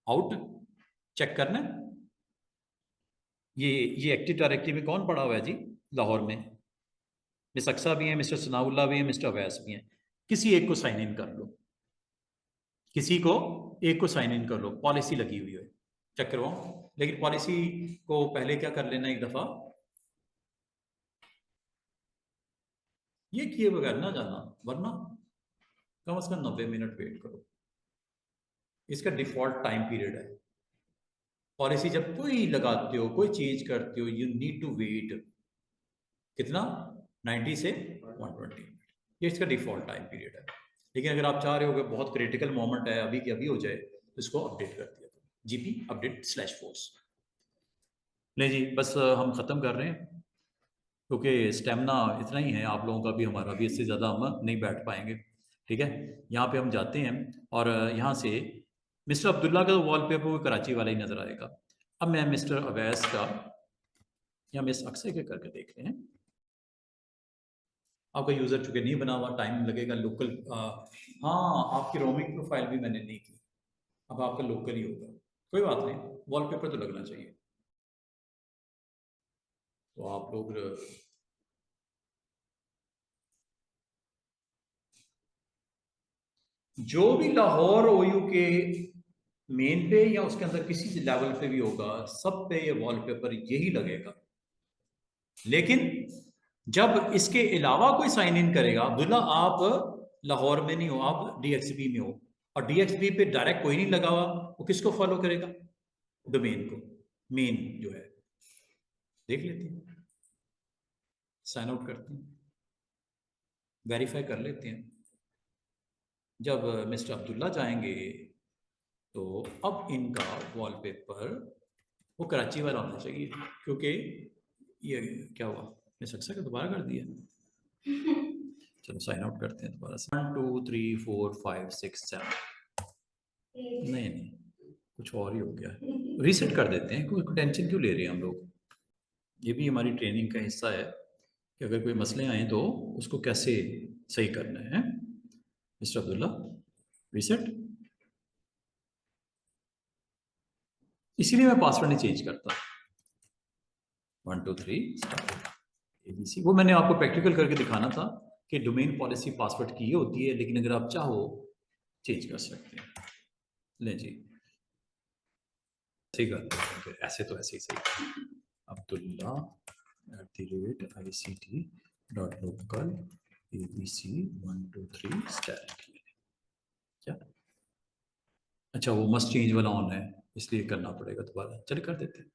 आउट चेक करना है। ये एक्टिव डायरेक्टरी में कौन पड़ा हुआ है जी लाहौर में? मिस अक्सा भी हैं, मिस्टर सनाउल्ला भी हैं, मिस्टर अवैस भी हैं। किसी एक को साइन इन कर लो, किसी को एक को साइन इन कर लो। पॉलिसी लगी हुई है, चेक करवाओ। लेकिन पॉलिसी को पहले क्या कर लेना, एक दफा ये किए बगैर ना जाना, वरना कम से कम 90 मिनट वेट करो। इसका डिफॉल्ट टाइम पीरियड है। पॉलिसी जब कोई लगाते हो, कोई चेंज करते हो, यू नीड टू वेट कितना, 90 से 120। ये इसका डिफॉल्ट टाइम पीरियड है। लेकिन अगर आप चाह रहे हो कि बहुत क्रिटिकल मोमेंट है, अभी के अभी हो जाए, तो इसको अपडेट कर दिया, जीपी अपडेट /force। नहीं जी, बस हम ख़त्म कर रहे हैं, क्योंकि स्टेमिना इतना ही है आप लोगों का भी, हमारा भी, इससे ज़्यादा हम नहीं बैठ पाएंगे। ठीक है, यहाँ पे हम जाते हैं और यहाँ से मिस्टर अब्दुल्ला का वॉलपेपर वो कराची वाला ही नज़र आएगा। अब मैं मिस्टर अवैस का या मिस अक्सर के करके देख रहे हैं। आपका यूज़र चूंकि नहीं बना हुआ, टाइम लगेगा। लोकल हाँ, आपकी रोमिंग प्रोफाइल भी मैंने नहीं की, अब आपका लोकल ही होगा। कोई बात नहीं, वॉलपेपर तो लगना चाहिए। तो आप लोग जो भी लाहौर ओयू के मेन पे या उसके अंदर किसी लेवल पे भी होगा, सब पे ये वॉलपेपर यही लगेगा। लेकिन जब इसके अलावा कोई साइन इन करेगा, अब्दुल्ला आप लाहौर में नहीं हो, आप डीएक्सपी में हो, और डीएक्सपी पे डायरेक्ट कोई नहीं लगा हुआ, वो किसको फॉलो करेगा? डोमेन को, मेन जो है। देख लेते हैं, साइन आउट करते हैं, वेरीफाई कर लेते हैं। जब मिस्टर अब्दुल्ला जाएंगे तो अब इनका वॉलपेपर वो कराची वाला होना चाहिए, क्योंकि ये क्या हुआ, मैं सक्सेस का दोबारा कर दिया। चलो साइन आउट करते हैं दोबारा से। 1 2 3 4 5 6 7। नहीं नहीं, कुछ और ही हो गया, रीसेट कर देते हैं। कोई टेंशन क्यों ले रहे हैं हम लोग? ये भी हमारी ट्रेनिंग का हिस्सा है कि अगर कोई मसले आए तो उसको कैसे सही करना है। Mister Abdullah, reset. इसीलिए मैं पासवर्ड नहीं चेंज करता। 1 2 3 ABC। वो मैंने आपको प्रैक्टिकल करके दिखाना था कि डोमेन पॉलिसी पासवर्ड की ये होती है, लेकिन अगर आप चाहो चेंज कर सकते हैं। ले जी, सही करते हैं फिर, ऐसे तो ऐसे ही सही। अब्दुल्ला @ict.local ABC123 क्या? अच्छा, वो मस्ट चेंज वाला ऑन है, इसलिए करना पड़ेगा दोबारा। चलिए कर देते हैं।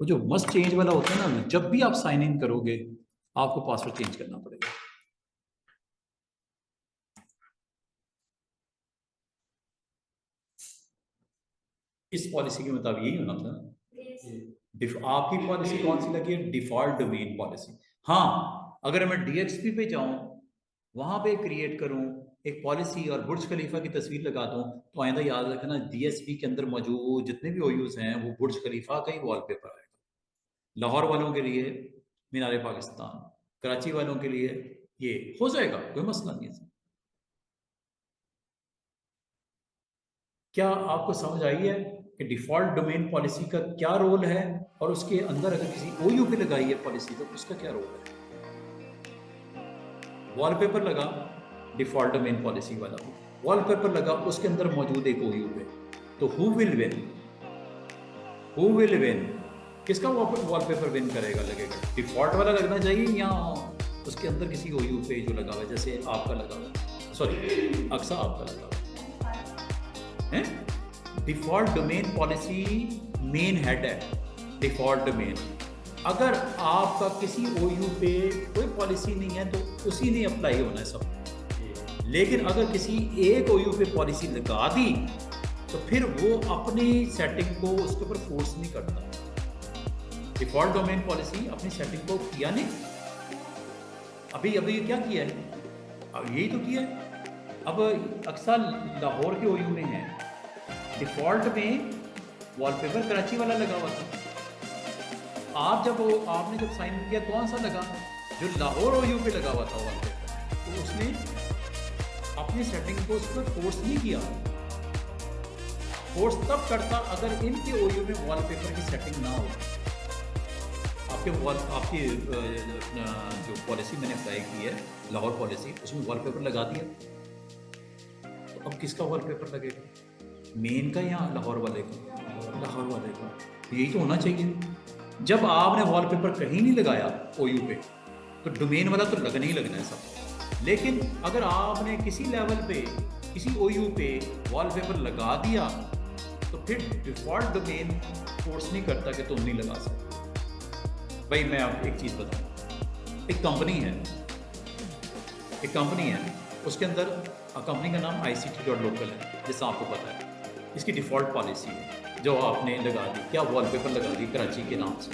वो जो मस्ट चेंज वाला होता है ना, जब भी आप साइन इन करोगे आपको पासवर्ड चेंज करना पड़ेगा। इस पॉलिसी के मुताबिक यही होना था। आपकी पॉलिसी कौन सी लगी है? Default domain policy. हाँ, अगर मैं डीएक्सपी पे जाऊं, वहां पे क्रिएट करूं एक पॉलिसी और बुर्ज खलीफा की तस्वीर लगा दूं, तो आइंदा याद रखना डीएसपी के अंदर मौजूद जितने भी ओयूज हैं वो बुर्ज खलीफा का ही वॉलपेपर आएगा। लाहौर वालों के लिए मीनार पाकिस्तान, कराची वालों के लिए ये हो जाएगा, कोई मसला नहीं है। क्या आपको समझ आई है कि डिफ़ॉल्ट डोमेन पॉलिसी का क्या रोल है और उसके अंदर अगर किसी ओयू पे लगाई है पॉलिसी तो उसका क्या रोल है। वॉलपेपर लगा डिफ़ॉल्ट डोमेन पॉलिसी वाला, वॉलपेपर लगा उसके अंदर मौजूद एक ओयू पे, तो who will win, who will win, किसका वॉलपेपर विन करेगा, लगेगा डिफ़ॉल्ट वाला लगना चाहिए या उसके अंदर किसी ओयू पे जो लगा हुआ है, जैसे आपका लगा हुआ है, सॉरी अक्सा आपका लगा हुआ है। Default domain policy main head है, डिफ़ॉल्ट डोमेन। अगर आपका किसी ओयू पे कोई पॉलिसी नहीं है तो उसी ने अप्लाई होना है सब, लेकिन अगर किसी एक ओयू पे पॉलिसी लगा दी तो फिर वो अपनी सेटिंग को उसके ऊपर फोर्स नहीं करता। डिफ़ॉल्ट डोमेन पॉलिसी अपनी सेटिंग को किया नहीं, अभी अभी क्या किया है, अब यही तो किया है। अब अक्सर लाहौर के ओयू में है, डिफ़ॉल्ट में वॉलपेपर कराची वाला लगा हुआ था, आपने जब साइन किया कौन सा लगा, जो लाहौर ओयू पे लगा हुआ था वॉलपेपर, तो उसने अपनी सेटिंग को उस पर फोर्स नहीं किया। फोर्स तब करता अगर इनके ओयू में वॉलपेपर की सेटिंग ना हो। आपकी जो पॉलिसी मैंने अप्लाई की है लाहौर पॉलिसी, उसमें वॉलपेपर लगा दिया, तो अब किसका वॉलपेपर लगेगा, मेन का या लाहौर वाले का, लाहौर वाले का। यही तो होना चाहिए। जब आपने वॉलपेपर कहीं नहीं लगाया ओयू पे तो डोमेन वाला तो लगना ही लगना है सब, लेकिन अगर आपने किसी लेवल पे किसी ओयू पे वॉलपेपर लगा दिया तो फिर डिफ़ॉल्ट डोमेन फोर्स नहीं करता कि तुम नहीं लगा सकते। भाई मैं आपको एक चीज़ बताऊँ, एक कंपनी है, उसके अंदर कंपनी का नाम ICT.local है, जैसा आपको पता है। इसकी डिफ़ॉल्ट पॉलिसी है जो आपने लगा दी, क्या वॉलपेपर लगा दी कराची के नाम से।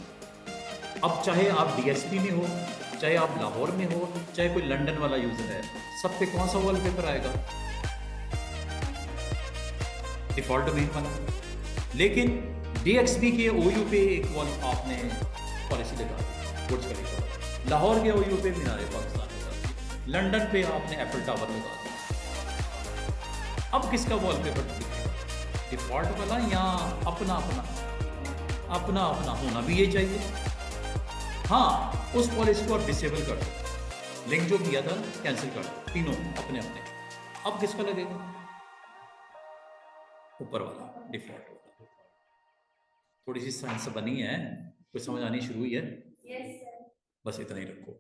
अब चाहे आप DSP में हो, चाहे आप लाहौर में हो, चाहे कोई लंदन वाला यूज़र है, सब पे कौन सा वॉलपेपर आएगा, डिफ़ॉल्ट डोमेन वाला। लेकिन DXB के OU पे एक वॉल आपने पॉलिसी लगा दी, बुर्ज खलीफा। लाहौर के OU पे मीनार पाकिस्तान लगा दी, लंदन पे आपने एफिल टावर लगा दिया। अब किसका वॉलपेपर दिखेगा, डिफ़ॉल्ट वाला या अपना अपना होना भी ये चाहिए। हाँ, उस पॉलिसी को आप डिसेबल कर दो, लिंक जो किया था कैंसिल कर दो, तीनों अपने अपने। अब किसका लगेगा, ऊपर वाला डिफ़ॉल्ट वाला। थोड़ी सी साइंस बनी है, कुछ समझ आनी शुरू हुई है, बस इतना ही रखो।